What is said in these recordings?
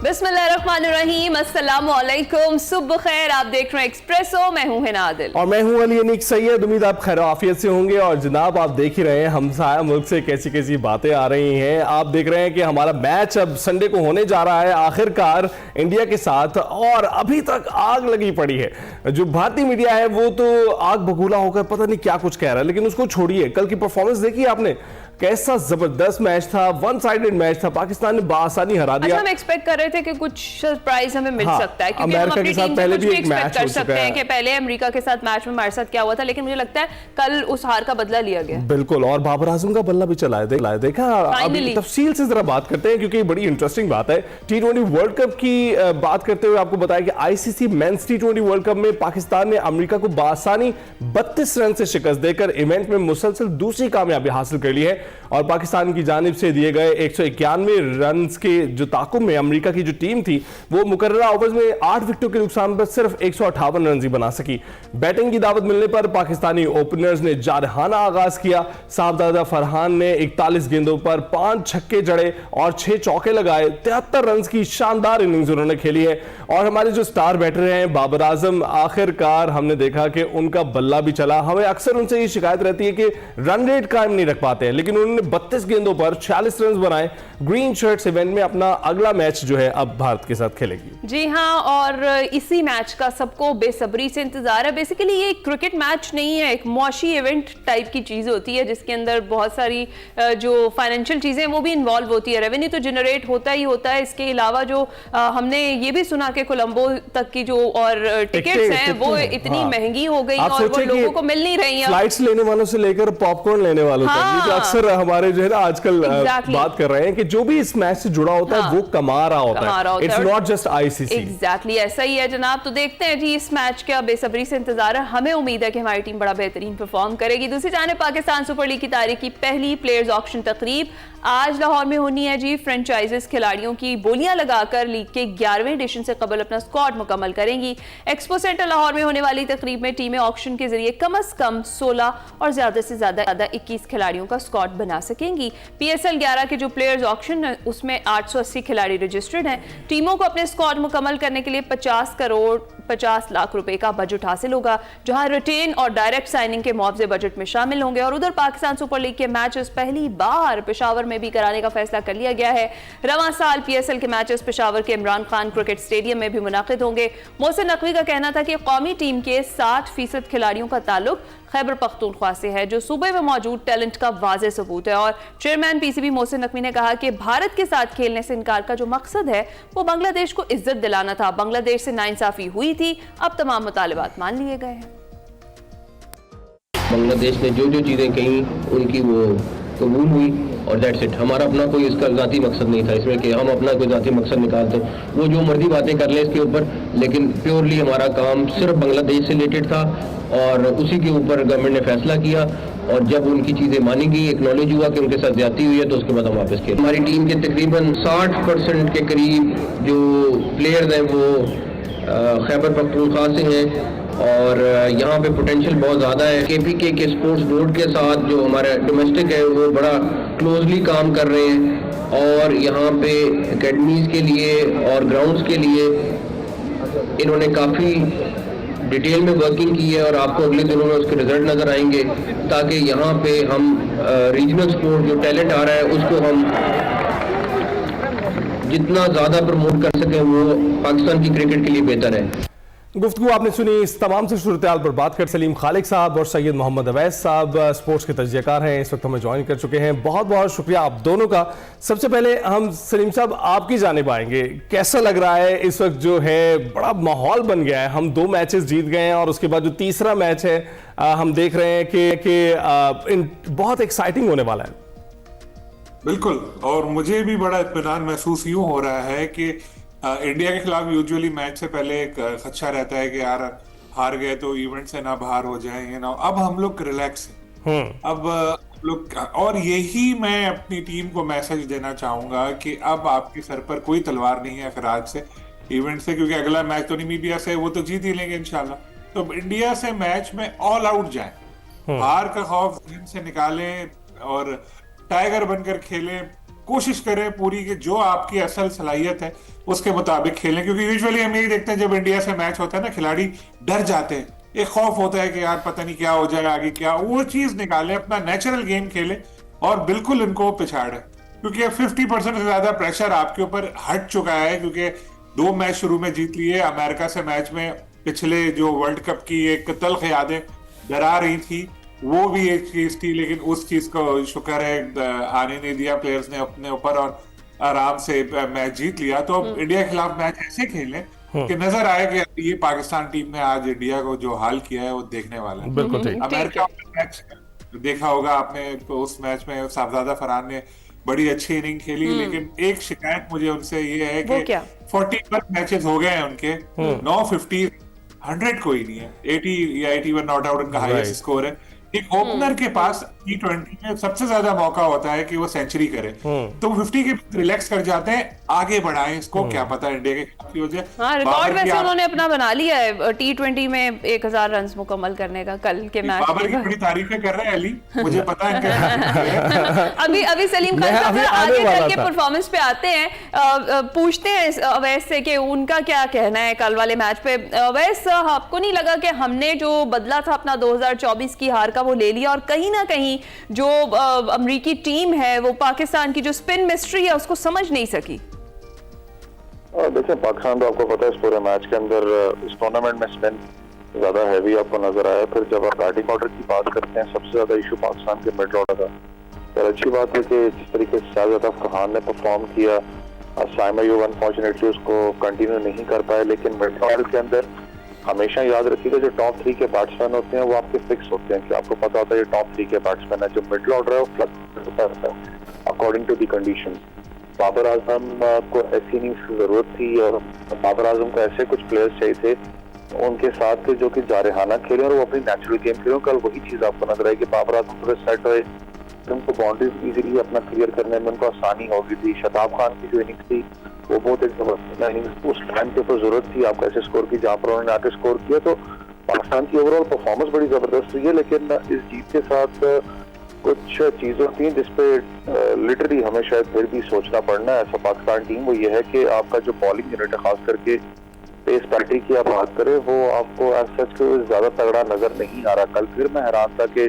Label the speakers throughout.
Speaker 1: बिस्मिल्लाहिर्रहमानिर्रहीम, अस्सलामु अलैकुम, सुबह खैर। आप देख रहे हैं एक्सप्रेसो, मैं हूं हिना आदिल
Speaker 2: और मैं हूं अली अनीक सैयद। उम्मीद आप खैर आफियत से होंगे। और जनाब आप देख ही रहे हैं हमसाया मुल्क से कैसी कैसी बातें आ रही हैं। आप देख रहे हैं कि हमारा मैच अब संडे को होने जा रहा है आखिरकार इंडिया के साथ, और अभी तक आग लगी पड़ी है। जो भारतीय मीडिया है वो तो आग बबूला होकर पता नहीं क्या कुछ कह रहा है, लेकिन उसको छोड़िए। कल की परफॉर्मेंस देखिए आपने, कैसा जबरदस्त मैच था, वन साइडेड मैच था। पाकिस्तान ने बासानी हरा दिया।
Speaker 1: हम एक्सपेक्ट कर रहे थे कि कुछ सरप्राइज हमें मिल सकता है, क्योंकि हम अपनी टीम
Speaker 2: पहले
Speaker 1: से कुछ भी एक्सपेक्ट कर सकते हैं कि पहले अमेरिका के साथ मैच में हमारे साथ क्या हुआ था, लेकिन मुझे लगता है कल उस हार का बदला लिया गया।
Speaker 2: बिल्कुल, और बाबर आजम का बल्ला भी चलाया देखा। अभी तफसील से जरा बात करते हैं, क्योंकि बड़ी इंटरेस्टिंग बात है। T20 वर्ल्ड कप की बात करते हुए आपको बताया कि ICC men's T20 world cup में पाकिस्तान ने अमेरिका को बासानी 32 रन से शिकस्त देकर इवेंट में मुसलसल दूसरी कामयाबी हासिल कर ली है। और पाकिस्तान की जानिब से दिए गए 191 रन के जो ताकुब में अमेरिका की जो टीम थी वो मुकर्ररा ओवर्स में 8 विकेटों के नुकसान पर सिर्फ 158 रन ही बना सकी। बैटिंग की दावत मिलने पर पाकिस्तानी ओपनर्स ने जारहाना आगाज किया। साहबजादा फरहान ने 41 गेंदों पर 5 छक्के जड़े और 6 चौके लगाए। 73 रन की शानदार इनिंग्स उन्होंने खेली है। और हमारे जो स्टार बैटर हैं बाबर आजम, आखिरकार हमने देखा कि उनका बल्ला भी चला। हमें अक्सर उनसे ये शिकायत रहती है कि रन रेट कायम नहीं रख पाते हैं, लेकिन उन्होंने 32 गेंदों पर 46 रन बनाए। ग्रीन शर्ट्स इवेंट में अपना अगला मैच जो है अब भारत के साथ खेलेगी।
Speaker 1: जी हां, और इसी मैच का सबको बेसब्री से इंतजार है। बेसिकली ये क्रिकेट मैच नहीं है, एक मौशी इवेंट टाइप की चीज होती है, जिसके अंदर बहुत सारी जो फाइनेंशियल चीजें वो भी इन्वॉल्व होती है। रेवेन्यू तो जनरेट होता ही होता है। इसके अलावा जो हमने ये भी सुना कि कोलंबो तक की जो और टिकट्स हैं वो इतनी महंगी हो गई और वो लोगों को मिल नहीं रही है।
Speaker 2: फ्लाइट्स लेने वालों से लेकर पॉपकॉर्न लेने वालों तक, जो अक्सर हमारे जो है ना आजकल बात कर रहे हैं कि जो भी इस मैच से जुड़ा होता है वो कमा रहा होता है। It's not just ICC.
Speaker 1: Exactly ऐसा ही है जनाब। तो देखते हैं जी इस मैच का बेसब्री से इंतजार है। हमें उम्मीद है कि हमारी टीम बड़ा बेहतरीन परफॉर्म करेगी। दूसरी जानिब पाकिस्तान सुपर लीग की तारीख की पहली प्लेयर्स ऑक्शन तकरीब आज लाहौर में होनी है जी। फ्रेंचाइजेस खिलाड़ियों की बोलियां लगाकर लीग के 11वें एडिशन से कबल अपना स्क्वाड मुकम्मल करेंगी। एक्सपो सेंटर लाहौर में होने वाली तकरीब में टीमें ऑक्शन के जरिए कम से कम 16 और ज्यादा से ज्यादा 21 खिलाड़ियों का स्क्वाड बना सकेंगी। PSL 11 के जो प्लेयर्स ऑक्शन है उसमें 880 खिलाड़ी रजिस्टर्ड हैं। टीमों को अपने स्क्वाड मुकम्मल करने के लिए 50 करोड़ 50 लाख रुपए का बजट हासिल होगा, जहां रिटेन और डायरेक्ट साइनिंग के मुआवजे बजट में शामिल होंगे। और उधर पाकिस्तान सुपर लीग के मैचेस पहली बार पेशावर में भी कराने का फैसला कर लिया गया है। रवां साल PSL के मैचेस पेशावर के इमरान खान क्रिकेट स्टेडियम में भी मुनाकिद होंगे। मोहसिन नकवी का कहना था कि कौमी टीम के 60% खिलाड़ियों का ताल्लुक खैबर पख्तूनख्वा से है, जो सूबे में मौजूद टैलेंट का वाज़ेह सबूत है। और चेयरमैन PCB मोहसिन नकवी ने कहा कि भारत के साथ खेलने से इनकार का जो मकसद है वो बांग्लादेश को इज्जत दिलाना था। बांग्लादेश से नाइंसाफी हुई थी, अब तमाम मुतालिबात मान लिए गए हैं।
Speaker 3: बांग्लादेश ने जो जो चीज़ें कही उनकी वो कबूल हुई और दैट्स इट। हमारा अपना कोई इसका ज़ाती मकसद नहीं था इसमें कि हम अपना कोई ज़ाती मकसद निकालते, वो जो मर्जी बातें कर लें इसके ऊपर, लेकिन प्योरली हमारा काम सिर्फ बांग्लादेश से रिलेटेड था और उसी के ऊपर गवर्नमेंट ने फैसला किया। और जब उनकी चीज़ें मानी गई, एक्नॉलेज हुआ कि उनके साथ ज्यादती हुई है, तो उसके बाद हम वापस किए। हमारी टीम के तकरीबन 60% के करीब जो प्लेयर्स हैं वो खैबर पख्तूनख्वा से हैं और यहाँ पे पोटेंशियल बहुत ज़्यादा है। KPK के स्पोर्ट्स बोर्ड के साथ जो हमारा डोमेस्टिक है वो बड़ा क्लोजली काम कर रहे हैं और यहाँ पे एकेडमीज़ के लिए और ग्राउंड्स के लिए इन्होंने काफ़ी डिटेल में वर्किंग की है और आपको अगले दिनों में उसके रिजल्ट नज़र आएंगे, ताकि यहाँ पे हम रीजनल स्पोर्ट जो टैलेंट आ रहा है उसको हम जितना ज़्यादा प्रमोट कर सकें वो पाकिस्तान की क्रिकेट के लिए बेहतर है।
Speaker 2: गुफ्तगू आपने सुनी। इस तमाम से सूरत-ए-हाल पर बात कर सलीम खालिक साहब और सैयद मोहम्मद अवैस साहब स्पोर्ट्स के तजज़ियाकार हैं, इस वक्त हमें ज्वाइन कर चुके हैं। बहुत बहुत शुक्रिया आप दोनों का। सबसे पहले हम सलीम साहब आपकी जानिब आएंगे, कैसा लग रहा है इस वक्त जो है बड़ा माहौल बन गया है। हम 2 मैचेस जीत गए हैं और उसके बाद जो तीसरा मैच है हम देख रहे हैं कि बहुत एक्साइटिंग होने वाला है।
Speaker 4: बिल्कुल, और मुझे भी बड़ा इत्मीनान महसूस यूं हो रहा है कि इंडिया के खिलाफ यूजुअली मैच से पहले एक खदशा रहता है कि यार हार गए तो इवेंट से ना बाहर हो जाएंगे ना। अब हम लोग रिलैक्स हैं। अब लोग, और यही मैं अपनी टीम को मैसेज देना चाहूंगा कि अब आपके सर पर कोई तलवार नहीं है फिर आज से इवेंट से, क्योंकि अगला मैच तो नामीबिया से, वो तो जीत ही लेंगे इंशाल्लाह। तो इंडिया से मैच में ऑल आउट जाएं, हार का खौफ जहन से निकालें और टाइगर बनकर खेलें। कोशिश करें पूरी कि जो आपकी असल सलाहियत है उसके मुताबिक खेलें, क्योंकि यूजुअली हम यही देखते हैं जब इंडिया से मैच होता है ना, खिलाड़ी डर जाते हैं, एक खौफ होता है कि यार पता नहीं क्या हो जाए आगे, क्या वो चीज निकालें, अपना नेचुरल गेम खेलें और बिल्कुल इनको पिछाड़ें, क्योंकि 50% से ज्यादा प्रेशर आपके ऊपर हट चुका है, क्योंकि 2 मैच शुरू में जीत लिए। अमेरिका से मैच में पिछले जो वर्ल्ड कप की एक तल्ख यादें डरा रही थी, वो भी एक चीज थी, लेकिन उस चीज को शुक्र है आने नहीं दिया प्लेयर्स ने अपने ऊपर और आराम से मैच जीत लिया। तो अब इंडिया के खिलाफ मैच ऐसे खेलें कि नजर आए कि ये पाकिस्तान टीम ने आज इंडिया को जो हाल किया है वो देखने वाला है।
Speaker 2: बिल्कुल ठीक।
Speaker 4: अमेरिका मैच देखा होगा आपने, तो उस मैच में साहबजादा फरहान ने बड़ी अच्छी इनिंग खेली, लेकिन एक शिकायत मुझे उनसे ये है कि 41 मैचेस हो गए हैं उनके, 950, 100 कोई नहीं है, 80 या 81 नॉट आउट उनका हाईएस्ट स्कोर है। एक ओपनर के पास T20 में सबसे ज्यादा मौका होता है कि वो सेंचुरी करे, तो 50 के रिलैक्स कर जाते हैं, आगे बढ़ाएं इसको, क्या पता इंडिया के खिलाफ हो जाए।
Speaker 1: हाँ, रिकॉर्ड वैसे उन्होंने अपना बना लिया है T20 में 1000 रन मुकम्मल करने का कल के मैच।
Speaker 4: बाबर की बड़ी तारीफें कर रहे हैं अली, मुझे पता है।
Speaker 1: अभी सलीम खान साहब आगे कल के परफॉर्मेंस पे आते हैं, पूछते हैं अवैस से कि उनका क्या कहना है कल वाले मैच पे। अवैस, आपको नहीं लगा कि हमने जो बदला था अपना 2024 की हार का वो ले लिया, और कहीं ना कहीं जो अमेरिकी टीम है वो पाकिस्तान की जो स्पिन मिस्ट्री है उसको समझ नहीं सकी?
Speaker 5: देखिए, पाकिस्तान तो आपको पता है इस पूरे मैच के अंदर इस टूर्नामेंट में स्पिन ज्यादा हैवी आपको नजर आया। फिर जब आप बैटिंग ऑर्डर की बात करते हैं, सबसे ज्यादा इशू पाकिस्तान के मिडल ऑर्डर का। और अच्छी बात है कि जिस तरीके से शाहजादा फरहान ने परफॉर्म किया, साइम अयूब अनफॉर्चुनेटली उसको कंटिन्यू नहीं कर पाए, लेकिन मिडल ऑर्डर के अंदर हमेशा याद रखिएगा जो टॉप 3 के बैट्समैन होते हैं वो आपके फिक्स होते हैं, कि आपको पता होता है ये टॉप 3 के बैट्समैन है। जो मिडल ऑर्डर है वो फ्लक्चुएट होता रहता है according to the condition. Babar Azam को ऐसी इनिंग्स की जरूरत थी, और बाबर आजम को ऐसे कुछ प्लेयर्स चाहिए थे उनके साथ जो कि जारहाना खेले और वो अपनी नेचुरल गेम खेले। कल वही चीज आपको नजर आई कि बाबर आजम थोड़े सेट हुए, उनको बाउंड्रीज इजीली अपना क्लियर करने में उनको आसानी हो गई थी। शताब खान की जो इनिंग्स थी वो बहुत एक जबरदस्त इनिंग्स, उस टाइम के ऊपर जरूरत थी आपको ऐसे स्कोर की जहाँ पर उन्होंने आके स्कोर किया। तो पाकिस्तान की ओवरऑल परफॉर्मेंस बड़ी जबरदस्त हुई है, लेकिन इस जीत के साथ कुछ चीजें होती हैं जिसपे लिटरली हमें शायद फिर भी सोचना पड़ना है ऐसा पाकिस्तान टीम। वो ये है कि आपका जो बॉलिंग यूनिट है, खास करके पेस बैटरी की आप बात करें, वो आपको एज सच ज्यादा तगड़ा नजर नहीं आ रहा। कल फिर मैं हैरान था कि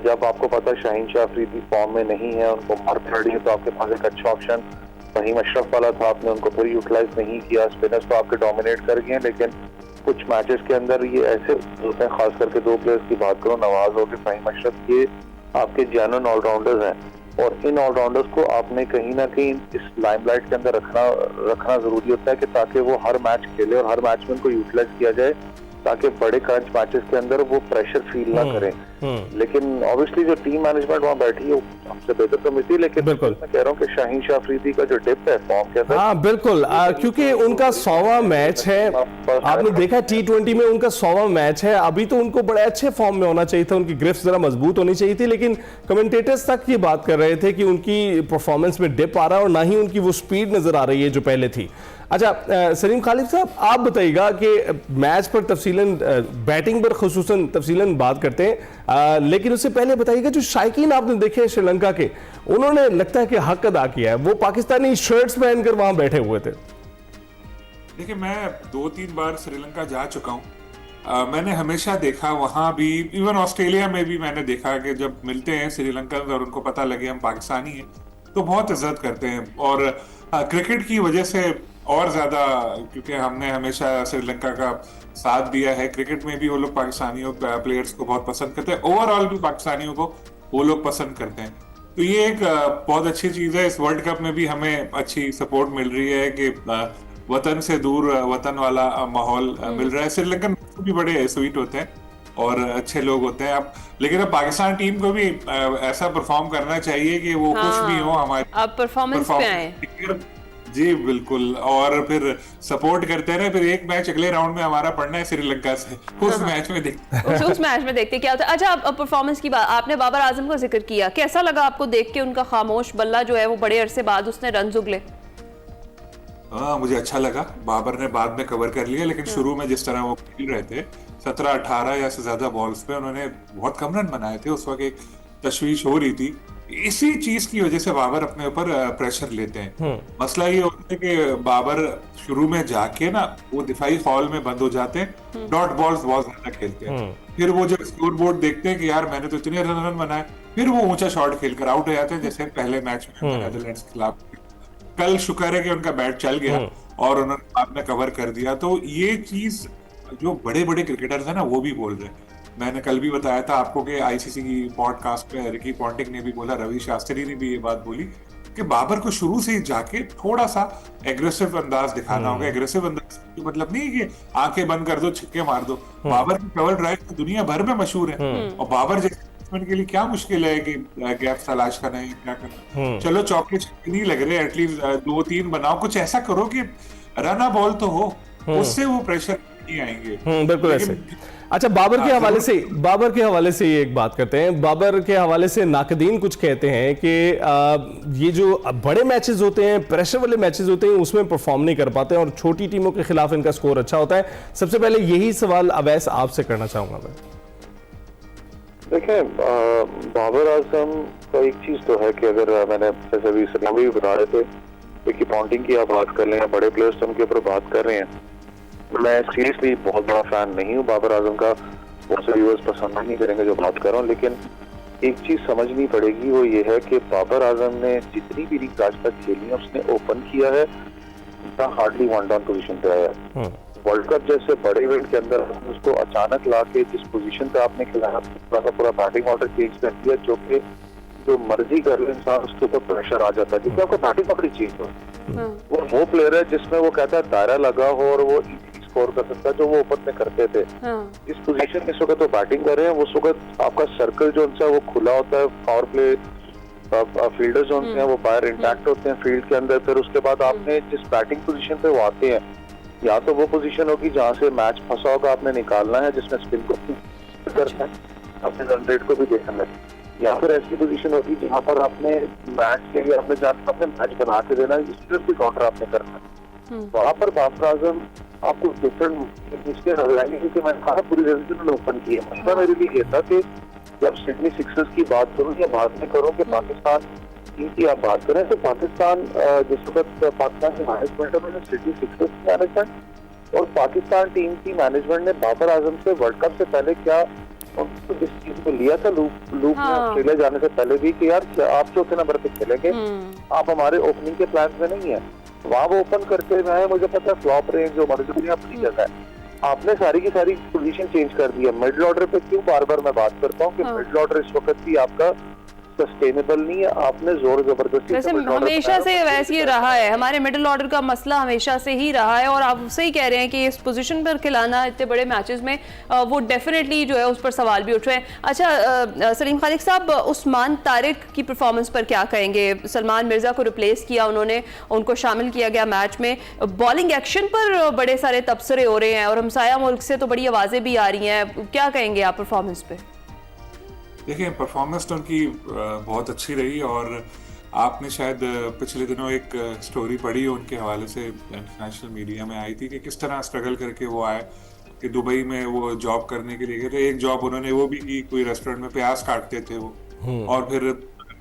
Speaker 5: जब आपको पता है शाहीन शाह अफरीदी फॉर्म में नहीं है, उनको मार पड़ रही है, तो आपके पास एक अच्छा ऑप्शन फहीम अशरफ वाला था, आपने उनको फिर यूटिलाइज नहीं किया। स्पिनर्स तो आपके डोमिनेट कर गए, लेकिन कुछ मैचेस के अंदर ये ऐसे होते हैं, खास करके 2 प्लेयर्स की बात करूं, नवाज हो गए, फहीम अशरफ, ये आपके जेन्युइन ऑलराउंडर्स हैं, और इन ऑलराउंडर्स को आपने कहीं ना कहीं इस लाइमलाइट के अंदर रखना जरूरी होता है कि ताकि वो हर मैच खेले और हर मैच में उनको यूटिलाइज किया जाए, ताकि बड़े क्रंच मैचेस के अंदर वो प्रेशर फील ना करें। लेकिन ऑब्वियसली जो टीम मैनेजमेंट वहाँ बैठी है हमसे बेहतर समझती है, लेकिन मैं कह रहा हूँ कि शाहीन शाह अफरीदी का जो डिप है फॉर्म के अंदर,
Speaker 2: हाँ बिल्कुल, क्योंकि उनका 100वां मैच है, आपने देखा T20 में उनका 100वां मैच है। अभी तो उनको बड़े अच्छे फॉर्म में होना चाहिए था, उनकी ग्रिफ्ट जरा मजबूत होनी चाहिए थी, लेकिन कमेंटेटर्स तक ये बात कर रहे थे कि उनकी परफॉर्मेंस में डिप आ रहा है और ना ही उनकी वो स्पीड नजर आ रही है जो पहले थी। अच्छा सलीम खालिद साहब, आप बताइएगा कि मैच पर तफसीलन, बैटिंग पर खुसूसन तफसीलन बात करते हैं, लेकिन उससे पहले बताइएगा जो शायकीन आपने देखे श्रीलंका के, उन्होंने लगता है कि हक अदा किया है, वो पाकिस्तानी शर्ट्स पहनकर वहां बैठे हुए थे।
Speaker 4: देखिए, मैं 2-3 बार श्रीलंका जा चुका हूँ, मैंने हमेशा देखा वहां भी, इवन ऑस्ट्रेलिया में भी मैंने देखा कि जब मिलते हैं श्रीलंकन और उनको पता लगे हम पाकिस्तानी हैं तो बहुत इज्जत करते हैं। और क्रिकेट की वजह से और ज्यादा, क्योंकि हमने हमेशा श्रीलंका का साथ दिया है क्रिकेट में भी, वो लोग पाकिस्तानियों प्लेयर्स को बहुत पसंद करते हैं, ओवरऑल भी पाकिस्तानियों को वो लोग पसंद करते हैं। तो ये एक बहुत अच्छी चीज है। इस वर्ल्ड कप में भी हमें अच्छी सपोर्ट मिल रही है कि वतन से दूर वतन वाला माहौल मिल रहा है। श्रीलंकन भी बड़े स्वीट होते हैं और अच्छे लोग होते हैं। अब लेकिन अब पाकिस्तान टीम को भी ऐसा परफॉर्म करना चाहिए कि वो खुश भी हो हमारे,
Speaker 1: अब परफॉर्मेंस पे आए।
Speaker 4: जी बिल्कुल, और फिर सपोर्ट करते रहे। फिर एक मैच अगले राउंड में हमारा पड़ना है श्रीलंका से, उस मैच में देखते
Speaker 1: उस मैच में देखते क्या होता है। अच्छा, अब परफॉर्मेंस की बात, आपने बाबर आजम का जिक्र किया, कैसा लगा आपको देख के उनका खामोश बल्ला जो है वो बड़े अरसे बाद उसने रन उगले?
Speaker 4: मुझे अच्छा लगा। बाबर ने बाद में कवर कर लिया, लेकिन शुरू में जिस तरह वो खेल रहे थे 17-18 या से ज्यादा बॉल्स पे उन्होंने बहुत कम रन बनाए थे, उस वक्त एक तशवीश हो रही थी। इसी चीज की वजह से बाबर अपने ऊपर प्रेशर लेते हैं। मसला ये होता है कि बाबर शुरू में जाके ना वो दिफाई हॉल में बंद हो जाते हैं, डॉट बॉल्स बहुत ज्यादा खेलते हैं। फिर वो जब स्कोर बोर्ड देखते हैं कि यार मैंने तो इतने रन बनाए, फिर वो ऊंचा शॉट खेलकर आउट हो जाते हैं, जैसे पहले मैच में नेदरलैंड्स के खिलाफ। कल शुक्र है कि उनका बैट चल गया और उन्होंने बाद में कवर कर दिया। तो ये चीज जो बड़े बड़े क्रिकेटर्स हैं ना वो भी बोल रहे हैं। मैंने कल भी बताया था आपको कि आईसीसी की पॉडकास्ट पे रिकी पॉन्टिंग ने भी बोला, रवि शास्त्री ने भी ये बात बोली कि बाबर को शुरू से ही जाके थोड़ा सा एग्रेसिव अंदाज दिखाना होगा। एग्रेसिव अंदाज तो मतलब नहीं कि आंखें बंद कर दो छक्के मार दो। बाबर की कवर ड्राइव तो दुनिया भर में मशहूर है और बाबर जैसे बैट्समैन के लिए क्या मुश्किल है कि गैप तलाश करना है, क्या करना। चलो चौके छक्के नहीं लग रहे, एटलीस्ट 2-3 बनाओ, कुछ ऐसा करो कि रन बॉल तो हो, उससे वो प्रेशर नहीं आएंगे।
Speaker 2: बिल्कुल ऐसे। अच्छा, बाबर के हवाले से ये एक बात करते हैं। बाबर के हवाले से नाकदीन कुछ कहते हैं कि ये जो बड़े मैचेस होते हैं, प्रेशर वाले मैचेस होते हैं, उसमें परफॉर्म नहीं कर पाते हैं और छोटी टीमों के खिलाफ इनका स्कोर अच्छा होता है। सबसे पहले यही सवाल अवैस आपसे करना चाहूंगा मैं।
Speaker 5: देखें, बाबर आजम का एक चीज तो है कि अगर मैंने जैसे अभी सलामी भी बता रहे थे, विकी पॉन्टिंग की आप बात कर लें, बड़े प्लेयर्स तो उनके ऊपर बात कर रहे हैं। मैं सीरियसली बहुत बड़ा फैन नहीं हूँ बाबर आजम का, बहुत से व्यूअर्स पसंद नहीं करेंगे जो बात कर रहा हूँ, लेकिन एक चीज समझनी पड़ेगी, वो ये है कि बाबर आजम ने जितनी भी इनिंग्स आज तक खेली है उसने ओपन किया है, हार्डली वन डाउन पोजीशन पे आया। वर्ल्ड कप जैसे बड़े इवेंट के अंदर उसको अचानक ला के जिस पोजीशन पे आपने खिलाया, पूरा बैटिंग ऑर्डर चेंज कर दिया, जो कि जो मर्जी कर ले इंसान उसके ऊपर प्रेशर आ जाता है, क्योंकि आपको बैटिंग पकड़ी चीज हो। वो प्लेयर है जिसमें वो कहता है दायरा लगा हो और वो स्कोर कर सकता है, जो वो ओपन में करते थे। इस पोजीशन में इस वक्त वो बैटिंग कर रहे हैं, उस वक्त आपका सर्कल जो है वो खुला होता है, पावर प्ले फील्डर जो हैं वो बाहर इंटैक्ट होते हैं फील्ड के अंदर। फिर उसके बाद आपने जिस बैटिंग पोजीशन पे वो आते हैं, या तो वो पोजीशन होगी जहाँ से मैच फंसा होगा, आपने निकालना है, जिसमें स्पिन को करना है, अपने रन रेट को भी देखना है, या फिर ऐसी पोजीशन होगी जहाँ पर आपने मैच के लिए अपने जान अपने मैच बना के देना है, जिसमें भी काउंटर आपने करना है। वहाँ पर बाबर आजम आपको डिफरेंट इसके नजर, क्योंकि मैंने कहा पूरी जिंदगी उन्होंने ओपन किया। मसला मेरे लिए ये था कि जब सिडनी सिक्सर्स की बात करूँ या बाद में करूँ कि पाकिस्तान टीम की आप बात करें, तो पाकिस्तान जिस वक्त पाकिस्तान की मैनेजमेंट है, सिडनी सिक्सर्स की मैनेजमेंट और पाकिस्तान टीम की मैनेजमेंट ने बाबर आजम से वर्ल्ड कप से पहले क्या उनको जिस चीज को लिया था लूप में ऑस्ट्रेलिया जाने से पहले भी कि यार आप चौथे नंबर पे खेलेंगे, आप हमारे ओपनिंग के प्लान में नहीं है। वहाँ वो ओपन करते हुए मुझे पता है फ्लॉप रेंज जो मर्जी अपनी जगह है, आपने सारी की सारी पोजीशन चेंज कर दी है। मिडिल ऑर्डर पे क्यों बार बार मैं बात करता हूँ कि मिडिल ऑर्डर इस वक्त भी आपका सस्टेनेबल नहीं है, आपने जोर जबरदस्ती
Speaker 1: वैसे हमेशा से वैसे ही रहा है, हमारे मिडिल ऑर्डर का मसला हमेशा से ही रहा है और आप सही कह रहे हैं कि इस पोजीशन पर खिलाना इतने बड़े मैचेस में वो डेफिनेटली जो है उस पर सवाल भी उठ रहे हैं। अच्छा सलीम खालिक साहब, उस्मान तारिक की परफॉर्मेंस पर क्या कहेंगे? सलमान मिर्जा को रिप्लेस किया उन्होंने, उनको शामिल किया गया मैच में, बॉलिंग एक्शन पर बड़े सारे तबसरे हो रहे हैं और हमसाया मुल्क से तो बड़ी आवाजें भी आ रही हैं, क्या कहेंगे आप परफॉर्मेंस पे?
Speaker 4: देखिए, परफॉर्मेंस तो उनकी बहुत अच्छी रही और आपने शायद पिछले दिनों एक स्टोरी पढ़ी उनके हवाले से इंटरनेशनल मीडिया में आई थी कि किस तरह स्ट्रगल करके वो आए, कि दुबई में वो जॉब करने के लिए गए थे। एक जॉब उन्होंने वो भी की, कोई रेस्टोरेंट में प्याज काटते थे वो, और फिर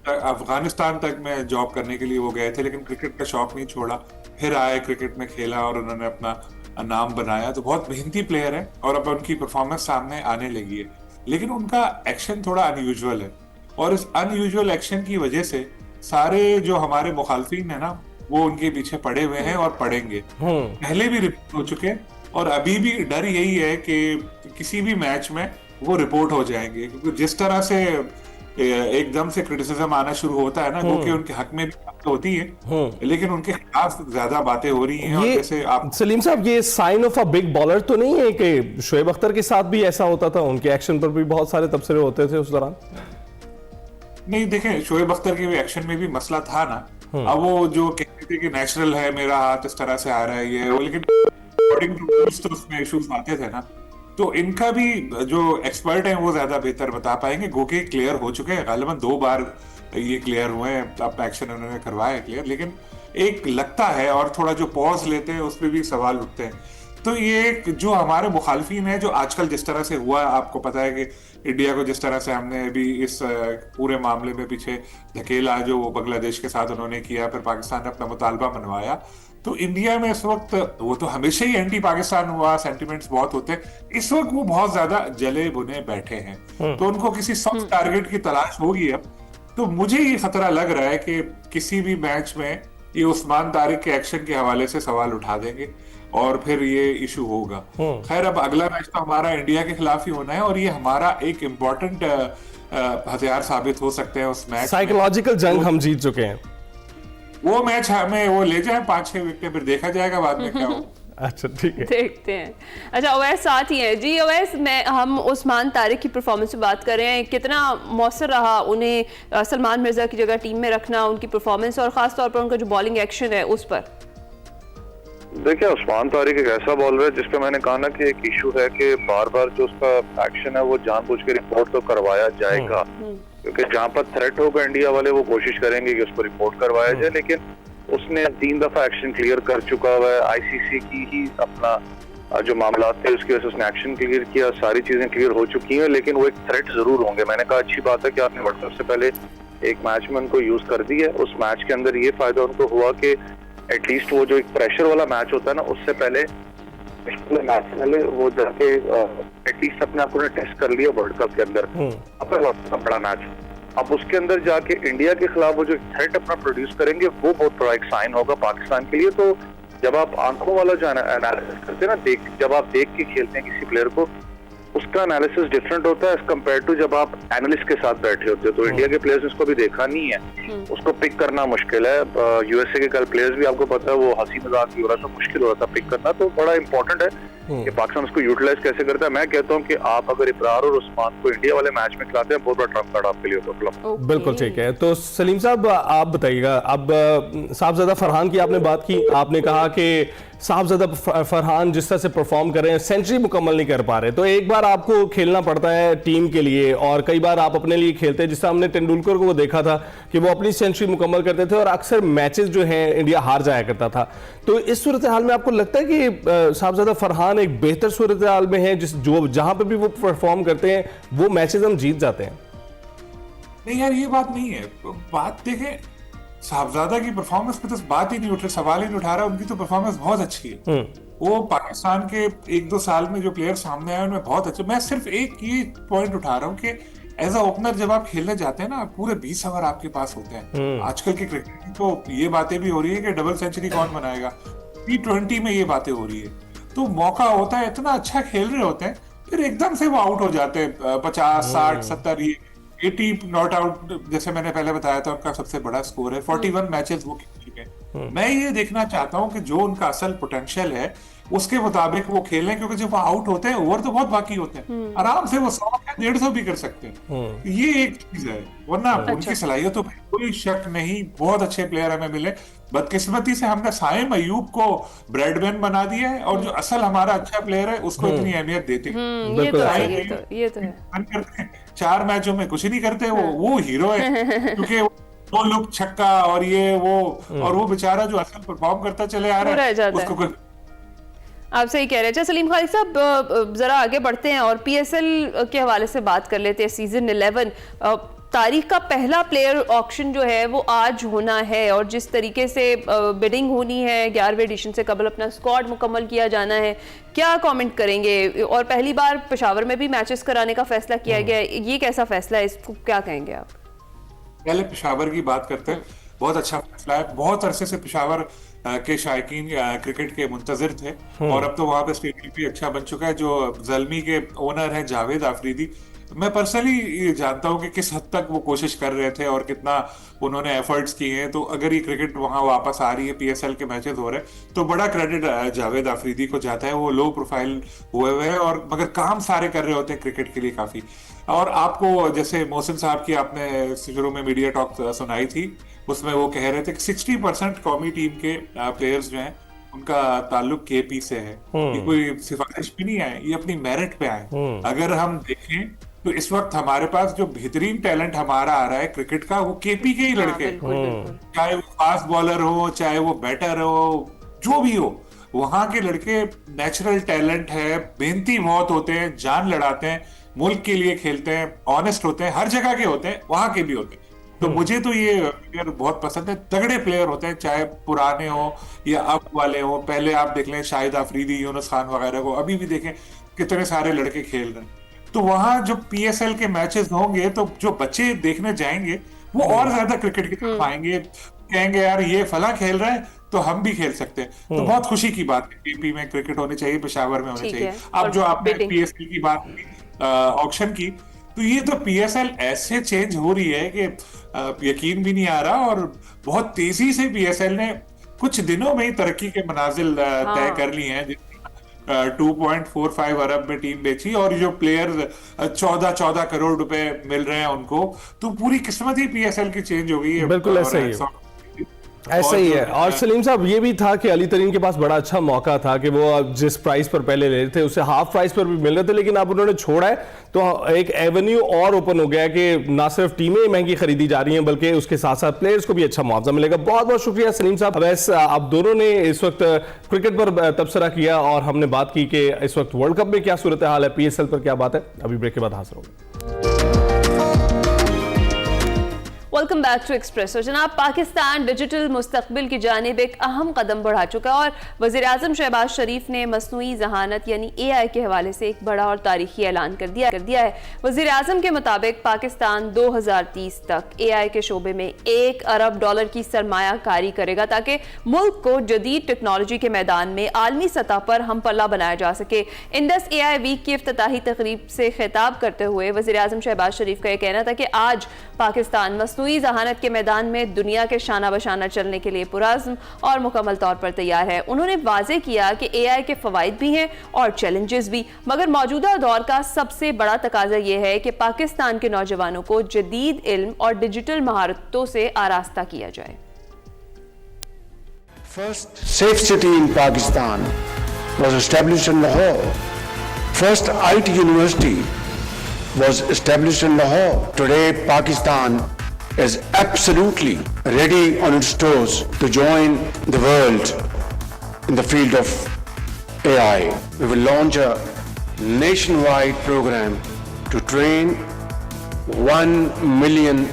Speaker 4: अफगानिस्तान तक में जॉब करने के लिए वो गए थे, लेकिन क्रिकेट का शौक नहीं छोड़ा, फिर आए, क्रिकेट में खेला और उन्होंने अपना नाम बनाया। तो बहुत मेहनती प्लेयर है और अब उनकी परफॉर्मेंस सामने आने लगी है, लेकिन उनका एक्शन थोड़ा अनयूजुअल है और इस अनयूजुअल एक्शन की वजह से सारे जो हमारे मुखालफिन है ना वो उनके पीछे पड़े हुए हैं और पड़ेंगे। पहले भी रिपोर्ट हो चुके हैं और अभी भी डर यही है कि किसी भी मैच में वो रिपोर्ट हो जाएंगे, क्योंकि जिस तरह से एकदम से क्रिटिसिज्म आना शुरू होता है ना, क्योंकि उनके हक में भी बातें होती है लेकिन उनके खिलाफ ज्यादा बातें हो रही हैं। और जैसे आप
Speaker 2: सलीम साहब, ये sign of a big bowler तो नहीं है कि शोएब अख्तर के साथ भी ऐसा होता था, उनके एक्शन पर भी बहुत सारे तबसरे होते थे उस दौरान?
Speaker 4: नहीं, देखें, शोएब अख्तर के एक्शन में भी मसला था ना। अब वो जो कहते थे कि नेचुरल है, मेरा हाथ इस तरह से आ रहा है ये वो, लेकिन अकॉर्डिंग टू रूल्स तो उसमें इश्यूज आते थे ना। तो इनका भी जो एक्सपर्ट हैं वो ज्यादा बेहतर बता पाएंगे। गोके क्लियर हो चुके हैं, गालिबन 2 बार ये क्लियर हुए हैं, अब एक्शन उन्होंने करवाया क्लियर, लेकिन एक लगता है और थोड़ा जो पॉज लेते हैं उस पर भी सवाल उठते हैं तो ये जो हमारे मुखालफिन है, जो आजकल जिस तरह से हुआ, आपको पता है कि इंडिया को जिस तरह से हमने अभी इस पूरे मामले में पीछे धकेला, जो बांग्लादेश के साथ उन्होंने किया, फिर पाकिस्तान ने अपना मुतालबा मनवाया, तो इंडिया में इस वक्त, वो तो हमेशा ही एंटी पाकिस्तान हुआ, सेंटिमेंट्स बहुत होते हैं, इस वक्त वो बहुत ज्यादा जले बुने बैठे हैं, तो उनको किसी सॉफ्ट टारगेट की तलाश होगी अब। तो मुझे ये खतरा लग रहा है कि किसी भी मैच में ये उस्मान तारिक के एक्शन के हवाले से सवाल उठा देंगे और फिर ये इशू होगा। खैर, अब अगला मैच तो हमारा इंडिया के खिलाफ ही होना है और ये हमारा एक इम्पोर्टेंट हथियार साबित हो सकते हैं उस मैच।
Speaker 2: साइकोलॉजिकल जंग हम जीत चुके हैं।
Speaker 4: वो मैच हमें वो ले जाए 5-6 विकेट, फिर देखा जाएगा बाद में क्या हो।
Speaker 2: अच्छा, ठीक है,
Speaker 1: देखते हैं। अच्छा, अवैस साथ ही है जी। अवैस, हम उस्मान तारिक की परफॉर्मेंस से बात कर रहे हैं, कितना मौसर रहा उन्हें सलमान मिर्जा की जगह टीम में रखना, उनकी परफॉर्मेंस और खास तौर पर उनका जो बॉलिंग एक्शन है उस पर?
Speaker 5: देखिए, उस्मान तारिक एक ऐसा बॉलर है जिसका मैंने कहा ना कि एक इशू है कि बार बार जो उसका एक्शन है वो जानबूझ के रिपोर्ट तो करवाया जाएगा, क्योंकि जहां पर थ्रेट होगा इंडिया वाले वो कोशिश करेंगे कि उसको रिपोर्ट करवाया जाए, लेकिन उसने 3 दफा एक्शन क्लियर कर चुका हुआ है। आईसीसी की ही अपना जो मामला थे उसकी वजह से उसने एक्शन क्लियर किया, सारी चीजें क्लियर हो चुकी हैं, लेकिन वो एक थ्रेट जरूर होंगे। मैंने कहा अच्छी बात है कि आपने वर्ल्ड कप से पहले एक मैच में उनको यूज कर दी है। उस मैच के अंदर ये फायदा उनको हुआ कि एटलीस्ट वो जो एक प्रेशर वाला मैच होता है ना, उससे पहले वो जाके एटलीस्ट अपने आप को टेस्ट कर लिया वर्ल्ड कप के अंदर, अपना बड़ा मैच। अब उसके अंदर जाके इंडिया के खिलाफ वो जो थ्रेट अपना प्रोड्यूस करेंगे वो बहुत बड़ा एक साइन होगा पाकिस्तान के लिए। तो जब आप आंखों वाला जो एनालिसिस करते हैं ना, जब आप देख के खेलते हैं किसी प्लेयर को, उसका एनालिसिस डिफरेंट होता है एज कम्पेयर टू जब आप एनालिस्ट के साथ बैठे होते हो। तो इंडिया के प्लेयर्स इसको भी देखा नहीं है, उसको पिक करना मुश्किल है। यूएसए के कल प्लेयर्स भी आपको पता है वो हंसी मजाक भी हो रहा था, मुश्किल हो रहा था पिक करना, तो बड़ा इंपॉर्टेंट है कि पाकिस्तान उसको यूटिलाइज कैसे करता है। मैं कहता हूँ कि आप अगर इब्रार और उस्मान को इंडिया वाले मैच में खिलाते हैं, बहुत बड़ा ट्रम्प कार्ड आपके लिए होगा।
Speaker 2: बिल्कुल ठीक है। तो सलीम साहब, आप बताइएगा, अब साहबजादा फरहान की आपने बात की, आपने कहा कि साहबजादा फरहान जिस तरह से परफॉर्म कर रहे हैं, सेंचुरी मुकम्मल नहीं कर पा रहे, तो एक बार आपको खेलना पड़ता है टीम के लिए और कई बार आप अपने लिए खेलते हैं। जिस तरह हमने तेंदुलकर को देखा था कि वो अपनी सेंचुरी मुकम्मल करते थे और अक्सर मैचेस जो हैं इंडिया हार जाया करता था। तो इस सूरत हाल में आपको लगता है कि साहबजादा फरहान एक बेहतर सूरत हाल में है, जहां पर भी वो परफॉर्म करते हैं वो मैचेस हम जीत जाते हैं?
Speaker 4: नहीं यार, ये बात नहीं है। बात देखें, साहबजादा की परफॉर्मेंस पे तो बात ही नहीं उठ रही, सवाल ही नहीं उठा रहा। उनकी तो परफॉर्मेंस बहुत अच्छी है। वो पाकिस्तान के 1-2 साल में जो प्लेयर सामने आए उनमें बहुत अच्छे। मैं सिर्फ एक ये पॉइंट उठा रहा हूँ कि एज अ ओपनर जब आप खेलने जाते हैं ना, पूरे 20 ओवर आपके पास होते हैं। आजकल की क्रिकेट तो ये बातें भी हो रही है कि डबल सेंचुरी कौन बनाएगा, T20 में ये बातें हो रही है। तो मौका होता है, इतना अच्छा खेल रहे होते हैं, फिर एकदम से वो आउट हो जाते हैं। 50, 60, 70, 80 नॉट आउट, जैसे मैंने पहले बताया था उनका सबसे बड़ा स्कोर है। 41 मैचेस वो खेल चुके हैं। मैं ये देखना चाहता हूं कि जो उनका असल पोटेंशियल है उसके मुताबिक वो खेलें, क्योंकि जब वो आउट होते हैं ओवर तो बहुत बाकी होते हैं, आराम से वो 100 या 150 भी कर सकते हैं। ये एक चीज है, वरना उनकी सलाहियतों पर कोई शक नहीं। बहुत अच्छे प्लेयर हमें मिले, बदकिस्मती से हमने साइम अयूब को ब्रेडमैन बना दिया है और जो असल हमारा अच्छा प्लेयर है उसको इतनी अहमियत देते हैं।
Speaker 1: ये तो है।
Speaker 4: 4 मैचों में कुछ नहीं करते, वो हीरो है, क्योंकि वो लोग छक्का और ये वो, और वो बेचारा जो असल परफॉर्म करता चले आ रहा है उसको।
Speaker 1: आप सही कह रहे हैं। अच्छा सलीम खालिक साहब, जरा आगे बढ़ते हैं और पीएसएल के हवाले से बात कर लेते हैं। सीजन 11 तारीख का पहला प्लेयर ऑक्शन जो है वो आज होना है और जिस तरीके से बिडिंग होनी है, 11वें एडिशन से कबल अपना स्क्वाड मुकम्मल किया जाना है, क्या कमेंट करेंगे? और पहली बार पेशावर में भी मैचेस कराने का फैसला किया गया है, ये कैसा फैसला है, इसको क्या कहेंगे आप?
Speaker 4: पहले पेशावर की बात करते हैं। बहुत अच्छा फैसला है। बहुत अरसे से पेशावर के शायकीन क्रिकेट के मुंतजिर थे और अब तो वहां पे स्टेडियम भी अच्छा बन चुका है। जो ज़ल्मी के ओनर हैं जावेद आफरीदी, मैं पर्सनली जानता हूं कि किस हद तक वो कोशिश कर रहे थे और कितना उन्होंने एफर्ट्स किए हैं। तो अगर ये क्रिकेट वहां वापस आ रही है, पीएसएल के मैचेस हो रहे हैं, तो बड़ा क्रेडिट जावेद आफरीदी को जाता है। वो लो प्रोफाइल हुए हुए हैं और मगर काम सारे कर रहे होते हैं क्रिकेट के लिए काफी। और आपको जैसे मोहसिन साहब की आपने शुरू में मीडिया टॉक सुनाई थी, उसमें वो कह रहे थे कि 60% कौमी टीम के प्लेयर्स जो हैं उनका ताल्लुक केपी से है। ये कोई सिफारिश भी नहीं आए, ये अपनी मेरिट पे आए। अगर हम देखें तो इस वक्त हमारे पास जो बेहतरीन टैलेंट हमारा आ रहा है क्रिकेट का, वो केपी के ही लड़के, चाहे वो फास्ट बॉलर हो, चाहे वो बैटर हो, जो भी हो, वहां के लड़के नेचुरल टैलेंट है, मेहनती बहुत होते हैं, जान लड़ाते हैं, मुल्क के लिए खेलते हैं, ऑनेस्ट होते हैं, हर जगह के होते हैं, वहां के भी होते हैं। तो मुझे तो ये प्लेयर बहुत पसंद है। तगड़े प्लेयर होते हैं, चाहे पुराने हो या अब वाले हो। पहले आप देख लें शाहिद आफरीदी, यूनुस खान वगैरह को, अभी भी देखें कितने सारे लड़के खेल रहे हैं। तो वहां जो PSL के मैचेस होंगे तो जो बच्चे देखने जाएंगे वो और ज्यादा क्रिकेट की तरफ आएंगे, कहेंगे यार ये फला खेल रहा है तो हम भी खेल सकते हैं। तो बहुत खुशी की बात है, PP में क्रिकेट होनी चाहिए, पेशावर में होनी चाहिए। अब जो आपने PSL की बात की, ऑक्शन की, तो ये तो PSL ऐसे चेंज हो रही है कि यकीन भी नहीं आ रहा। और बहुत तेजी से PSL ने कुछ दिनों में ही तरक्की के मनाजिल तय कर लिए हैं। 2.45 अरब में टीम बेची और जो प्लेयर 14 करोड़ रुपए मिल रहे हैं उनको, तो पूरी किस्मत ही PSL की चेंज हो गई है।
Speaker 2: बिल्कुल ऐसा ही है, ऐसा ही है। और सलीम साहब, ये भी था कि अली तरीन के पास बड़ा अच्छा मौका था कि वो जिस प्राइस पर पहले ले रहे थे उससे हाफ प्राइस पर भी मिल रहे थे, लेकिन अब उन्होंने छोड़ा है तो एक एवेन्यू और ओपन हो गया कि ना सिर्फ टीमें महंगी खरीदी जा रही हैं बल्कि उसके साथ साथ प्लेयर्स को भी अच्छा मुआवजा मिलेगा। बहुत बहुत शुक्रिया सलीम साहब। अब आप दोनों ने इस वक्त क्रिकेट पर तबसरा किया और हमने बात की कि इस वक्त वर्ल्ड कप में क्या सूरत हाल है, PSL पर क्या बात है। अभी ब्रेक के बाद हाजिर होंगे।
Speaker 1: Welcome back to Express. जनाब, पाकिस्तान डिजिटल मुस्तकबिल की जानिब एक अहम कदम बढ़ा चुका है और वज़ीर आज़म शहबाज शरीफ ने मसनूई ज़हानत यानी AI के हवाले से एक बड़ा और तारीखी ऐलान कर दिया है। वज़ीर आज़म के मुताबिक पाकिस्तान 2030 तक AI के शोबे में $1 अरब की सरमायाकारी करेगा ताकि मुल्क को जदीद टेक्नोलॉजी के मैदान में आलमी सतह पर हम पल्ला बनाया जा सके। इंडस AI वीक की इफ्तिताही तकरीब से खिताब करते हुए वज़ीर आज़म शहबाज शरीफ का यह कहना था कि आज पाकिस्तान मसनूई ज़हानत के मैदान में दुनिया के शाना बशाना चलने के लिए पुरअज़्म और मुकम्मल तौर पर तैयार है। उन्होंने वाज़ेह किया कि AI के फ़वाइद भी हैं और चैलेंजेस भी, मगर मौजूदा दौर का सबसे बड़ा तकाजा यह है कि पाकिस्तान के नौजवानों को जदीद इल्म और डिजिटल महारतों से आरास्ता किया जाए।
Speaker 6: First safe city in Pakistan was established in Lahore. First IT university was established in Lahore. Today, Pakistan is absolutely ready on its toes to join the world in the field of AI. We will launch a nationwide program to train 1 million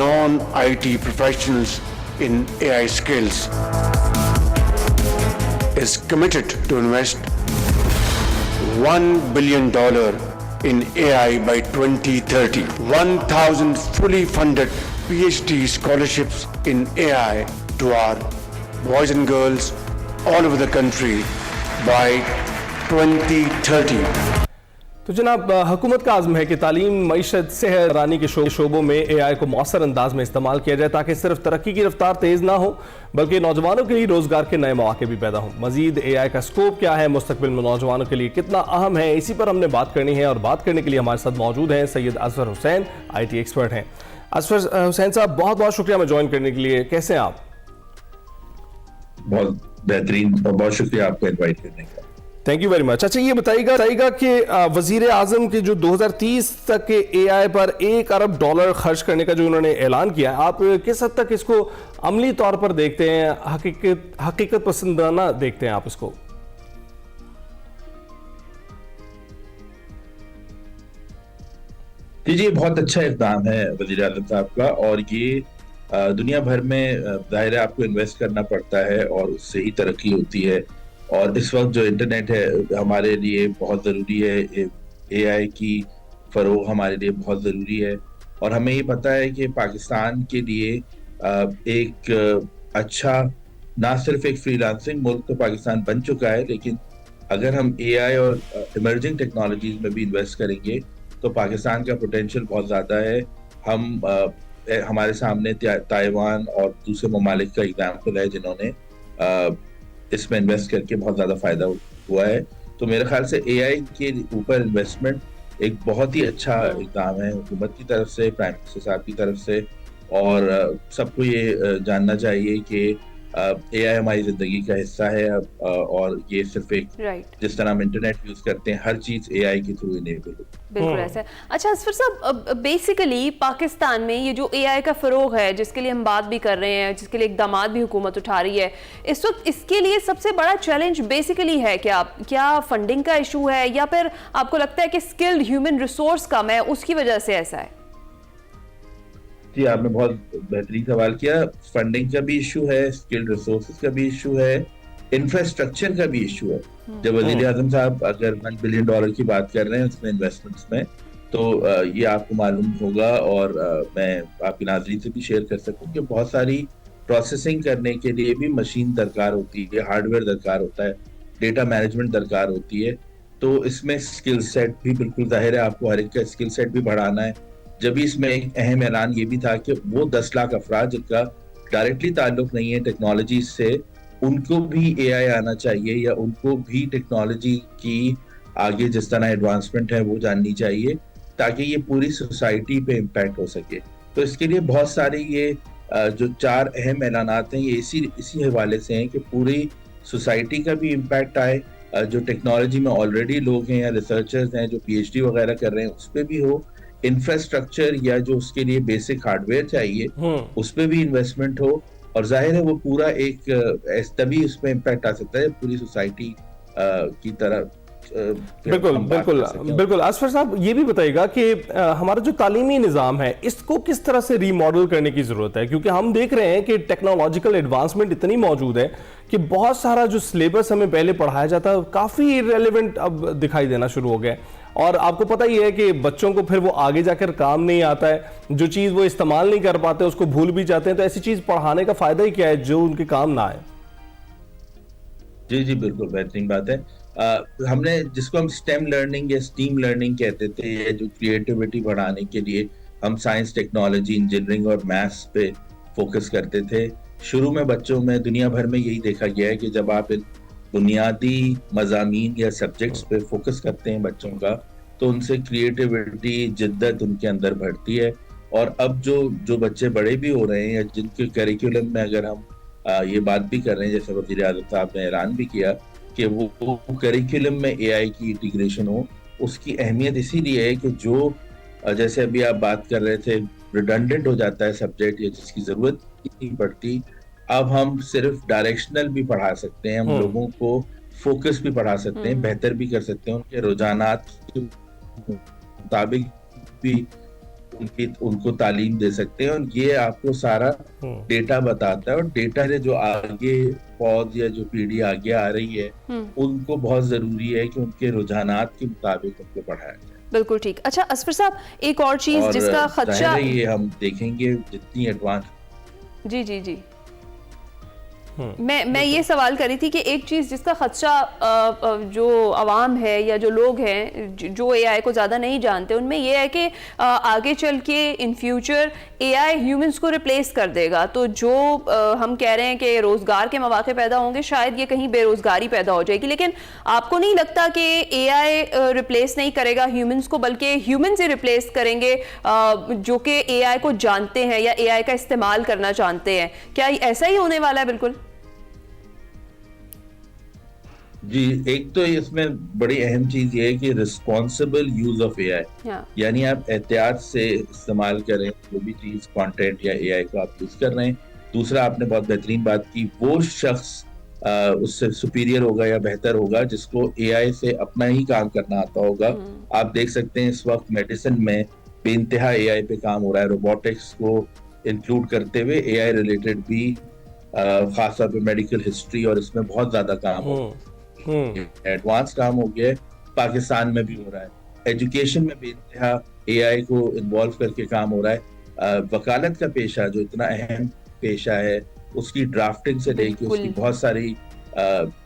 Speaker 6: non-IT professionals in AI skills. Is committed to invest $1 billion in AI by 2030. 1,000 fully funded PhD scholarships in AI to our boys and girls all over the country by 2030.
Speaker 2: तो जनाब, हुकूमत का आज़म है कि तालीम, मईशत, सेहत, रानी के शोबों में AI को मौसर अंदाज में इस्तेमाल किया जाए ताकि सिर्फ तरक्की की रफ्तार तेज़ ना हो बल्कि नौजवानों के लिए रोज़गार के नए मौके भी पैदा हों। मजीद AI का स्कोप क्या है, मुस्तकबिल में नौजवानों के लिए कितना अहम है, इसी पर हमने बात करनी है। और बात करने के लिए हमारे साथ मौजूद हैं सैयद असफर हुसैन, IT एक्सपर्ट हैं। असफर हुसैन साहब, बहुत बहुत शुक्रिया हमें ज्वाइन करने के लिए। कैसे हैं आप?
Speaker 7: बहुत बेहतरीन और बहुत शुक्रिया आपको इनवाइट करने का।
Speaker 2: Thank you very much. अच्छा, ये बताइएगा कि वजीर आजम के जो 2030 तक के AI पर $1 अरब खर्च करने का जो उन्होंने ऐलान किया, आप किस हद तक इसको अमली तौर पर देखते हैं, हकीकत पसंदाना देखते हैं आप इसको?
Speaker 7: जी, बहुत अच्छा इक़दाम है वज़ीर आज़म साहब का और ये दुनिया भर में ज़ाहिर है आपको इन्वेस्ट करना पड़ता है और उससे ही तरक्की होती है। और इस वक्त जो इंटरनेट है हमारे लिए बहुत ज़रूरी है, AI की फ़रोग़ हमारे लिए बहुत ज़रूरी है। और हमें ये पता है कि पाकिस्तान के लिए एक अच्छा, ना सिर्फ एक फ्रीलांसिंग मुल्क तो पाकिस्तान बन चुका है, लेकिन अगर हम AI और इमर्जिंग टेक्नोलॉजीज़ में भी इन्वेस्ट करेंगे तो पाकिस्तान का पोटेंशियल बहुत ज़्यादा है। हमारे सामने ताइवान और दूसरे ममालिक का एग्जाम्पल है जिन्होंने इसमें इन्वेस्ट करके बहुत ज़्यादा फ़ायदा हुआ है। तो मेरे ख्याल से AI के ऊपर इन्वेस्टमेंट एक बहुत ही अच्छा इक़दाम है हुकूमत की तरफ से, प्राइम मिनिस्टर साहब की तरफ से। और सबको ये जानना चाहिए कि AI हमारी जिंदगी का हिस्सा है अब, और ये सिर्फ एक
Speaker 1: राइट,
Speaker 7: जिस तरह हम इंटरनेट यूज करते हैं हर चीज AI के थ्रू इनेबल हो।
Speaker 1: बिल्कुल ऐसा है। अच्छा असफर साहब, बेसिकली पाकिस्तान में ये जो AI का फरोग है, जिसके लिए हम बात भी कर रहे हैं, जिसके लिए इकदामात भी हुकूमत उठा रही है इस वक्त, इसके लिए सबसे बड़ा चैलेंज बेसिकली है क्या फंडिंग का इशू है, या फिर आपको लगता है कि स्किल्ड ह्यूमन रिसोर्स कम है उसकी वजह से ऐसा है?
Speaker 7: जी, आपने बहुत बेहतरीन सवाल किया। फंडिंग का भी इशू है, स्किल्ड रिसोर्सेज का भी इशू है, इंफ्रास्ट्रक्चर का भी इशू है। जब वजीर आजम साहब अगर $1 बिलियन की बात कर रहे हैं उसमें इन्वेस्टमेंट्स में, तो ये आपको मालूम होगा और मैं आपकी नाज़रीन से भी शेयर कर सकूं कि बहुत सारी प्रोसेसिंग करने के लिए भी मशीन दरकार होती है, हार्डवेयर दरकार होता है, डेटा मैनेजमेंट दरकार होती है। तो इसमें स्किल सेट भी बिल्कुल जाहिर है, आपको हर एक का स्किल सेट भी बढ़ाना है। जब भी इसमें एक अहम ऐलान ये भी था कि वो 10 लाख अफराद जिनका डायरेक्टली ताल्लुक नहीं है टेक्नोलॉजी से, उनको भी AI आना चाहिए या उनको भी टेक्नोलॉजी की आगे जिस तरह एडवांसमेंट है वो जाननी चाहिए, ताकि ये पूरी सोसाइटी पे इम्पैक्ट हो सके। तो इसके लिए बहुत सारे ये जो 4 अहम ऐलानात हैं ये इसी हवाले से हैं कि पूरी सोसाइटी का भी इम्पैक्ट आए, जो टेक्नोलॉजी में ऑलरेडी लोग हैं या रिसर्चर्स हैं जो PhD वगैरह कर रहे हैं उस पर भी हो, इंफ्रास्ट्रक्चर या जो उसके लिए बेसिक हार्डवेयर चाहिए उस पर भी इन्वेस्टमेंट हो, और जाहिर है वो पूरा एक तभी उसमें इम्पैक्ट आ सकता है पूरी सोसाइटी की तरह।
Speaker 2: बिल्कुल बिल्कुल बिल्कुल। असफर साहब ये भी बताइएगा कि हमारा जो तालीमी निज़ाम है इसको किस तरह से रीमॉडल करने की ज़रूरत है, क्योंकि हम देख रहे हैं कि टेक्नोलॉजिकल एडवांसमेंट इतनी मौजूद है कि बहुत सारा जो सिलेबस हमें पहले पढ़ाया जाता है काफ़ी इररिलेवेंट अब दिखाई देना शुरू हो गया है। और आपको पता ही है कि बच्चों को फिर वो आगे जाकर काम नहीं आता है, जो चीज़ वो इस्तेमाल नहीं कर पाते उसको भूल भी जाते हैं। तो ऐसी चीज़ पढ़ाने का फ़ायदा ही क्या है जो उनके काम ना आए?
Speaker 7: जी जी, बिल्कुल बेहतरीन बात है। हमने जिसको हम स्टेम लर्निंग या स्टीम लर्निंग कहते थे, या जो क्रिएटिविटी बढ़ाने के लिए हम साइंस, टेक्नोलॉजी, इंजीनियरिंग और मैथ्स पे फोकस करते थे। शुरू में बच्चों में दुनिया भर में यही देखा गया है कि जब आप इन बुनियादी मज़ामीन या सब्जेक्ट्स पे फोकस करते हैं बच्चों का, तो उनसे क्रिएटिविटी, जिद्दत उनके अंदर बढ़ती है। और अब जो बच्चे बड़े भी हो रहे हैं या जिनके करिकुलम में अगर हम ये बात भी कर रहे हैं, जैसे वज़ीर आज़म साहब ने ऐलान भी किया कि वो करिकुलम में AI की इंटीग्रेशन हो, उसकी अहमियत इसीलिए है कि जो जैसे अभी आप बात कर रहे थे रिडंडेंट हो जाता है सब्जेक्ट या जिसकी ज़रूरत नहीं पड़ती, अब हम सिर्फ डायरेक्शनल भी पढ़ा सकते हैं, हम लोगों को फोकस भी पढ़ा सकते हैं, बेहतर भी कर सकते हैं, उनके रुझानात के मुताबिक भी उनको तालीम दे सकते हैं। और ये आपको सारा डेटा बताता है, और डेटा है जो आगे पौध या जो पीढ़ी आगे आ रही है उनको बहुत जरूरी है कि उनके रुझानात के मुताबिक उनको पढ़ाया जाए।
Speaker 1: बिल्कुल ठीक। अच्छा असफर साहब, एक और चीज जिसका खदशा
Speaker 7: ये हम देखेंगे जितनी एडवांस।
Speaker 1: जी जी जी, मैं ये सवाल कर रही थी कि एक चीज़ जिसका खदशा जो आवाम है या जो लोग हैं जो AI को ज़्यादा नहीं जानते, उनमें ये है कि आगे चल के इन फ्यूचर AI ह्यूमंस को रिप्लेस कर देगा। तो जो हम कह रहे हैं कि रोज़गार के मौके पैदा होंगे, शायद ये कहीं बेरोज़गारी पैदा हो जाएगी। लेकिन आपको नहीं लगता कि AI रिप्लेस नहीं करेगा ह्यूमंस को, बल्कि ह्यूमन से रिप्लेस करेंगे जो कि AI को जानते हैं या AI का इस्तेमाल करना जानते हैं? क्या ऐसा ही होने वाला है? बिल्कुल
Speaker 7: जी। एक तो इसमें बड़ी अहम चीज ये है कि रिस्पॉन्सिबल यूज ऑफ AI, यानी आप एहतियात से इस्तेमाल करें जो भी चीज, कंटेंट या AI को आप यूज कर रहे हैं। दूसरा, आपने बहुत बेहतरीन बात की, वो शख्स उससे सुपीरियर होगा या बेहतर होगा जिसको AI से अपना ही काम करना आता होगा। आप देख सकते हैं इस वक्त मेडिसिन में बेइंतहा AI पे काम हो रहा है, रोबोटिक्स को इंक्लूड करते हुए AI रिलेटेड भी खासतौर पे मेडिकल हिस्ट्री, और इसमें बहुत ज्यादा काम हो, एडवांस काम हो गया है। पाकिस्तान में भी हो रहा है। एजुकेशन में बेइंतहा AI को इन्वॉल्व करके काम हो रहा है। वकालत का पेशा जो इतना अहम पेशा है, उसकी ड्राफ्टिंग से लेके उसकी बहुत सारी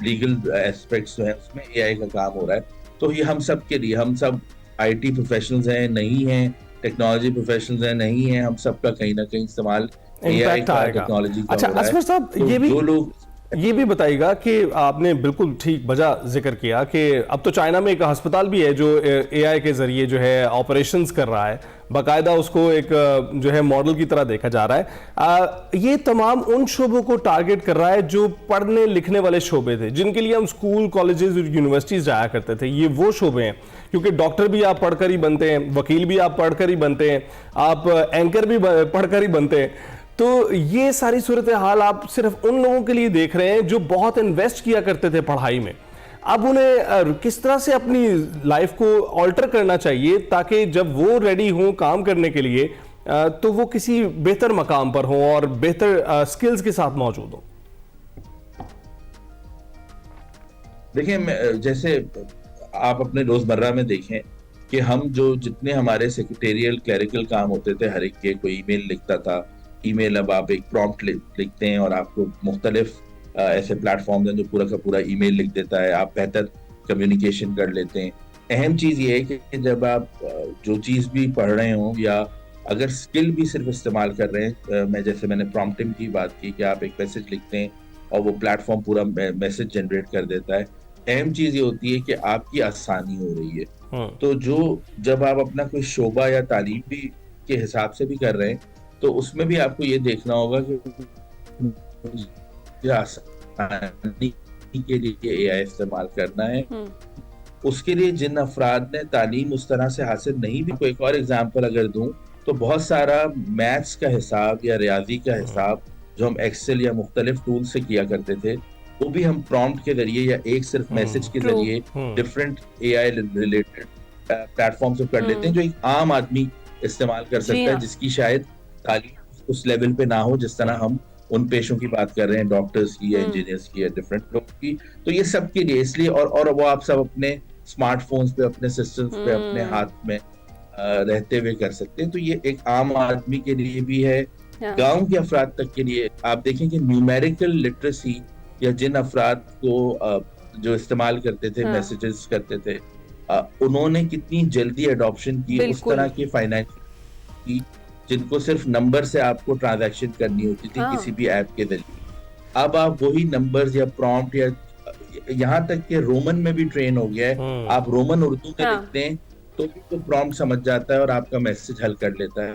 Speaker 7: लीगल एस्पेक्ट्स जो है उसमें AI का काम हो रहा है। तो ये हम सब के लिए, हम सब IT प्रोफेशनल्स हैं नहीं हैं, टेक्नोलॉजी प्रोफेशनल्स हैं नहीं हैं, हम सबका कहीं ना कहीं इस्तेमाल AI का, टेक्नोलॉजी का।
Speaker 2: अच्छा असफर साहब, ये भी
Speaker 7: जो लोग
Speaker 2: ये भी बताइएगा कि आपने बिल्कुल ठीक वजह जिक्र किया कि अब तो चाइना में एक अस्पताल भी है जो एआई के जरिए जो है ऑपरेशंस कर रहा है, बाकायदा उसको एक जो है मॉडल की तरह देखा जा रहा है। ये तमाम उन शोबों को टारगेट कर रहा है जो पढ़ने लिखने वाले शोबे थे, जिनके लिए हम स्कूल, कॉलेजेस और यूनिवर्सिटीज जाया करते थे। ये वो शोबे हैं, क्योंकि डॉक्टर भी आप पढ़कर ही बनते हैं, वकील भी आप पढ़कर ही बनते हैं, आप एंकर भी पढ़कर ही बनते हैं। तो ये सारी सूरत हाल आप सिर्फ उन लोगों के लिए देख रहे हैं जो बहुत इन्वेस्ट किया करते थे पढ़ाई में। अब उन्हें किस तरह से अपनी लाइफ को ऑल्टर करना चाहिए ताकि जब वो रेडी हों काम करने के लिए तो वो किसी बेहतर मकाम पर हों और बेहतर स्किल्स के साथ मौजूद हों।
Speaker 7: देखिए, जैसे आप अपने रोजमर्रा में देखें कि हम जो जितने हमारे सेक्रेटेरियल क्लरिकल काम होते थे, हर एक के कोई ईमेल लिखता था। ईमेल अब आप एक प्रॉम्प्ट लिखते हैं और आपको मुख्तलिफ ऐसे प्लेटफॉर्म हैं जो पूरा का पूरा ईमेल लिख देता है, आप बेहतर कम्युनिकेशन कर लेते हैं। अहम चीज़ ये है कि जब आप जो चीज़ भी पढ़ रहे हों या अगर स्किल भी सिर्फ इस्तेमाल कर रहे हैं, जैसे मैंने प्रॉम्प्टिंग की बात की कि आप एक मैसेज लिखते हैं और वो प्लेटफॉर्म पूरा मैसेज जनरेट कर देता है। अहम चीज़ ये होती है कि आपकी आसानी हो रही है। तो जब आप अपना कोई शोबा या तालीम भी के हिसाब से भी कर रहे हैं तो उसमें भी आपको ये देखना होगा कि आसानी के लिए एआई इस्तेमाल करना है। उसके लिए जिन अफराद ने तालीम उस तरह से हासिल नहीं भी, कोई एक और एग्जांपल अगर दूं तो बहुत सारा मैथ्स का हिसाब या रियाजी का हिसाब जो हम एक्सेल या मुख्तलिफ टूल से किया करते थे, वो भी हम प्रॉम्प्ट के जरिए या एक सिर्फ मैसेज के जरिए डिफरेंट एआई रिलेटेड प्लेटफॉर्म से कर लेते हैं, जो एक आम आदमी इस्तेमाल कर सकता है जिसकी शायद तालीम उस लेवल पे ना हो जिस तरह हम उन पेशों की बात कर रहे हैं, डॉक्टर्स की या इंजीनियर्स की या डिफरेंट लोग की। तो ये सब के लिए इसलिए और वो आप सब अपने स्मार्टफोन्स पे, अपने सिस्टम्स पे, अपने हाथ में रहते हुए कर सकते हैं। तो ये एक आम आदमी के लिए भी है, गांव के अफराद तक के लिए। आप देखें कि न्यूमेरिकल लिटरेसी या जिन अफराद को जो इस्तेमाल करते थे, मैसेजेस करते थे, उन्होंने कितनी जल्दी अडॉप्शन की उस तरह की फाइनेंशियल की जिनको सिर्फ नंबर से आपको ट्रांजैक्शन करनी होती थी किसी भी ऐप के जरिए। अब आप वही नंबर्स या प्रॉम्प्ट या यहाँ तक कि रोमन में भी ट्रेन हो गया है, आप रोमन उर्दू में लिखते हैं तो प्रॉम्प्ट समझ जाता है और आपका मैसेज हल कर लेता है।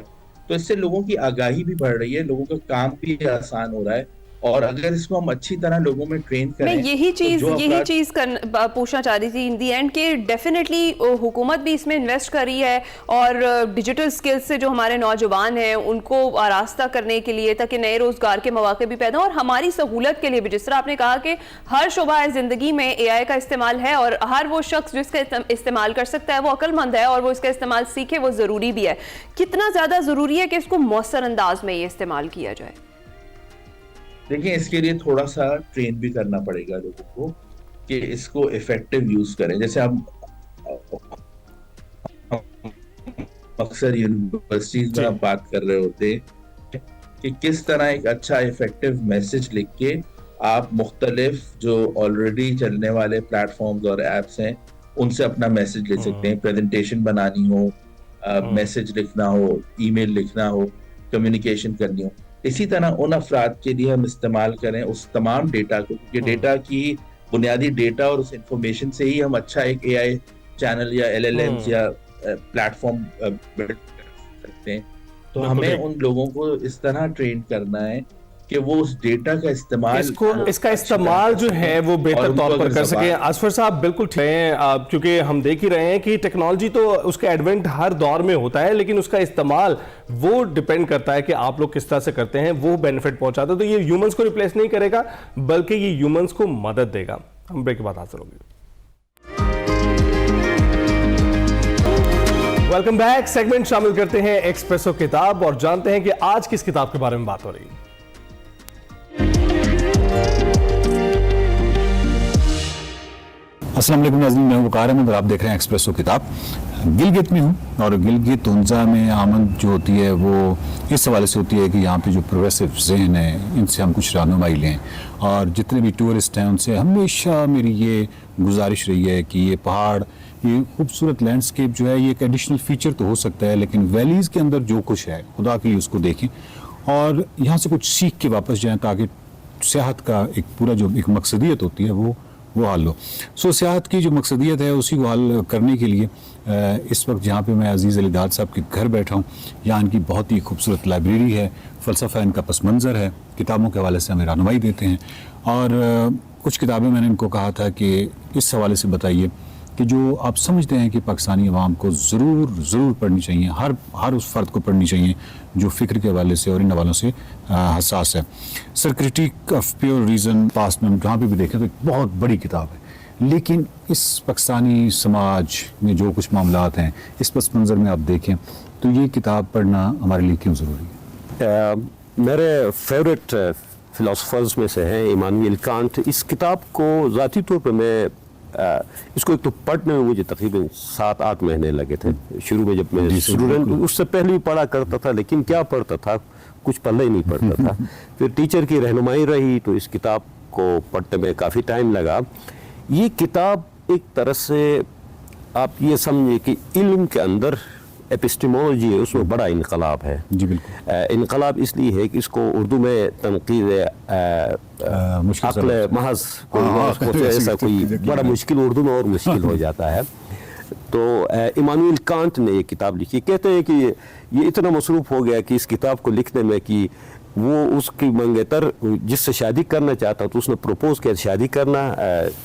Speaker 7: तो इससे लोगों की आगाही भी बढ़ रही है, लोगों का काम भी आसान हो रहा है। और अगर इसको हम अच्छी तरह लोगों में ट्रेन करें,
Speaker 1: मैं यही चीज पूछना चाह रही थी इन दी एंड के डेफिनेटली हुकूमत भी इसमें इन्वेस्ट कर रही है और डिजिटल स्किल्स से जो हमारे नौजवान हैं उनको आरास्ता करने के लिए ताकि नए रोजगार के मौके भी पैदा हो और हमारी सहूलत के लिए भी। जिस तरह आपने कहा कि हर शोबा जिंदगी में एआई का इस्तेमाल है और हर वो शख्स जो इसका इस्तेमाल कर सकता है वो अक्लमंद है और वो इसका इस्तेमाल सीखे, वो जरूरी भी है। कितना ज्यादा जरूरी है कि इसको मौसर अंदाज में ये इस्तेमाल किया जाए?
Speaker 7: देखिए, इसके लिए थोड़ा सा ट्रेन भी करना पड़ेगा लोगों को कि इसको इफेक्टिव यूज करें। जैसे हम अक्सर यूनिवर्सिटीज में बात कर रहे होते हैं कि किस तरह एक अच्छा इफेक्टिव मैसेज लिख के आप मुख्तलिफ जो ऑलरेडी चलने वाले प्लेटफॉर्म्स और एप्स हैं उनसे अपना मैसेज ले सकते हैं। प्रेजेंटेशन बनानी हो, मैसेज लिखना हो, ईमेल लिखना हो, कम्युनिकेशन करनी हो। इसी तरह उन अफराद के लिए हम इस्तेमाल करें उस तमाम डेटा को, क्योंकि डेटा की बुनियादी डेटा और उस इंफॉर्मेशन से ही हम अच्छा एक एआई चैनल या एलएलएम्स या प्लेटफॉर्म बिल्ड कर सकते हैं। तो हमें उन लोगों को इस तरह ट्रेन करना है कि वो उस डेटा का इस्तेमाल,
Speaker 2: इसका इस्तेमाल जो है वो बेहतर तौर पर कर सके। असफर साहब बिल्कुल ठीक हैं, क्योंकि हम देख ही रहे हैं कि टेक्नोलॉजी तो उसका एडवेंट हर दौर में होता है, लेकिन उसका इस्तेमाल वो डिपेंड करता है कि आप लोग किस तरह से करते हैं, वो बेनिफिट पहुंचाता है। तो ये ह्यूमंस को रिप्लेस नहीं करेगा बल्कि ये ह्यूमंस को मदद देगा। हम ब्रेक के बाद हाजिर होंगे। Welcome back. सेगमेंट शामिल करते हैं एक्सप्रेसो किताब और जानते हैं कि आज किस किताब के बारे में बात हो रही है।
Speaker 8: अस्सलाम वालेकुम नाज़रीन, मैं वकार अहमद और आप देख रहे हैं एक्सप्रेसो किताब। गिलगित में हूँ और गिलगित उनजा में आमद जो होती है वो इस हवाले से होती है कि यहाँ पे जो प्रोग्रेसिव ज़हन है इनसे हम कुछ रहनुमाई लें। और जितने भी टूरिस्ट हैं उनसे हमेशा मेरी ये गुजारिश रही है कि ये पहाड़, ये खूबसूरत लैंडस्केप जो है ये एक एडिशनल फीचर तो हो सकता है, लेकिन वैलीज़ के अंदर जो कुछ है खुदा के लिए उसको देखें और यहाँ से कुछ सीख के वापस जाएँ ताकि सियाहत का एक पूरा जो एक मकसदियत होती है वो हल हो। सो सियाहत की जो मकसदियत है उसी को हल करने के लिए इस वक्त जहाँ पे मैं अजीज़ अली दाद साहब के घर बैठा हूँ, यहाँ इनकी बहुत ही खूबसूरत लाइब्रेरी है, फ़लसफ़ा इनका पस मंज़र है, किताबों के हवाले से हमें रहनुमाई देते हैं। और कुछ किताबें मैंने इनको कहा था कि इस हवाले से बताइए कि जो आप समझते हैं कि पाकिस्तानी अवाम को ज़रूर पढ़नी चाहिए, हर उस फ़र्द को पढ़नी चाहिए जो फ़िक्र के हवाले से और इन हवालों से हसास है। Sir, critic of pure reason past में हम जहाँ पे भी देखें तो एक बहुत बड़ी किताब है, लेकिन इस पाकिस्तानी समाज में जो कुछ मामलात हैं इस पस मंज़र में आप देखें तो ये किताब पढ़ना हमारे लिए क्यों ज़रूरी है?
Speaker 9: मेरे फेवरेट फ़िलासफ़र्स में से हैं इमानुएल कांट। इस किताब को ज़ाती तौर पर मैं इसको एक तो पढ़ने में मुझे तकरीबन 7-8 महीने लगे थे। शुरू में जब मैं स्टूडेंट, उससे पहले भी पढ़ा करता था, लेकिन क्या पढ़ता था, कुछ पल्ले ही नहीं पढ़ता था। फिर टीचर की रहनुमाई रही तो इस किताब को पढ़ने में काफ़ी टाइम लगा। ये किताब एक तरह से आप ये समझिए कि इल्म के अंदर एपिस्टेमोलॉजी है, उसमें बड़ा इनकलाब है।
Speaker 8: जी बिल्कुल।
Speaker 9: इनकलाब इसलिए है कि इसको उर्दू में तनकीद अक्ल महज ऐसा कोई बड़ा मुश्किल, उर्दू में और मुश्किल हो जाता है। तो इमानुएल कांट ने ये किताब लिखी। कहते हैं कि ये इतना मसरूफ़ हो गया कि इस किताब को लिखने में कि वो उसकी मंगेतर जिससे शादी करना चाहता तो उसने प्रपोज़ किया शादी करना,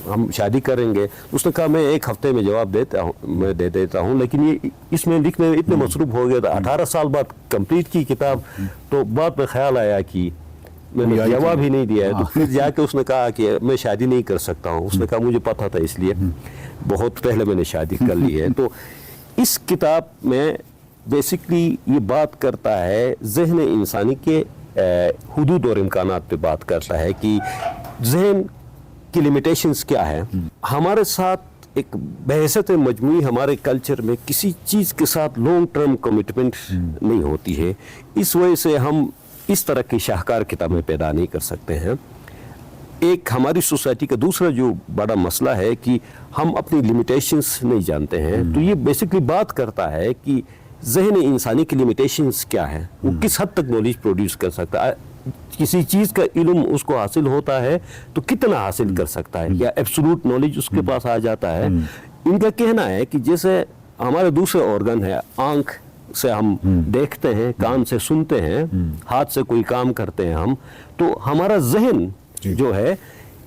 Speaker 9: हम शादी करेंगे। उसने कहा मैं 1 हफ्ते में जवाब दे देता हूँ, लेकिन ये इसमें लिखने में इतने मसरूफ़ हो गया था। 18 साल बाद कंप्लीट की किताब, तो बाद में ख्याल आया कि मैंने जवाब ही नहीं दिया है। तो फिर जाके उसने कहा कि मैं शादी नहीं कर सकता हूँ। उसने कहा मुझे पता था, इसलिए बहुत पहले मैंने शादी कर ली है। तो इस किताब में बेसिकली ये बात करता है ज़हन इंसानी के हुदूद और इम्कानात पे बात करता है कि जहन की लिमिटेशंस क्या है। हमारे साथ एक बहसत मजमूई हमारे कल्चर में किसी चीज़ के साथ लॉन्ग टर्म कमिटमेंट नहीं होती है। इस वजह से हम इस तरह की शाहकार किताबें पैदा नहीं कर सकते हैं। एक हमारी सोसाइटी का दूसरा जो बड़ा मसला है कि हम अपनी लिमिटेशंस नहीं जानते हैं। तो ये बेसिकली बात करता है कि ज़हन इंसानी की लिमिटेशंस क्या है, वो किस हद तक नॉलेज प्रोड्यूस कर सकता है, किसी चीज़ का इल्म उसको हासिल होता है तो कितना हासिल कर सकता है, या एब्सोल्यूट नॉलेज उसके पास आ जाता है। इनका कहना है कि जैसे हमारे दूसरे ऑर्गन है, आँख से हम देखते हैं, कान से सुनते हैं, हाथ से कोई काम करते हैं हम, तो हमारा जहन जो है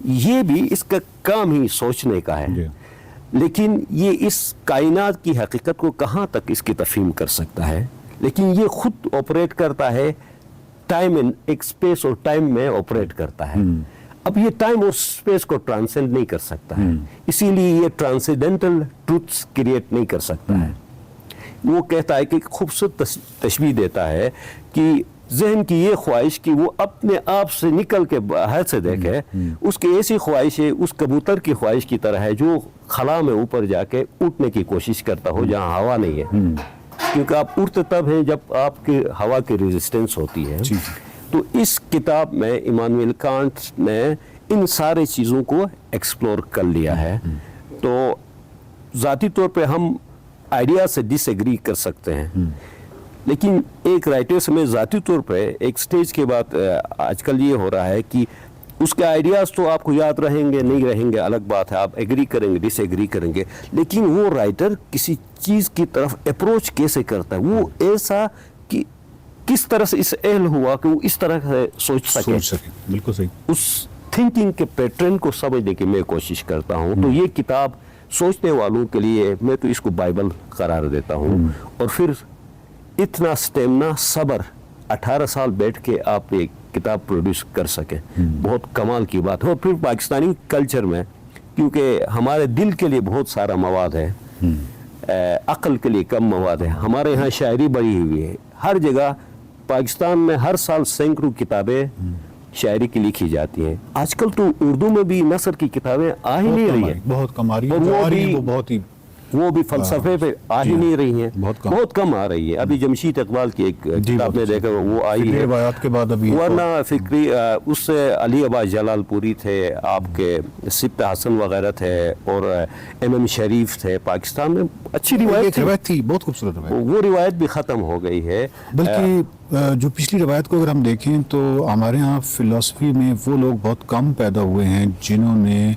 Speaker 9: ये भी इसका काम ही सोचने का है। लेकिन ये इस कायनात की हकीकत को कहाँ तक इसकी तफहीम कर सकता है, लेकिन ये खुद ऑपरेट करता है टाइम एंड एक स्पेस और टाइम में ऑपरेट करता है। अब ये टाइम और स्पेस को ट्रांसेंड नहीं कर सकता है, इसीलिए ये ट्रांसेंडेंटल ट्रूथ्स क्रिएट नहीं कर सकता है। वो कहता है कि खूबसूरत तशबीह देता है कि जहन की ये ख्वाहिश कि वो अपने आप से निकल के बाहर से देखे, उसकी ऐसी ख्वाहिश है उस कबूतर की ख्वाहिश की तरह है जो खला में ऊपर जाके उठने की कोशिश करता हो जहाँ हवा नहीं है, क्योंकि आप उड़ते तब हैं जब आपके हवा की रेजिस्टेंस होती है। तो इस किताब में इमानुएल कांट ने इन सारे चीज़ों को एक्सप्लोर कर लिया है। तो ज़ाती तौर पे हम आइडिया से डिसएग्री कर सकते हैं, लेकिन एक राइटर से मैं ज़ाती तौर पे एक स्टेज के बाद आजकल ये हो रहा है कि उसके आइडियाज़ तो आपको याद रहेंगे नहीं रहेंगे अलग बात है, आप एग्री करेंगे डिसएग्री करेंगे, लेकिन वो राइटर किसी चीज़ की तरफ अप्रोच कैसे करता है, वो ऐसा कि किस तरह से इस एहल हुआ कि वो इस तरह से सोच सके।
Speaker 8: बिल्कुल सही।
Speaker 9: उस थिंकिंग के पैटर्न को समझने की मैं कोशिश करता हूँ। तो ये किताब सोचने वालों के लिए मैं तो इसको बाइबल करार देता हूँ। और फिर इतना स्टेमिना, सब्र, 18 साल बैठ के आप एक किताब प्रोड्यूस कर सके, बहुत कमाल की बात है। और फिर पाकिस्तानी कल्चर में, क्योंकि हमारे दिल के लिए बहुत सारा मवाद है, अक्ल के लिए कम मवाद है। हमारे यहाँ शायरी बढ़ी हुई है, हर जगह पाकिस्तान में हर साल सैकड़ों किताबें शायरी की लिखी जाती हैं। आजकल तो उर्दू में भी नसर की किताबें आ ही नहीं रही है,
Speaker 8: बहुत कम आ रही है,
Speaker 9: और वो भी
Speaker 8: वो बहुत ही
Speaker 9: वो भी फलसफे पे आ ही नहीं रही हैं,
Speaker 8: बहुत
Speaker 9: कम आ रही है। अभी जमशीद इकबाल की एक किताब में देखा वो आई है,
Speaker 8: रिवायात के बाद अभी
Speaker 9: वरना फिक्री उससे अली अब्बास जलालपुरी थे, आपके सिप हसन वगैरह थे, और MM शरीफ थे। पाकिस्तान में अच्छी रिवायत
Speaker 8: थी, बहुत खूबसूरत रवायत।
Speaker 9: वो रिवायत भी ख़त्म हो गई है।
Speaker 8: बल्कि जो पिछली रवायत को अगर हम देखें तो हमारे यहाँ फ़िलासफ़ी में वो लोग बहुत कम पैदा हुए हैं जिन्होंने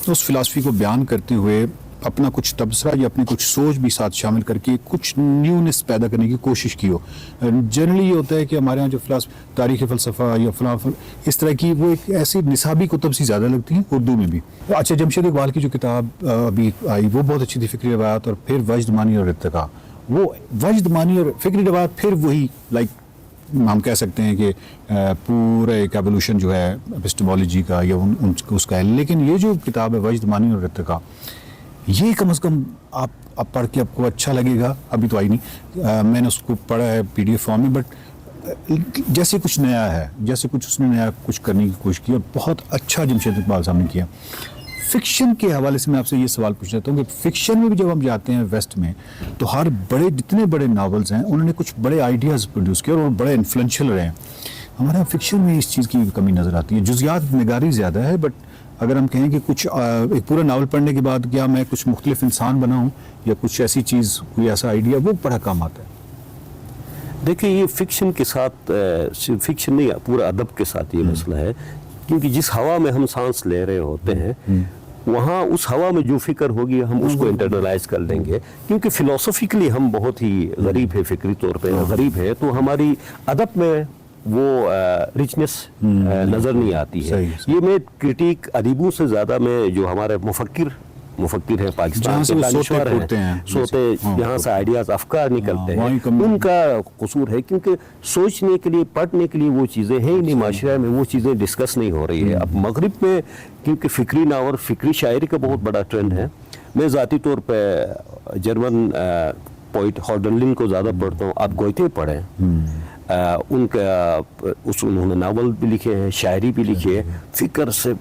Speaker 8: उस फ़िलासफ़ी को बयान करते हुए अपना कुछ तबसरा या अपनी कुछ सोच भी साथ शामिल करके कुछ न्यूनेस पैदा करने की कोशिश की हो। जनरली ये होता है कि हमारे यहाँ जो तारीख़ फ़लसफ़ा या फलां इस तरह की वो एक ऐसी निसाबी कुतुब सी ज़्यादा लगती हैं, उर्दू में भी। अच्छा, जमशेद इकबाल की जो किताब अभी आई वो बहुत अच्छी थी, फ़िक्री रवायात, और फिर वजदमानी और इत्तिका। वो वजदमानी और फ़िक्री रवायात फिर वही हम कह सकते हैं कि पूरा एक एवोल्यूशन जो है एपिस्टेमोलॉजी का या उसका है। लेकिन ये जो किताब है वजदमानी और इत्तिका, ये कम से कम आप पढ़ के आपको अच्छा लगेगा। अभी तो आई नहीं, मैंने उसको पढ़ा है PDF फॉर्म में, बट जैसे कुछ नया है, जैसे कुछ उसने नया कुछ करने की कोशिश की और बहुत अच्छा जमशेद इकबाल साहब ने किया। फिक्शन के हवाले से मैं आपसे ये सवाल पूछ लेता हूँ कि फिक्शन में भी जब हम जाते हैं वेस्ट में, तो हर जितने बड़े नावल्स हैं उन्होंने कुछ बड़े आइडियाज़ प्रोड्यूस किए और बड़े इन्फ्लुएंशियल रहे हैं। हमारे यहाँ फिक्शन में इस चीज़ की कमी नज़र आती है, जुज़ियात निगारी ज़्यादा है, बट अगर हम कहें कि कुछ एक पूरा नावल पढ़ने के बाद क्या मैं कुछ मुख्तलिफ इंसान बनाऊँ या कुछ ऐसी चीज़, कोई ऐसा आइडिया, वो बड़ा काम आता है।
Speaker 9: देखिए, ये फिक्शन के साथ सिर्फ फिक्शन नहीं, पूरा अदब के साथ ये मसला है, क्योंकि जिस हवा में हम सांस ले रहे होते हैं वहाँ उस हवा में जो फिक्र होगी हम उसको इंटरनलाइज कर लेंगे। क्योंकि फिलोसफिकली हम बहुत ही गरीब है, फिक्री तौर पे गरीब है, तो हमारी अदब में वो रिचनेस नज़र नहीं आती है। ये मैं क्रिटिक अदीबों से ज़्यादा मैं जो हमारे मुफक्किर है पाकिस्तान के दानिश्वर हैं, सोते यहाँ से आइडियाज़ अफकार निकलते हैं, उनका कसूर है। क्योंकि सोचने के लिए, पढ़ने के लिए वो चीज़ें हैं ही नहीं, माशरे में वो चीज़ें डिस्कस नहीं हो रही है। अब मगरिब में क्योंकि फ़िक्री नावल, फ़िक्री शायरी का बहुत बड़ा ट्रेंड है। मैं ज़ाती तौर पर जर्मन पोइट हॉर्डनलिन को ज़्यादा पढ़ता हूँ। आप गोइते पढ़ें, उन्होंने नावल भी लिखे हैं, शायरी भी लिखी है, फ़िक्र से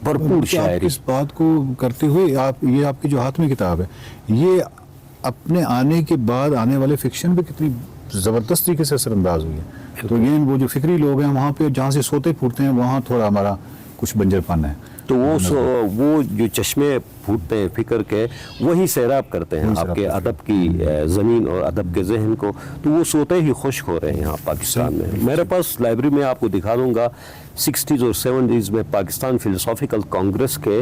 Speaker 9: भरपूर शायरी।
Speaker 8: इस बात को करते हुए ये आपकी जो हाथ में किताब है, ये अपने आने के बाद आने वाले फिक्शन पे कितनी ज़बरदस्त तरीके से असरअंदाज हुई है। तो ये वो जो फिक्री लोग हैं वहाँ पे जहाँ से सोते फूटते हैं वहाँ थोड़ा हमारा कुछ बंजरपन है।
Speaker 9: तो वो जो चश्मे फूटते हैं फिक्र के, वही सैराब करते हैं आपके अदब की ज़मीन और अदब के जहन को, तो वो सोते ही खुश हो रहे हैं यहाँ पाकिस्तान में। मेरे पास लाइब्रेरी में आपको दिखा दूंगा 60s और 70s में पाकिस्तान फिलोसॉफिकल कांग्रेस के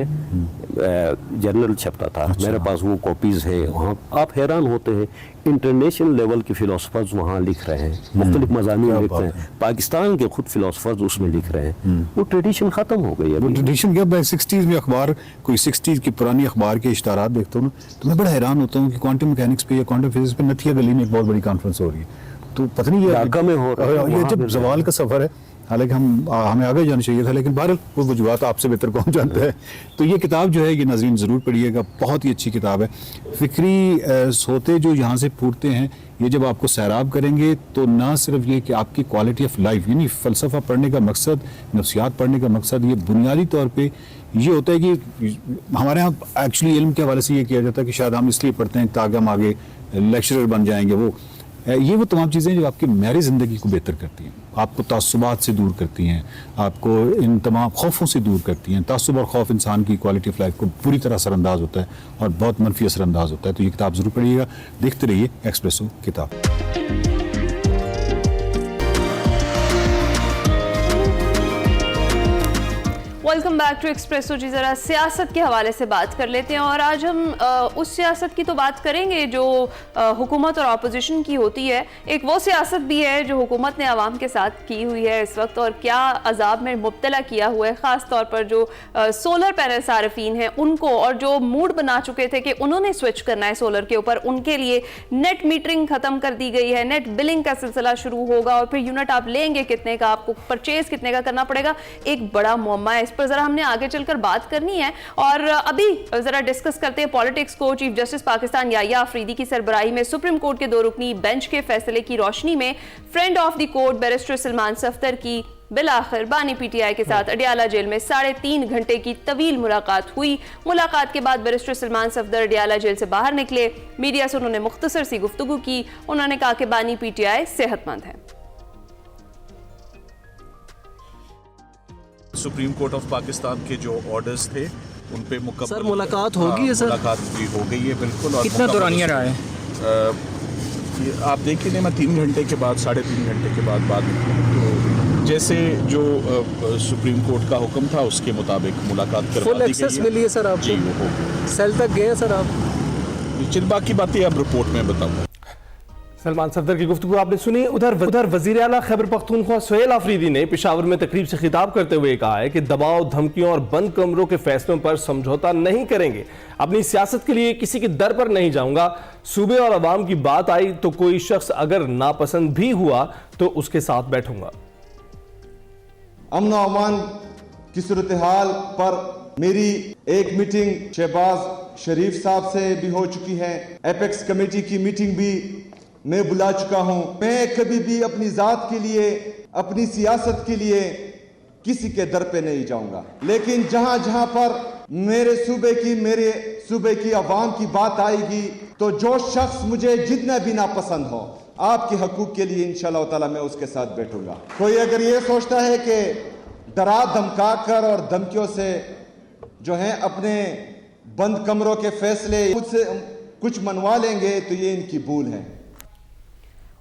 Speaker 9: जर्नल छपता था। मेरे पास वो कॉपीज़ हैं। वहाँ आप हैरान होते हैं, इंटरनेशनल लेवल के फ़िलासफ़र्स वहाँ लिख रहे हैं, मुख्तलिफ मज़ामीन लिख रहे हैं, पाकिस्तान के खुद फ़िलासफ़र्स उसमें लिख रहे हैं। वो ट्रेडिशन ख़त्म हो गई है।
Speaker 8: वो ट्रेडिशन क्या, मैं 60s में अखबार, कोई 60s की पुरानी अखबार के इश्तारात देखता हूँ तो मैं बड़ा हैरान होता हूँ कि क्वांटम मैकेनिक्स पे या क्वांटम फिजिक्स पे नथिया गली में एक बहुत बड़ी कॉन्फ्रेंस हो रही है। तो पता नहीं
Speaker 9: ढाका में हो रहा है,
Speaker 8: ये जब जवाल का सफ़र है, हालांकि हमें आगे जाना चाहिए था, लेकिन बहरहाल वो वजूहत आपसे बेहतर कौन जानता है। तो ये किताब जो है ये नाज़रीन ज़रूर पढ़िएगा, बहुत ही अच्छी किताब है। फ़िक्री सोते जो यहाँ से फूटते हैं, ये जब आपको सैराब करेंगे तो ना सिर्फ ये कि आपकी क्वालिटी ऑफ लाइफ, यानी फ़लसफ़ा पढ़ने का मकसद, नफ्सियात पढ़ने का मकसद, ये बुनियादी तौर पे ये होता है कि हमारे यहाँ एक्चुअली इल्म के हवाले से ये किया जाता है कि शायद हम इसलिए पढ़ते हैं ताकि हम आगे लेक्चरर बन जाएंगे। वो तमाम चीज़ें जो आपकी महरी ज़िंदगी को बेहतर करती हैं, आपको तासुबात से दूर करती हैं, आपको इन तमाम खौफों से दूर करती हैं। तासुब और खौफ इंसान की क्वालिटी ऑफ लाइफ को पूरी तरह असरअंदाज होता है और बहुत मनफी असरअंदाज होता है। तो ये किताब ज़रूर पढ़िएगा। देखते रहिए एक्सप्रेसो किताब।
Speaker 1: Welcome back to Expresso. जी ज़रा सियासत के हवाले से बात कर लेते हैं, और आज हम उस सियासत की तो बात करेंगे जो हुकूमत और अपोजिशन की होती है। एक वो सियासत भी है जो हुकूमत ने आवाम के साथ की हुई है इस वक्त, और क्या अजाब में मुब्तला किया हुआ है, ख़ास तौर पर जो सोलर पैनल सारफीन हैं उनको, और जो मूड बना चुके थे कि उन्होंने स्विच करना है सोलर के ऊपर, उनके लिए नेट मीटरिंग ख़त्म कर दी गई है, नेट बिलिंग का सिलसिला शुरू होगा, और फिर यूनिट आप लेंगे कितने का, आपको परचेज कितने का करना पड़ेगा। एक बड़ा मुअम्मा है, इस पर जरा हमने आगे चलकर बात करनी है। और अभी जरा डिस्कस करते हैं पॉलिटिक्स को। चीफ जस्टिस पाकिस्तान याह्या अफरीदी की सरबराही में सुप्रीम कोर्ट के 2 रुकनी बेंच के फैसले की रोशनी में friend of the court barrister Salman Safdar की बिलाखिर बानी पीटीआई के साथ अडियाला जेल में 3.5 घंटे की तवील मुलाकात हुई। मुलाकात के बाद बैरिस्टर सलमान सफदर अडियाला जेल से बाहर निकले। मीडिया से उन्होंने मुख्तसर सी गुफ्तगू की। उन्होंने कहा कि बानी पीटीआई सेहतमंद है।
Speaker 10: सुप्रीम कोर्ट ऑफ पाकिस्तान के जो ऑर्डर्स थे उन पे मुकम्मल
Speaker 11: सर मुलाकात होगी है सर?
Speaker 10: मुलाकात भी हो गई है बिल्कुल। और
Speaker 11: कितना दौरानिया रहा है?
Speaker 10: आप देखिए मैं 3 घंटे के बाद 3.5 घंटे के बाद तो जैसे जो सुप्रीम कोर्ट का हुक्म था उसके मुताबिक मुलाकात करवा दी गई है।
Speaker 11: फुल एक्सेस मिली है सर आपको?
Speaker 10: जी वो हो गई।
Speaker 11: सेल तक गए सर आप?
Speaker 10: चल बाकी बातें अब रिपोर्ट में बताऊंगा।
Speaker 2: सलमान सफदर की गुफ्तगू आपने सुनी। उधर वजीर आला खैबर पख्तूनख्वा सुहेल आफरीदी ने पेशावर में तकरीब से खिताब करते हुए कहा है कि दबाव, धमकियों और बंद कमरों के फैसलों पर समझौता नहीं करेंगे। अपनी सियासत के लिए किसी के दर पर नहीं जाऊंगा। सूबे और अवाम की बात आई तो कोई शख्स अगर नापसंद भी हुआ तो उसके साथ बैठूंगा।
Speaker 12: अमन और अमान की सूरत हाल पर मेरी एक मीटिंग शहबाज शरीफ साहब से भी हो चुकी है। एपेक्स कमेटी की मीटिंग भी मैं बुला चुका हूं। मैं कभी भी अपनी जात के लिए, अपनी सियासत के लिए किसी के दर पे नहीं जाऊंगा, लेकिन जहां जहां पर मेरे सूबे की आवाम की बात आएगी तो जो शख्स मुझे जितना भी नापसंद हो, आपके हकूक के लिए इंशाअल्लाह ताला मैं उसके साथ बैठूंगा। कोई अगर ये सोचता है कि डरा धमका कर और धमकियों से जो है अपने बंद कमरों के फैसले मुझसे कुछ मनवा लेंगे तो ये इनकी भूल है।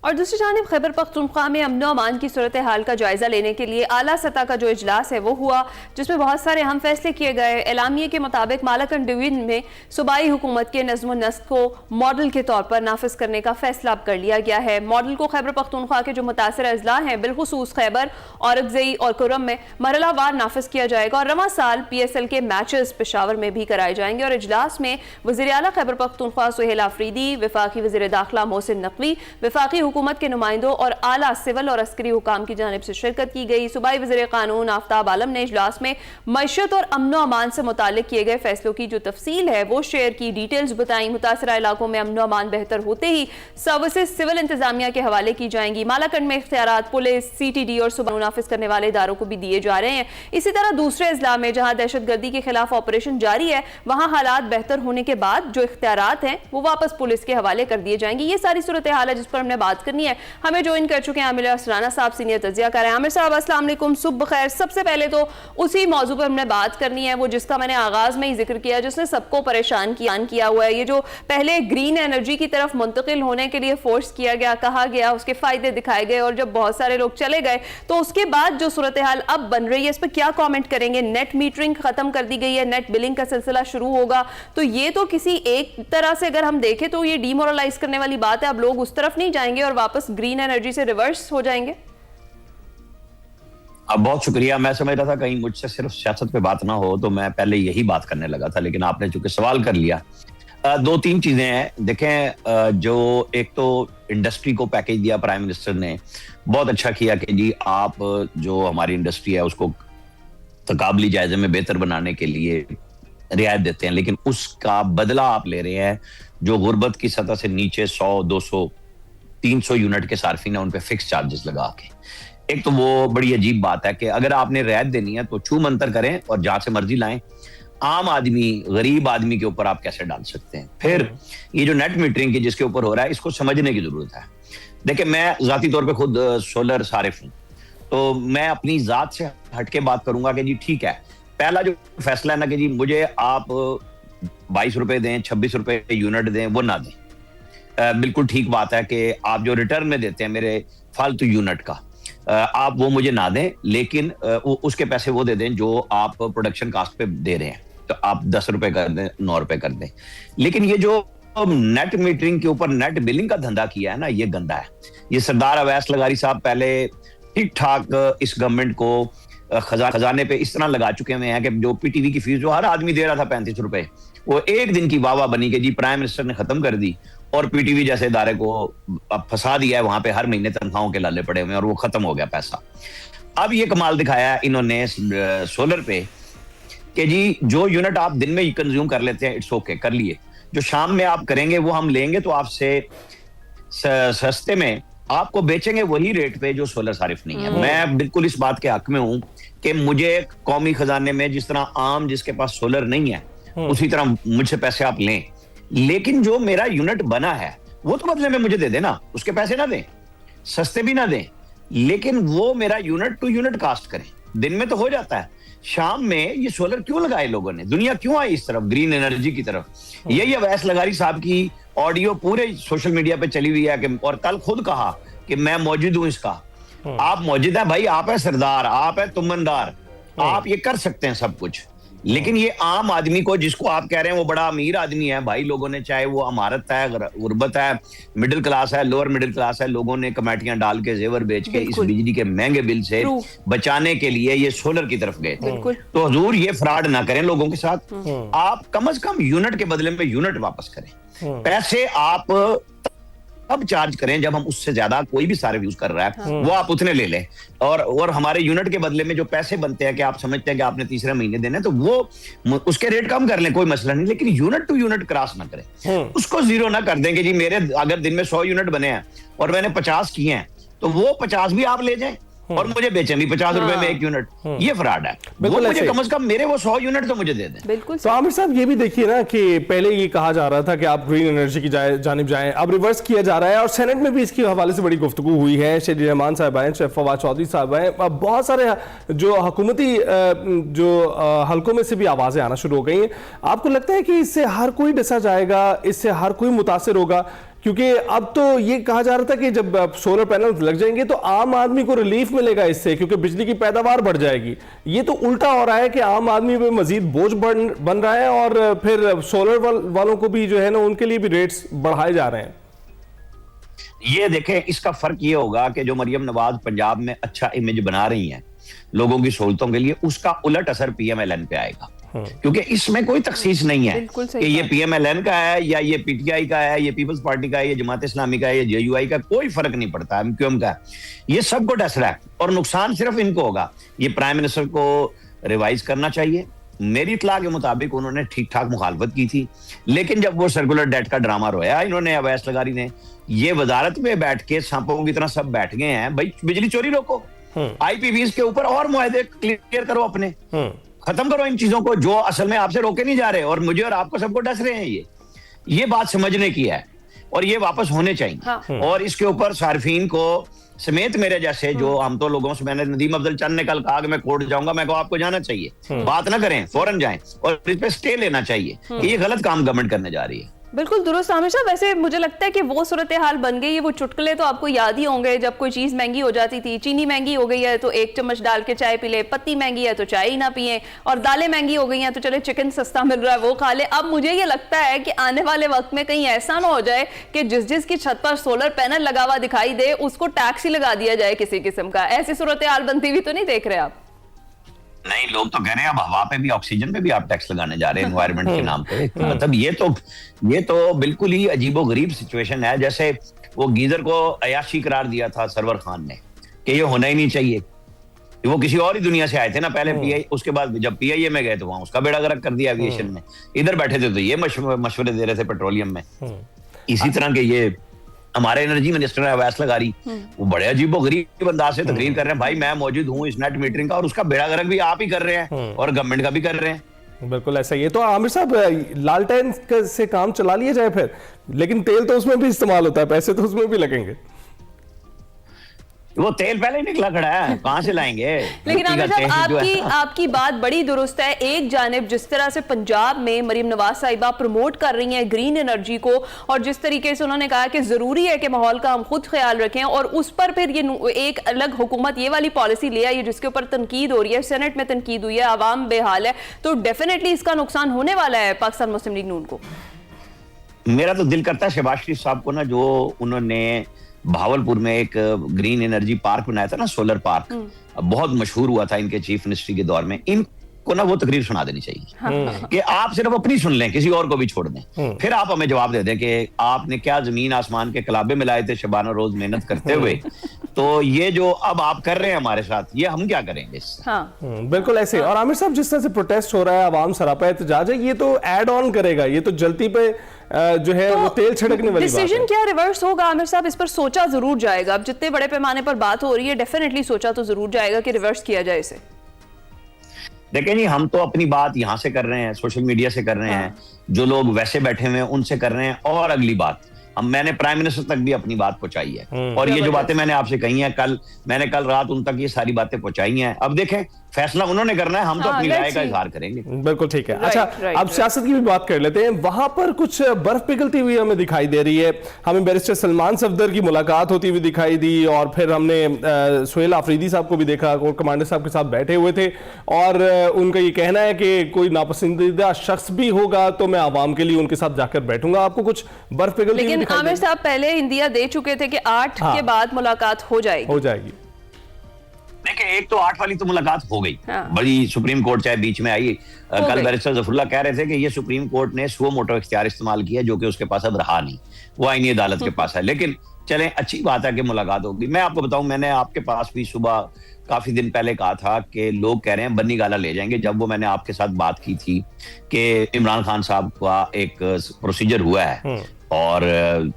Speaker 1: और दूसरी जानिब खैबर पख्तूनख्वा में अमन अमान की सूरत हाल का जायजा लेने के लिए आला सतह का जो इजलास है वो हुआ, जिसमें बहुत सारे अहम फैसले किए गए। एलामिये के मुताबिक मालाकंड डिवीजन में सूबाई हुकूमत के नज़्म व नस्क को मॉडल के तौर पर नाफिज करने का फैसला अब कर लिया गया है। मॉडल को खैबर पख्तूनख्वा के जो मुतासर अजला हैं, बिलखुसूस खैबर, औरकज़ई और कुर्रम में मरहलावार नाफिज किया जाएगा और रवां साल PSL के मैचेस पेशावर में भी कराए जाएंगे। और इजलास में वज़ीर आला खैबर पख्तूनख्वा सुहेल आफरीदी, वफाकी वज़ीर दाखिला मोहसिन नकवी, वफाकी हुकूमत के नुमाइंदों और आला सिविल और अस्करी हुकाम की जानिब से शिरकत की गई। सूबाई वज़ीर कानून आफ्ताब आलम ने इजलास में मईशत और अमन अमान से मुताल्लिक किए गए फैसलों की जो तफसील है वो शेयर की, डिटेल्स बताई। मुतासरा इलाकों में अमन अमान बेहतर होते ही सर्विसेज सिविल इंतजामिया के हवाले की जाएंगी। मालाकंड में इख्तियारात पुलिस, CTD और सुबह नाफिज करने वाले इदारों को भी दिए जा रहे हैं। इसी तरह दूसरे अजला में जहां दहशतगर्दी के खिलाफ ऑपरेशन जारी है, वहां हालात बेहतर होने के बाद जो इख्तियारात हैं वो वापस पुलिस के हवाले कर दिए जाएंगे। ये सारी सूरत हाल है जिस पर हमने बात करनी है। हमें ज्वाइन कर चुके हैं आमिर असराना साहब, सीनियर तज्जिया कर रहे हैं। आमिर साहब अस्सलाम वालेकुम, सुबह खैर। सबसे पहले तो उसी मौजू पर हमने बात करनी है वो जिसका मैंने आगाज में ही जिक्र किया, जिसने सबको परेशान किया हुआ है। ये जो पहले ग्रीन एनर्जी की तरफ मुंतकिल होने के लिए फोर्स किया गया, कहा गया, उसके फायदे दिखाए गए और जब बहुत सारे लोग चले गए तो उसके बाद जो सूरत हाल अब बन रही है इस पर क्या कॉमेंट करेंगे? नेट मीटरिंग खत्म कर दी गई है, नेट बिलिंग का सिलसिला शुरू होगा, तो ये तो किसी एक तरह से अगर हम देखें तो ये डीमोरलाइज करने वाली बात है। अब लोग उस तरफ नहीं जाएंगे और वापस ग्रीन एनर्जी से रिवर्स हो जाएंगे।
Speaker 13: अब बहुत शुक्रिया। मैं समझ रहा था कहीं मुझसे सिर्फ सियासत पे बात ना हो, तो मैं पहले यही बात करने लगा था, लेकिन आपने चूंकि सवाल कर लिया। 2-3 चीजें हैं। देखें, जो एक तो इंडस्ट्री को पैकेज दिया प्राइम मिनिस्टर ने, बहुत अच्छा किया कि जी आप जो हमारी इंडस्ट्री है उसको तकाबली जायजे में बेहतर बनाने के लिए रियायत देते हैं, लेकिन उसका बदला आप ले रहे हैं जो गुर्बत की सतह से नीचे 100, 200, 300 यूनिट के सार्फिन है उन पे फिक्स चार्जेस लगा के। एक तो वो बड़ी अजीब बात है कि अगर आपने रियायत देनी है तो छू मंतर करें और जहां से मर्जी लाएं। आम आदमी, गरीब आदमी के ऊपर आप कैसे डाल सकते हैं? फिर ये जो नेट मीटरिंग की जिसके ऊपर हो रहा है, इसको समझने की जरूरत है। देखिए, मैं जाती तौर पे खुद सोलर सारिफ हूं, तो मैं अपनी जात से हटके बात करूंगा कि जी ठीक है, पहला जो फैसला है ना कि जी मुझे आप 22 रुपए दें, 26 रुपए यूनिट दें, वो ना दें। बिल्कुल ठीक बात है कि आप जो रिटर्न में देते हैं मेरे फालतू यूनिट का, आप वो मुझे ना दें, लेकिन उसके पैसे वो दे दें जो आप प्रोडक्शन कास्ट पे दे रहे हैं। तो आप 10 रुपए कर दें, 9 रुपए कर दें। लेकिन ये जो नेट मीटरिंग के ऊपर नेट बिलिंग का धंधा किया है ना, ये गंदा है। ये सरदार अवैस लगारी साहब पहले ठीक ठाक इस गवर्नमेंट को खजाने पे इस तरह लगा चुके हुए हैं कि जो PTV की फीस जो हर आदमी दे रहा था 35 रुपए, वो एक दिन की वाह बनी कि जी प्राइम मिनिस्टर ने खत्म कर दी और PTV जैसे इदारे को अब फंसा दिया है। वहां पे हर महीने तनख्वाहों के लाले पड़े हुए हैं और वो खत्म हो गया पैसा। अब ये कमाल दिखाया है इन्होंने सोलर पे कि जी जो यूनिट आप दिन में कंज्यूम कर लेते हैं, इट्स ओके, कर लिए, जो शाम में आप करेंगे वो हम लेंगे तो आपसे सस्ते में आपको बेचेंगे वही रेट पे जो सोलर सारिफ नहीं है। मैं बिल्कुल इस बात के हक में हूं कि मुझे कौमी खजाने में जिस तरह आम जिसके पास सोलर नहीं है उसी तरह मुझसे पैसे आप लें, लेकिन जो मेरा यूनिट बना है वो तो बदले में मुझे दे देना, उसके पैसे ना दें, सस्ते भी ना दें, लेकिन वो मेरा यूनिट टू यूनिट कास्ट करें। दिन में तो हो जाता है, शाम में ये सोलर क्यों लगाए लोगों ने, दुनिया क्यों आई इस तरफ ग्रीन एनर्जी की तरफ। यही अवैस लगारी साहब की ऑडियो पूरे सोशल मीडिया पे चली हुई है कि, और कल खुद कहा कि मैं मौजूद हूं इसका। आप मौजूद है भाई, आप है सरदार, आप है तुमनदार, आप ये कर सकते हैं सब कुछ, लेकिन ये आम आदमी को जिसको आप कह रहे हैं वो बड़ा अमीर आदमी है भाई, लोगों ने चाहे वो अमारत है, गुर्बत है, मिडिल क्लास है, लोअर मिडिल क्लास है, लोगों ने कमेटियां डाल के जेवर बेच के इस बिजली के महंगे बिल से बचाने के लिए ये सोलर की तरफ गए थे। तो हुजूर ये फ्रॉड ना करें लोगों के साथ, आप कम से कम यूनिट के बदले में यूनिट वापस करें। पैसे आप अब चार्ज करें जब हम उससे ज्यादा कोई भी सारे यूज कर रहा है वो आप उतने ले लें, और हमारे यूनिट के बदले में जो पैसे बनते हैं कि आप समझते हैं कि आपने तीसरे महीने देने तो वो उसके रेट कम कर लें, कोई मसला नहीं, लेकिन यूनिट टू यूनिट क्रॉस ना करें, उसको जीरो ना कर दें कि जी मेरे अगर दिन में 100 यूनिट बने हैं और मैंने 50 किए हैं तो वो 50 भी आप ले जाएं और मुझे बेचें भी 50 रुपए में एक यूनिट, ये फ्रॉड है। वो मुझे कम से कम मेरे वो 100 यूनिट तो मुझे दे दें।
Speaker 1: बिल्कुल।
Speaker 2: तो आमिर साहब ये भी देखिए ना कि पहले ये कहा जा रहा था कि आप ग्रीन एनर्जी की जानिब जाएं, अब रिवर्स किया जा रहा है और सेनेट में भी इसके हवाले से बड़ी गुफ्तगू हुई है। शेर रहमान साहब आए, शेख फवाद चौधरी साहब आए, बहुत सारे जो हुकूमती जो हलकों में से भी आवाजें आना शुरू हो गई हैं। आपको लगता है कि इससे हर कोई डसा जाएगा, इससे हर कोई मुतासिर होगा? क्योंकि अब तो ये कहा जा रहा था कि जब सोलर पैनल लग जाएंगे तो आम आदमी को रिलीफ मिलेगा इससे, क्योंकि बिजली की पैदावार बढ़ जाएगी। ये तो उल्टा हो रहा है कि आम आदमी पे मजीद बोझ बन रहा है और फिर सोलर वालों को भी जो है ना उनके लिए भी रेट्स बढ़ाए जा रहे हैं।
Speaker 13: ये देखें, इसका फर्क ये होगा कि जो मरियम नवाज पंजाब में अच्छा इमेज बना रही हैं लोगों की सहूलतों के लिए, उसका उलट असर पीएमएलएन पे आएगा, क्योंकि इसमें कोई तखसीस नहीं है कि ये पीएमएलएन का है या ये पीटीआई का है, ये पीपल्स पार्टी का है, ये जमात इस्लामी का है, ये जेयूआई का, कोई फर्क नहीं पड़ता, एमक्यूएम का है, ये सबको डस रहा है और नुकसान सिर्फ इनको होगा। ये प्राइम मिनिस्टर को रिवाइज करना चाहिए। मेरी इत्तला के मुताबिक उन्होंने ठीक ठाक मुखालफत की थी, लेकिन जब वो सर्कुलर डेट का ड्रामा रोया इन्होंने, अवैस लगारी ने, ये वजारत में बैठ के सांपों की तरह सब बैठ गए हैं, भाई बिजली चोरी रोको, आईपीवीज के ऊपर और मुआहदे क्लियर करो, अपने खत्म करो इन चीजों को जो असल में आपसे रोके नहीं जा रहे और मुझे और आपको सबको डस रहे हैं। ये बात समझने की है और ये वापस होने चाहिए। हाँ। और इसके ऊपर सार्फिन को समेत मेरे जैसे जो हम तो लोगों से, मैंने नदीम अफजल चंद ने कल कहा कि मैं कोर्ट जाऊंगा, मैं कहूँ आपको जाना चाहिए, बात ना करें, फौरन जाएं और इस पे स्टे लेना चाहिए कि ये गलत काम गवर्नमेंट करने जा रही है।
Speaker 1: बिल्कुल दुरुस्त आमिर साहब। वैसे मुझे लगता है कि वो सूरत हाल बन गई है, वो चुटकुले तो आपको याद ही होंगे जब कोई चीज़ महंगी हो जाती थी, चीनी महंगी हो गई है तो 1 चम्मच डाल के चाय पी ले, पत्ती महंगी है तो चाय ही ना पिए, और दालें महंगी हो गई हैं तो चले चिकन सस्ता मिल रहा है वो खा ले। अब मुझे ये लगता है कि आने वाले वक्त में कहीं ऐसा ना हो जाए कि जिसकी छत पर सोलर पैनल लगा हुआ दिखाई दे उसको टैक्स ही लगा दिया जाए किसी किस्म का। ऐसी सूरत हाल बनती हुई तो नहीं देख रहे आप?
Speaker 13: नहीं, लोग तो कह रहे हैं अब हवा पे भी, ऑक्सीजन पे भी आप टैक्स लगाने जा रहे हैं एनवायरनमेंट के नाम पे। मतलब ये तो बिल्कुल ही अजीबोगरीब सिचुएशन है। जैसे वो गीजर को अयाशी करार दिया था सरवर खान ने कि ये होना ही नहीं चाहिए, वो किसी और ही दुनिया से आए थे ना पहले पीआई, उसके बाद जब पीआईए में गए तो वहां उसका बेड़ा गर्क कर दिया एविएशन में, इधर बैठे थे तो ये मशवरे दे रहे थे पेट्रोलियम में। इसी तरह के ये हमारे एनर्जी मिनिस्टर है अवैस लगारी, वो बड़े अजीबोगरीब अंदाज से तकरीर कर रहे हैं, भाई मैं मौजूद हूँ इस नेट मीटरिंग का और उसका बेड़ा गर्क भी आप ही कर रहे हैं और गवर्नमेंट का भी कर रहे हैं।
Speaker 2: बिल्कुल ऐसा ही है। तो आमिर साहब, लालटेन से काम चला लिया जाए फिर, लेकिन तेल तो उसमें भी इस्तेमाल होता है, पैसे तो उसमें भी लगेंगे।
Speaker 13: वो तेल पहले ही निकला खड़ा है, कहां से लाएंगे?
Speaker 1: लेकिन आमिर साहब आपकी बात बड़ी दुरुस्त है। एक जानिब जिस तरह से पंजाब में मरियम नवाज साहिबा प्रमोट कर रही हैं ग्रीन एनर्जी को, और जिस तरीके से उन्होंने कहा कि जरूरी है कि माहौल का हम खुद ख्याल रखें, और उस पर फिर ये एक अलग हुकूमत ये वाली पॉलिसी ले आई है जिसके ऊपर तनकीद हो रही है, सेनेट में तनकीद हुई है, आवाम बेहाल है, तो डेफिनेटली इसका नुकसान होने वाला है पाकिस्तान मुस्लिम लीग नून को।
Speaker 13: मेरा तो दिल करता है शहबाज शरीफ साहब को ना, जो उन्होंने भावलपुर में एक ग्रीन एनर्जी पार्क बनाया था ना, सोलर पार्क, बहुत मशहूर हुआ था इनके चीफ मिनिस्ट्री के दौर में, इनको ना वो तकरीर सुना देनी चाहिए कि आप सिर्फ अपनी सुन लें, किसी और को भी छोड़ दें, फिर आप हमें जवाब दे दें कि आपने क्या जमीन आसमान के कलाबे मिलाए थे शबाना रोज मेहनत करते हुए तो ये जो अब आप कर रहे हैं हमारे साथ, ये हम क्या करेंगे इससे?
Speaker 1: हाँ
Speaker 2: बिल्कुल ऐसे। और आमिर साहब, जिस तरह से प्रोटेस्ट हो रहा है, आवाम सरापा एहतजाज है, ये तो ऐड ऑन करेगा, ये तो जलती पे जो है वो तेल छिड़कने वाली बात है।
Speaker 1: डिसीजन क्या रिवर्स होगा आमिर साहब, इस पर सोचा जरूर जाएगा। अब जितने बड़े पैमाने पर बात हो रही है, डेफिनेटली सोचा तो जरूर जाएगा कि रिवर्स किया जाए इसे।
Speaker 13: देखें जी, हम तो अपनी बात यहाँ से कर रहे हैं, सोशल मीडिया से कर रहे हैं, जो लोग वैसे बैठे हुए हैं उनसे कर रहे हैं, और अगली बात मैंने प्राइम मिनिस्टर तक भी अपनी बात पहुंचाई है। और ये जो बातें मैंने आपसे कही हैं, मैंने कल रात उन तक ये सारी बातें पहुंचाई हैं। अब देखें, फैसला उन्होंने करना है, हम तो अपनी राय का इजहार करेंगे।
Speaker 2: बिल्कुल ठीक है। अच्छा, अब सियासत की भी बात कर लेते हैं। वहां पर कुछ बर्फ पिघलती हुई हमें दिखाई दे रही है। हमें बैरिस्टर सलमान सफदर की मुलाकात होती हुई दिखाई दी, और फिर हमने सुहेल आफरीदी साहब को भी देखा, कोर कमांडर साहब के साथ बैठे हुए थे, और उनका ये कहना है कि कोई नापसंदीदा शख्स भी होगा तो मैं आवाम के लिए उनके साथ जाकर बैठूंगा। आपको कुछ बर्फ पिघलती हुई
Speaker 1: लेकिन आमिर साहब पहले इंदिया दे चुके थे कि 8 के बाद मुलाकात हो जाएगी।
Speaker 13: देखिए, एक तो 8 वाली तो मुलाकात हो गई, बड़ी सुप्रीम कोर्ट चाहे बीच में आई। कल बैरिस्टर जफरुल्लाह कह रहे थे कि ये सुप्रीम कोर्ट ने सुओ मोटो इख्तियार इस्तेमाल किया, जो कि उसके पास अब रहा नहीं, वो आईनी अदालत के पास है। लेकिन चलें, अच्छी बात है कि मुलाकात होगी। मैं आपको बताऊं, मैंने आपके पास भी सुबह काफी दिन पहले कहा था कि लोग कह रहे हैं बन्नी गाला ले जाएंगे, जब वो मैंने आपके साथ बात की थी कि इमरान खान साहब का एक प्रोसीजर हुआ है और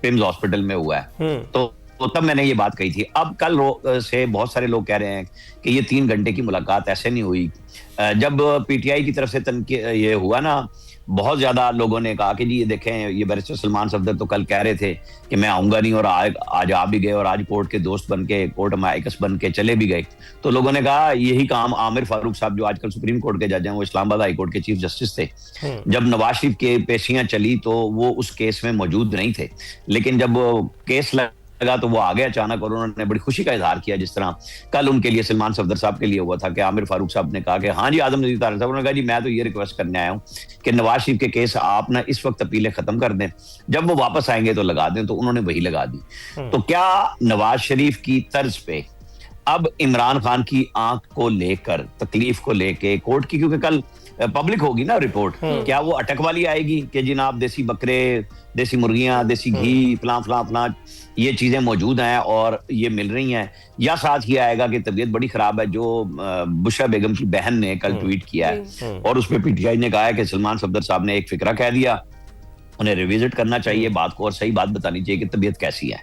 Speaker 13: पिम्स हॉस्पिटल में हुआ है, तो तब मैंने ये बात कही थी। अब कल से बहुत सारे लोग कह रहे हैं कि ये 3 घंटे की मुलाकात ऐसे नहीं हुई। जब पीटीआई की तरफ से ये हुआ ना, बहुत ज्यादा लोगों ने कहा कि जी ये देखें, ये बैरिस्टर सलमान सफदर तो कल कह रहे थे कि मैं आऊंगा नहीं, और आज आ भी गए, और आज कोर्ट के दोस्त बन के, कोर्ट माइकस बन के चले भी गए। तो लोगों ने कहा यही काम आमिर फारूक साहब, जो आजकल सुप्रीम कोर्ट के जज हैं, वो इस्लामाबाद हाई कोर्ट के चीफ जस्टिस थे, जब नवाज शरीफ के पेशियां चली तो वो उस केस में मौजूद नहीं थे, लेकिन जब केस लगा तो वो आ गए अचानक, और उन्होंने बड़ी खुशी का इजहार किया, जिस तरह कल उनके लिए सलमान सफदर साहब के लिए हुआ था कि आमिर फारूक साहब ने कहा कि हाँ जी आजम नजीर तारिक साहब, उन्होंने कहा जी मैं तो ये रिक्वेस्ट करने आया हूँ कि नवाज शरीफ के केस आप ना इस वक्त अपीलें खत्म कर दें, जब वो वापस आएंगे तो लगा दें। तो उन्होंने वही लगा दी। तो क्या नवाज शरीफ की तर्ज पे अब इमरान खान की आंख को लेकर, तकलीफ को लेके कोर्ट की, क्योंकि कल पब्लिक होगी ना रिपोर्ट, क्या वो अटक वाली आएगी कि जनाब देसी बकरे, देसी मुर्गियां, देसी घी, फलां ये चीजें मौजूद हैं और ये मिल रही हैं, या साथ ही आएगा कि तबीयत बड़ी खराब है, जो बुशरा बेगम की बहन ने कल ट्वीट किया है, और उसमें पीटीआई ने कहा है कि सलमान सफदर साहब ने एक फिक्रा कह दिया, उन्हें रिविजिट करना चाहिए बात को और सही बात बतानी चाहिए कि तबीयत कैसी है,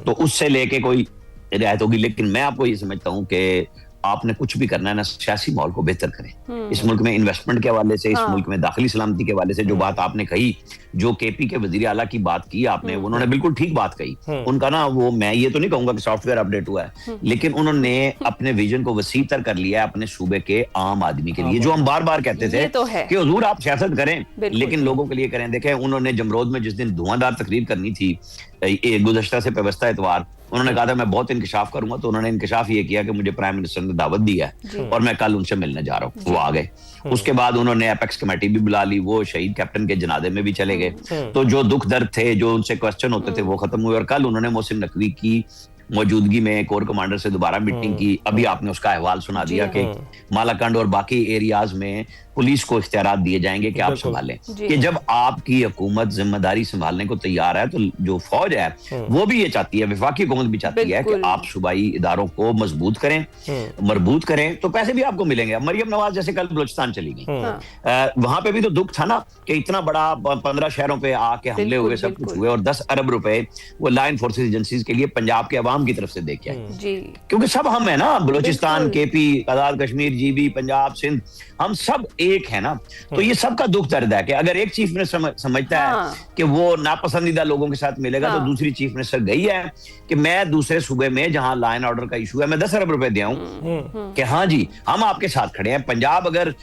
Speaker 13: तो उससे लेके कोई रियायत होगी। लेकिन मैं आपको ये समझता हूँ कि आपने कुछ भी करना है ना, सियासी माहौल को बेहतर करें। इस मुल्क में इन्वेस्टमेंट के हवाले से, इस मुल्क में दाखिली सलामती के हवाले से जो बात आपने कही, जो केपी के वजीर आला की बात की आपने, उन्होंने बिल्कुल ठीक बात कही। उनका ना, वो मैं ये तो नहीं कहूंगा कि सॉफ्टवेयर अपडेट हुआ है, लेकिन उन्होंने अपने विजन को वसीतर कर लिया है अपने सूबे के आम आदमी के लिए, जो हम बार बार कहते थे कि हुजूर आप सियासत करें लेकिन लोगों के लिए करें। देखें, उन्होंने जमरोद में जिस दिन धुआंधार तकरीर करनी थी गुज़श्ता से पेवस्ता एतवार, उन्होंने कहा था मैं बहुत इंकशाफ करूंगा, तो उन्होंने इंकशाफ ये किया कि मुझे प्राइम मिनिस्टर ने दावत दी है और मैं कल उनसे मिलने जा रहा हूँ। वो आ गए। उसके बाद उन्होंने एपेक्स कमेटी भी बुला ली, वो शहीद कैप्टन के जनाजे में भी चले गए। तो जो दुख दर्द थे, जो उनसे क्वेश्चन होते थे, वो खत्म हुए। और कल उन्होंने मोहसिन नकवी की मौजूदगी में कोर कमांडर से दोबारा मीटिंग की। अभी आपने उसका अहवाल सुना दिया कि मालाकंड और बाकी एरियाज में पुलिस को इख्तियारात दिए जाएंगे कि आप संभालें, कि जब आपकी हुकूमत जिम्मेदारी संभालने को तैयार है तो जो फौज है वो भी ये चाहती है, वफाकी हुकूमत भी चाहती है कि आप सूबाई इदारों को मजबूत करें, मरबूत करें, तो पैसे भी आपको मिलेंगे। मरियम नवाज जैसे कल बलूचिस्तान चली गई, वहां पे भी तो दुख था ना कि इतना बड़ा 15 शहरों पे आके हमले हुए, सब कुछ हुए, और 10 अरब रुपए वो लाइन फोर्सेस एजेंसीज के लिए पंजाब के अवाम की तरफ से दे के आए, क्योंकि सब हम है ना, बलूचिस्तान, केपी, आजाद कश्मीर, जीबी, पंजाब, सिंध, हम सब एक है ना। तो ये सबका दुख दर्द है कि अगर एक चीफ मिनिस्टर समझता है कि वो नापसंदीदा लोगों के साथ मिलेगा, तो दूसरी चीफ मिनिस्टर गई है कि मैं दूसरे सूबे में जहां लॉ एंड ऑर्डर का इशू है, मैं 10 अरब रुपए दे आऊं कि हाँ जी हम आपके साथ खड़े हैं। पंजाब अगर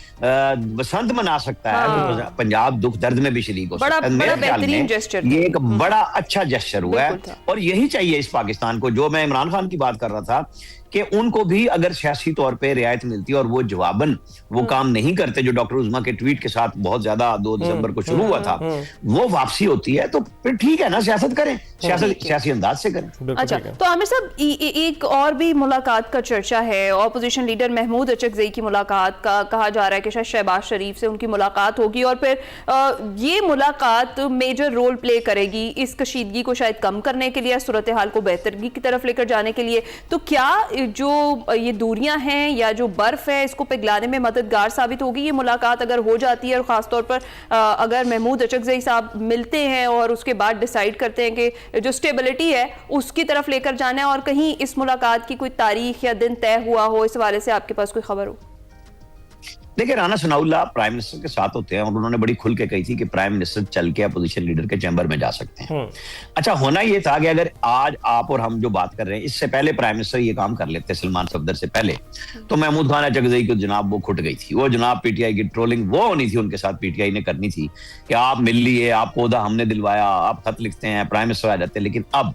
Speaker 13: बसंत मना सकता है तो पंजाब दुख दर्द में भी शरीक हो सकता है। मेरे ख्याल में ये एक बड़ा अच्छा जेस्चर हुआ है, और यही चाहिए इस पाकिस्तान को। जो मैं इमरान खान की बात कर रहा था कि उनको भी अगर सियासी तौर पे रियायत मिलती और वो जवाबन वो काम नहीं करते जो डॉक्टर उज़मा के ट्वीट के साथ बहुत ज्यादा 2 दिसंबर को शुरू हुआ था, वो वापसी होती है, तो फिर ठीक है ना, सियासत करें, सियासी अंदाज से करें।
Speaker 1: अच्छा, तो आमिर साहब एक और भी मुलाकात का चर्चा है, ऑपोजिशन लीडर महमूद अचकज़ई की मुलाकात का कहा जा रहा है कि शायद शहबाज शरीफ से उनकी मुलाकात होगी और फिर ये मुलाकात मेजर रोल प्ले करेगी इस कशीदगी को शायद कम करने के लिए, सूरत हाल को बेहतरी की तरफ लेकर जाने के लिए। तो क्या जो ये दूरियां हैं या जो बर्फ है इसको पिघलाने में मददगार साबित होगी ये मुलाकात अगर हो जाती है, और खासतौर पर अगर महमूद अचकज़ई साहब मिलते हैं और उसके बाद डिसाइड करते हैं कि जो स्टेबिलिटी है उसकी तरफ लेकर जाना है, और कहीं इस मुलाकात की कोई तारीख या दिन तय हुआ हो, इस हवाले से आपके पास कोई खबर हो?
Speaker 13: देखिए, राना सनाउल्लाह प्राइम मिनिस्टर के साथ होते हैं और उन्होंने बड़ी खुल के कही थी कि प्राइम मिनिस्टर चल के अपोजिशन लीडर के चैम्बर में जा सकते हैं। अच्छा, होना ये था कि अगर आज आप और हम जो बात कर रहे हैं, इससे पहले प्राइम मिनिस्टर ये काम कर लेते सलमान सफदर से पहले, तो महमूद खान अचकज़ई को जनाब वो खुट गई थी, वो जनाब पीटीआई की ट्रोलिंग वो होनी थी उनके साथ, पीटीआई ने करनी थी कि आप मिल लिए, आपको ओहदा हमने दिलवाया, आप खत लिखते हैं, प्राइम मिनिस्टर आ जाते हैं। लेकिन अब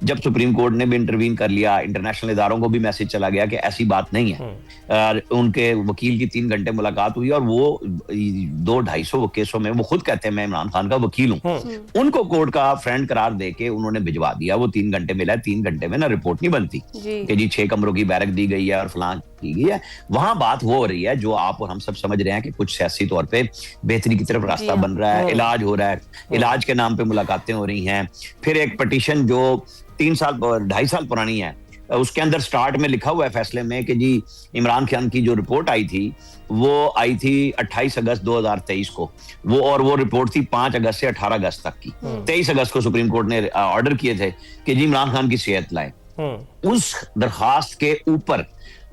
Speaker 13: जब सुप्रीम कोर्ट ने भी इंटरवीन कर लिया, इंटरनेशनल इदारों को भी मैसेज चला गया कि ऐसी बात नहीं है, उनके वकील की 3 घंटे मुलाकात हुई और वो 200-250 केसों में वो खुद कहते हैं मैं इमरान खान का वकील हूं, उनको कोर्ट का फ्रेंड करार देके उन्होंने भिजवा दिया। वो 3 घंटे मिला, 3 घंटे में ना रिपोर्ट नहीं बनती कि जी 6 कमरों की बैरक दी गई है और फलां की गई है। वहां बात वो हो रही है जो आप और हम सब समझ रहे हैं कि कुछ सियासी तौर पे बेहतरी की तरफ रास्ता बन रहा है, इलाज हो रहा है, इलाज के नाम पे मुलाकातें हो रही हैं। फिर एक पिटीशन जो 2.5 साल पुरानी है, उसके अंदर स्टार्ट में लिखा हुआ है फैसले में कि जी इमरान खान की जो रिपोर्ट आई थी वो आई थी 28 अगस्त 2023 को, वो रिपोर्ट थी 5 अगस्त से 18 अगस्त तक की। 23 अगस्त को सुप्रीम कोर्ट ने ऑर्डर किए थे कि जी इमरान खान की सेहत लाए। उस दरखास्त के ऊपर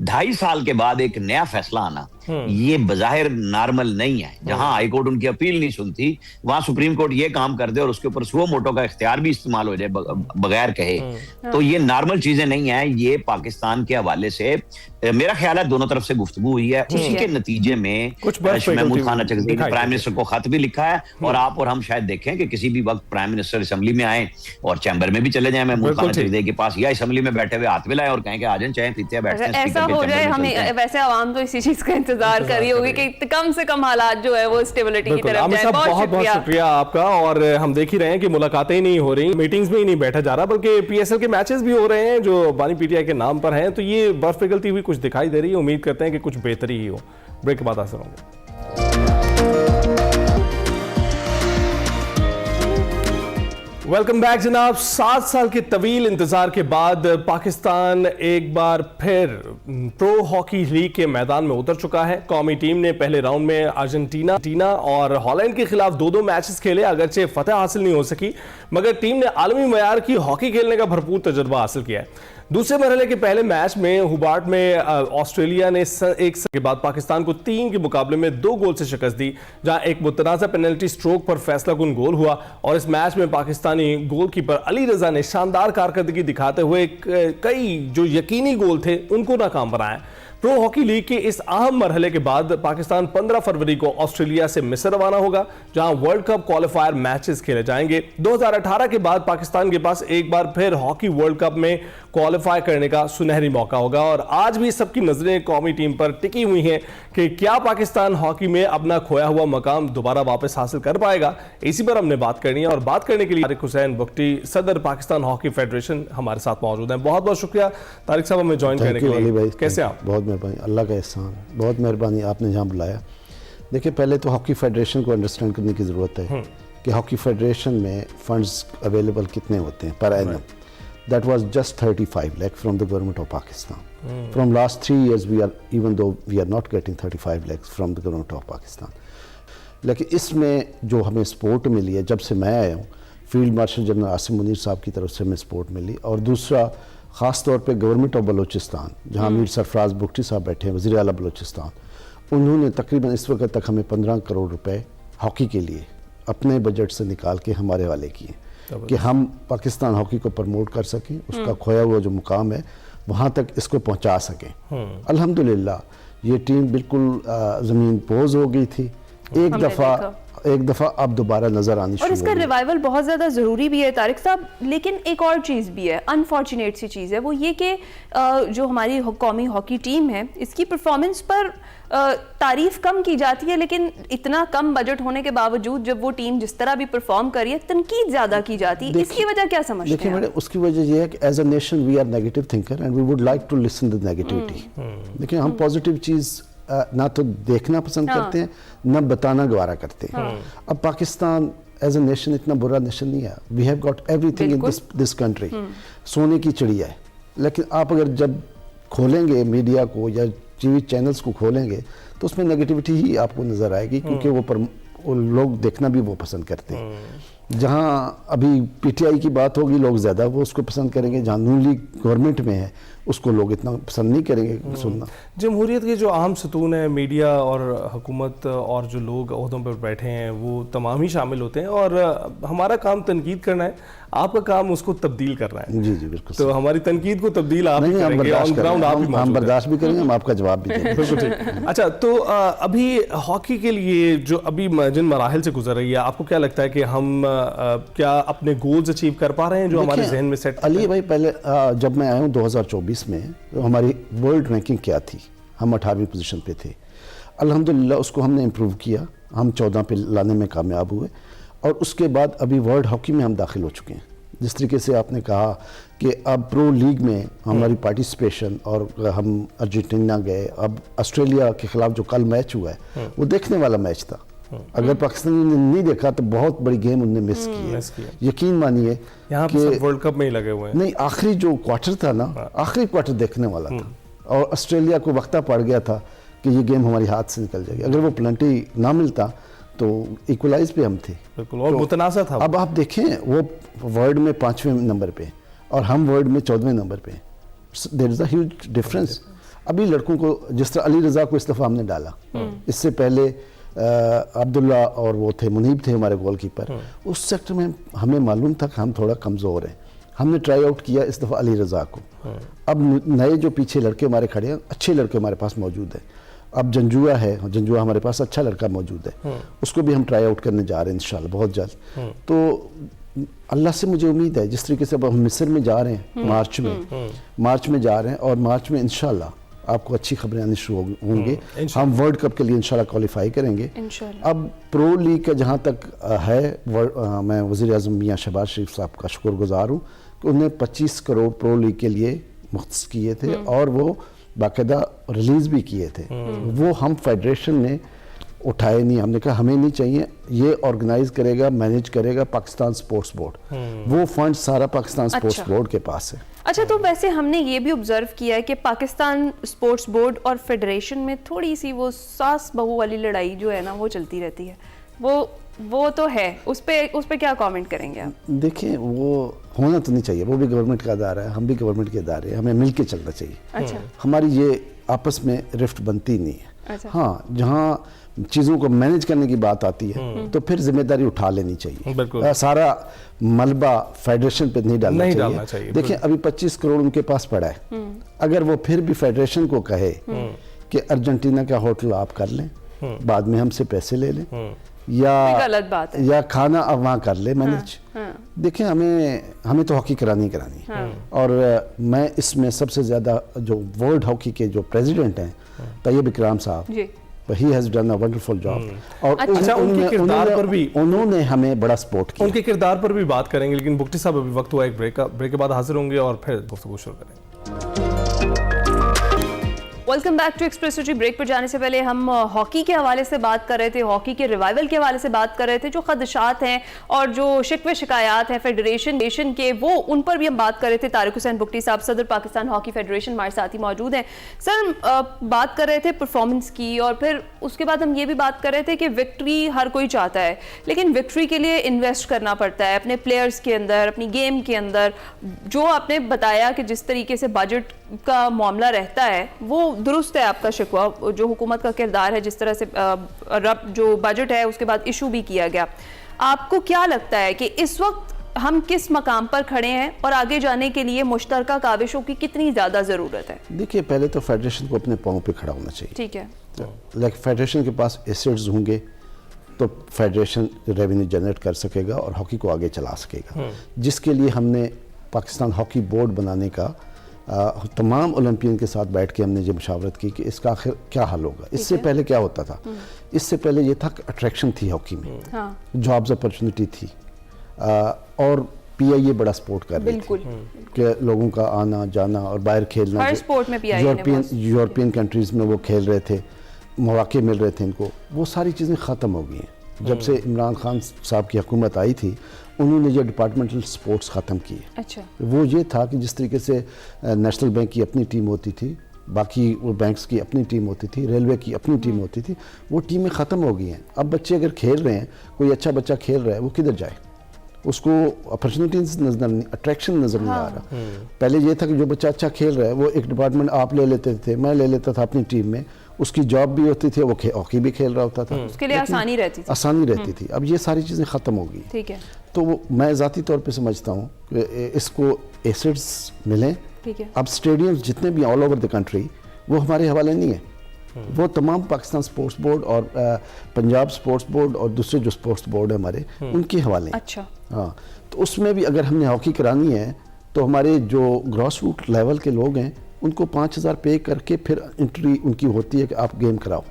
Speaker 13: 2.5 साल के बाद एक नया फैसला आना, ये बजाहिर नॉर्मल नहीं है। जहां हाईकोर्ट उनकी अपील नहीं सुनती, वहां सुप्रीम कोर्ट ये काम कर दे और उसके ऊपर सुओ मोटो का इख्तियार भी इस्तेमाल हो जाए बगैर कहे, तो ये नॉर्मल चीजें नहीं है। ये पाकिस्तान के हवाले से मेरा ख्याल है दोनों तरफ से गुफ्तगू हुई है, उसी के नतीजे में महमूद खान अचकज़ई ने प्राइम मिनिस्टर को खत भी लिखा है, और आप और हम शायद देखें कि किसी भी वक्त प्राइम मिनिस्टर असेंबली में आए और चैम्बर में भी चले जाए महमूद खान अचकज़ई के पास, या असेंबली में बैठे हुए हाथ मिलाएं और कहें कि आ जाएं, चाय पीते हैं, बैठते हैं,
Speaker 1: ऐसा हो जाए। हमें वैसे आवाम तो इसी चीज का इंतजार कर रही होगी कि कम से कम हालात जो है वो स्टेबिलिटी की तरफ जाए।
Speaker 2: बहुत बहुत शुक्रिया आपका। और हम देख ही रहे हैं कि मुलाकातें ही नहीं हो रही, मीटिंग्स में ही नहीं बैठा जा रहा, बल्कि पीएसएल के मैचेस भी हो रहे हैं जो बानी पीटीआई के नाम पर हैं। तो ये बर्फ पिघलती हुई कुछ दिखाई दे रही है, उम्मीद करते हैं कि कुछ बेहतरी ही हो। ब्रेक के बाद हाजिर होंगे। वेलकम बैक जनाब। 7 साल के तवील इंतजार के बाद पाकिस्तान एक बार फिर प्रो हॉकी लीग के मैदान में उतर चुका है। कौमी टीम ने पहले राउंड में अर्जेंटीना और हॉलैंड के खिलाफ 2-2 मैचेस खेले, अगरचे फतेह हासिल नहीं हो सकी, मगर टीम ने आलमी मयार की हॉकी खेलने का भरपूर तजुर्बा हासिल किया है। दूसरे मरहले के पहले मैच में हुबार्ट में ऑस्ट्रेलिया ने एक के बाद पाकिस्तान को 3 के मुकाबले में 2 गोल से शिकस्त दी, जहां एक मुतनाज़ा पेनल्टी स्ट्रोक पर फैसला कुन गोल हुआ। और इस मैच में पाकिस्तानी गोलकीपर अली रजा ने शानदार कारकर्दगी दिखाते हुए कई जो यकीनी गोल थे उनको नाकाम बनाया। प्रो हॉकी लीग के इस अहम मरहले के बाद पाकिस्तान 15 फरवरी को ऑस्ट्रेलिया से मिस्र रवाना होगा, जहां वर्ल्ड कप क्वालिफायर मैचेस खेले जाएंगे। 2018 के बाद पाकिस्तान के पास एक बार फिर हॉकी वर्ल्ड कप में क्वालिफाई करने का सुनहरी मौका होगा। और आज भी सबकी नजरें कौमी टीम पर टिकी हुई हैं कि क्या पाकिस्तान हॉकी में अपना खोया हुआ मकाम दोबारा वापस हासिल कर पाएगा। इसी पर हमने बात करनी है, और बात करने के लिए तारिक हुसैन बुगटी, सदर पाकिस्तान हॉकी फेडरेशन, हमारे साथ मौजूद हैं। बहुत बहुत शुक्रिया तारिक साहब हमें ज्वाइन करने के लिए। कैसे आप?
Speaker 14: बहुत मेहरबानी, अल्लाह का एहसान, बहुत मेहरबानी आपने यहाँ बुलाया। देखिए, पहले तो हॉकी फेडरेशन को अंडरस्टैंड करने की ज़रूरत है कि हॉकी फेडरेशन में फंड्स अवेलेबल कितने होते हैं पर एनम। That was just 35 lakh from the government of Pakistan. From last 3 years we are, even though we are not getting 35 lakhs from the government of Pakistan. लेकिन इसमें जो हमें सपोर्ट मिली है, जब से मैं आया हूँ, field marshal general Asim Munir साहब की तरफ से हमें सपोर्ट मिली, और दूसरा ख़ास तौर पे गवर्नमेंट ऑफ बलूचिस्तान, जहाँ मीर सरफराज बुगटी साहब बैठे हैं, वज़ीर आला बलूचिस्तान, उन्होंने तकरीबन इस वक्त तक हमें 15 करोड़ रुपए हॉकी के लिए अपने बजट से निकाल के हमारे वाले किए कि हम पाकिस्तान हॉकी को प्रमोट कर सकें, उसका खोया हुआ जो मुकाम है वहाँ तक इसको पहुँचा सकें। अल्हम्दुलिल्लाह ये टीम बिल्कुल ज़मीन पोज हो गई थी, एक दफा अब दोबारा नजर आनी
Speaker 1: और
Speaker 14: शुरू
Speaker 1: इसका
Speaker 14: होगी।
Speaker 1: रिवाइवल बहुत ज़्यादा ज़रूरी भी है तारिक साहब, लेकिन एक और चीज़ भी है, अनफॉर्चुनेट सी चीज़ है, वो ये कि जो हमारी कौमी हॉकी टीम है इसकी परफॉर्मेंस पर तारीफ कम की जाती है, लेकिन इतना कम बजट होने के बावजूद जब वो टीम जिस तरह भी परफॉर्म कर रही है तनकीद ज़्यादा की जाती है। इसकी वजह क्या समझते
Speaker 14: देखिए
Speaker 1: हैं?
Speaker 14: मैडम, उसकी वजह यह है कि as a nation we are negative thinker and we would like to listen the negativity. देखिए हम पॉजिटिव चीज़ ना तो देखना पसंद करते हैं ना बताना गवारा करते हैं। अब पाकिस्तान एज अ नेशन इतना बुरा नेशन नहीं है। We have got everything in this country, सोने की चिड़िया है। लेकिन आप अगर जब खोलेंगे मीडिया को या टीवी चैनल्स को खोलेंगे तो उसमें नेगेटिविटी ही आपको नजर आएगी, क्योंकि वो लोग देखना भी वो पसंद करते हैं। जहाँ अभी पीटीआई की बात होगी लोग ज़्यादा वो उसको पसंद करेंगे, जहाँ नून लीग गवर्नमेंट में है उसको लोग इतना पसंद नहीं करेंगे सुनना।
Speaker 2: जमहूरियत के जो अहम सतून है, मीडिया और हुकूमत और जो लोग ओहदों पर बैठे हैं वो तमाम ही शामिल होते हैं, और हमारा काम तनकीद करना है, आपका काम उसको तब्दील करना है।
Speaker 14: जी जी बिल्कुल।
Speaker 2: तो हमारी तनकीद को तब्दील आप ही करेंगे, ऑन ग्राउंड आप ही मौजूद
Speaker 14: हम
Speaker 2: हैं।
Speaker 14: बर्दाश्त भी करेंगे, हम आपका जवाब भी देंगे।
Speaker 2: बिल्कुल ठीक। अच्छा, तो अभी हॉकी के लिए जो अभी जिन मराहिल से गुजर रही है, आपको क्या लगता है कि हम क्या अपने गोल्स अचीव कर पा रहे हैं जो हमारे जहन में सेट?
Speaker 14: अली भाई, पहले जब मैं आया हूँ 2024 में, तो हमारी वर्ल्ड रैंकिंग क्या थी? हम 18वीं पोजीशन पे थे। अल्हम्दुलिल्लाह उसको हमने इम्प्रूव किया, हम 14 पे लाने में कामयाब हुए, और उसके बाद अभी वर्ल्ड हॉकी में हम दाखिल हो चुके हैं। जिस तरीके से आपने कहा कि अब प्रो लीग में हमारी पार्टिसिपेशन, और हम अर्जेंटीना गए, अब ऑस्ट्रेलिया के खिलाफ जो कल मैच हुआ है वो देखने वाला मैच था। अगर पाकिस्तान ने नहीं देखा तो बहुत बड़ी गेम उनने मिस की है। यकीन मानिए
Speaker 2: यहाँ पे सब वर्ल्ड कप में ही लगे हुए हैं।
Speaker 14: नहीं, आखिरी जो क्वार्टर था ना, आखिरी क्वार्टर देखने वाला था, और ऑस्ट्रेलिया को वक्ता पड़ गया था कि ये गेम हमारे हाथ से निकल जाएगी। अगर वो प्लेंटी ना मिलता तो इक्वलाइज पे हम थे,
Speaker 2: बिल्कुल, और मुतनाज़ा था।
Speaker 14: अब आप देखें वो वर्ल्ड में 5वें नंबर पे और हम वर्ल्ड में 14वें नंबर पे, there is a huge difference. अभी लड़कों को जिस तरह अली रजा को इस दफ़ा हमने डाला, इससे पहले अब्दुल्ला और वो थे, मुनीब थे हमारे गोलकीपर, उस सेक्टर में हमें मालूम था कि हम थोड़ा कमज़ोर हैं। हमने ट्राई आउट किया इस दफ़ा अली रजा को। अब नए जो पीछे लड़के हमारे खड़े हैं, अच्छे लड़के हमारे पास मौजूद हैं। अब जंजुआ है, जंजुआ हमारे पास अच्छा लड़का मौजूद है, उसको भी हम ट्राई आउट करने जा रहे हैं इंशाल्लाह बहुत जल्द। तो अल्लाह से मुझे उम्मीद है, जिस तरीके से अब हम मिस्र में जा रहे हैं मार्च में जा रहे हैं, और मार्च में इंशाल्लाह आपको अच्छी खबरें आनी शुरू होंगी। हम वर्ल्ड कप के लिए इंशाल्लाह क्वालिफाई करेंगे। अब प्रो लीग का जहाँ तक है, मैं वज़ीर आज़म मियाँ शहबाज शरीफ साहब का शुक्रगुजार हूँ कि उन्हें 25 करोड़ प्रो लीग के लिए मुख्तस किए थे, और वो बाकायदा रिलीज़ भी किए थे। वो हम फेडरेशन ने उठाए नहीं, हमने कहा हमें नहीं चाहिए, ये ऑर्गेनाइज करेगा, मैनेज करेगा पाकिस्तान स्पोर्ट्स बोर्ड। वो फंड सारा पाकिस्तान स्पोर्ट्स बोर्ड के पास है।
Speaker 1: अच्छा, तो वैसे हमने ये भी ऑब्जर्व किया है कि पाकिस्तान स्पोर्ट्स बोर्ड और फेडरेशन में थोड़ी सी वो सास बहू वाली लड़ाई जो है ना वो चलती रहती है। वो तो है, उस पे क्या कमेंट करेंगे आप?
Speaker 14: देखिए, वो होना तो नहीं चाहिए, वो भी गवर्नमेंट का अदारा है, हम भी गवर्नमेंट के अदारे हैं, हमें मिल के चलना चाहिए।
Speaker 1: अच्छा।
Speaker 14: हमारी ये आपस में रिफ्ट बनती नहीं है।
Speaker 1: अच्छा।
Speaker 14: हाँ, जहाँ चीज़ों को मैनेज करने की बात आती है तो फिर जिम्मेदारी उठा लेनी चाहिए। सारा मलबा फेडरेशन पे नहीं डालना चाहिए। देखिए, अभी 25 करोड़ उनके पास पड़ा है, अगर वो फिर भी फेडरेशन को कहे कि अर्जेंटीना का होटल आप कर लें, बाद में हमसे पैसे ले लें, या
Speaker 1: गलत बात है,
Speaker 14: या खाना अब वहाँ कर ले मैनेज। देखिए, हमें तो हॉकी करानी और मैं इसमें सबसे ज़्यादा जो वर्ल्ड हॉकी के जो प्रेसिडेंट हैं तैयब इकराम साहब, he has done a wonderful job, और
Speaker 2: अच्छा, उनके किरदार पर भी
Speaker 14: उन्होंने हमें बड़ा सपोर्ट किया।
Speaker 2: उनके किरदार पर भी बात करेंगे, लेकिन बुक्टी साहब अभी वक्त हुआ एक ब्रेक के बाद हाजिर होंगे और फिर गुफ्तगू शुरू करेंगे। वेलकम बैक टू एक्सप्रेस जी। ब्रेक पर जाने से पहले हम हॉकी के हवाले से बात कर रहे थे, हॉकी के रिवाइवल के हवाले से बात कर रहे थे, जो खदशात हैं और जो शिकवे शिकायत हैं फेडरेशन के, वो उन पर भी हम बात कर रहे थे। तारिक हुसैन बुक्टी साहब, सदर पाकिस्तान हॉकी फेडरेशन, हमारे साथ ही मौजूद हैं। सर, बात कर रहे थे परफॉर्मेंस की, और फिर उसके बाद हम ये भी बात कर रहे थे कि विक्ट्री हर कोई चाहता है, लेकिन विक्ट्री के लिए इन्वेस्ट करना पड़ता है अपने प्लेयर्स के अंदर, अपनी गेम के अंदर। जो आपने बताया कि जिस तरीके से बजट का मामला रहता है वो दुरुस्त है आपका शिकवा, जो हुकूमत का किरदार है, जिस तरह से जो बजट है उसके बाद इशू भी किया गया। आपको क्या लगता है कि इस वक्त हम किस मकाम पर खड़े हैं और आगे जाने के लिए मुश्तरका काविशों की कितनी ज़्यादा ज़रूरत है?
Speaker 14: देखिए, पहले तो फेडरेशन को अपने पाँव पे खड़ा होना चाहिए।
Speaker 1: ठीक है।
Speaker 14: लाइक फेडरेशन के पास एसेट्स होंगे, तो फेडरेशन रेवेन्यू जनरेट कर सकेगा और हॉकी को आगे चला सकेगा, जिसके लिए हमने पाकिस्तान हॉकी बोर्ड बनाने का तमाम ओलंपियन के साथ बैठ के हमने ये मशावरत की कि इसका आखिर क्या हल होगा। इससे पहले क्या होता था, इससे पहले ये था अट्रैक्शन थी हॉकी में, जॉब्स अपॉर्चुनिटी थी, और PIA बड़ा सपोर्ट कर रही थी कि लोगों का आना जाना और बाहर खेलना।
Speaker 1: हर स्पोर्ट में PIA
Speaker 14: यूरोपियन कंट्रीज़ में वो खेल रहे थे, मौके मिल रहे थे इनको, वो सारी चीज़ें ख़त्म हो गई हैं। जब से इमरान खान साहब की हुकूमत आई थी, उन्होंने ये डिपार्टमेंटल स्पोर्ट्स ख़त्म किए।
Speaker 1: अच्छा।
Speaker 14: वो ये था कि जिस तरीके से नेशनल बैंक की अपनी टीम होती थी, बाकी वो बैंक्स की अपनी टीम होती थी, रेलवे की अपनी टीम होती थी, वो टीमें ख़त्म हो गई हैं। अब बच्चे अगर खेल रहे हैं, कोई अच्छा बच्चा खेल रहा है, वो किधर जाए, उसको अपॉर्चुनिटीज नजर नहीं, अट्रैक्शन नजर नहीं आ रहा। पहले ये था कि जो बच्चा अच्छा खेल रहा है वो एक डिपार्टमेंट आप ले लेते थे, मैं ले लेता था अपनी टीम में, उसकी जॉब भी होती थी, वो हॉकी भी खेल रहा होता था,
Speaker 1: उसके लिए आसानी रहती थी। अब ये सारी चीज़ें ख़त्म हो गई। ठीक है।
Speaker 14: तो मैं ज़ाती तौर पे समझता हूँ कि इसको एसेट्स मिलें।
Speaker 1: ठीक है।
Speaker 14: अब स्टेडियम्स जितने भी ऑल ओवर द कंट्री वो हमारे हवाले नहीं है, वो तमाम पाकिस्तान स्पोर्ट्स बोर्ड और पंजाब स्पोर्ट्स बोर्ड और दूसरे जो स्पोर्ट्स बोर्ड है हमारे, उनके हवाले।
Speaker 1: अच्छा।
Speaker 14: हाँ, तो उसमें भी अगर हमने हॉकी करानी है तो हमारे जो ग्रॉस रूट लेवल के लोग हैं उनको 5,000 पे करके फिर एंट्री उनकी होती है कि आप गेम कराओ।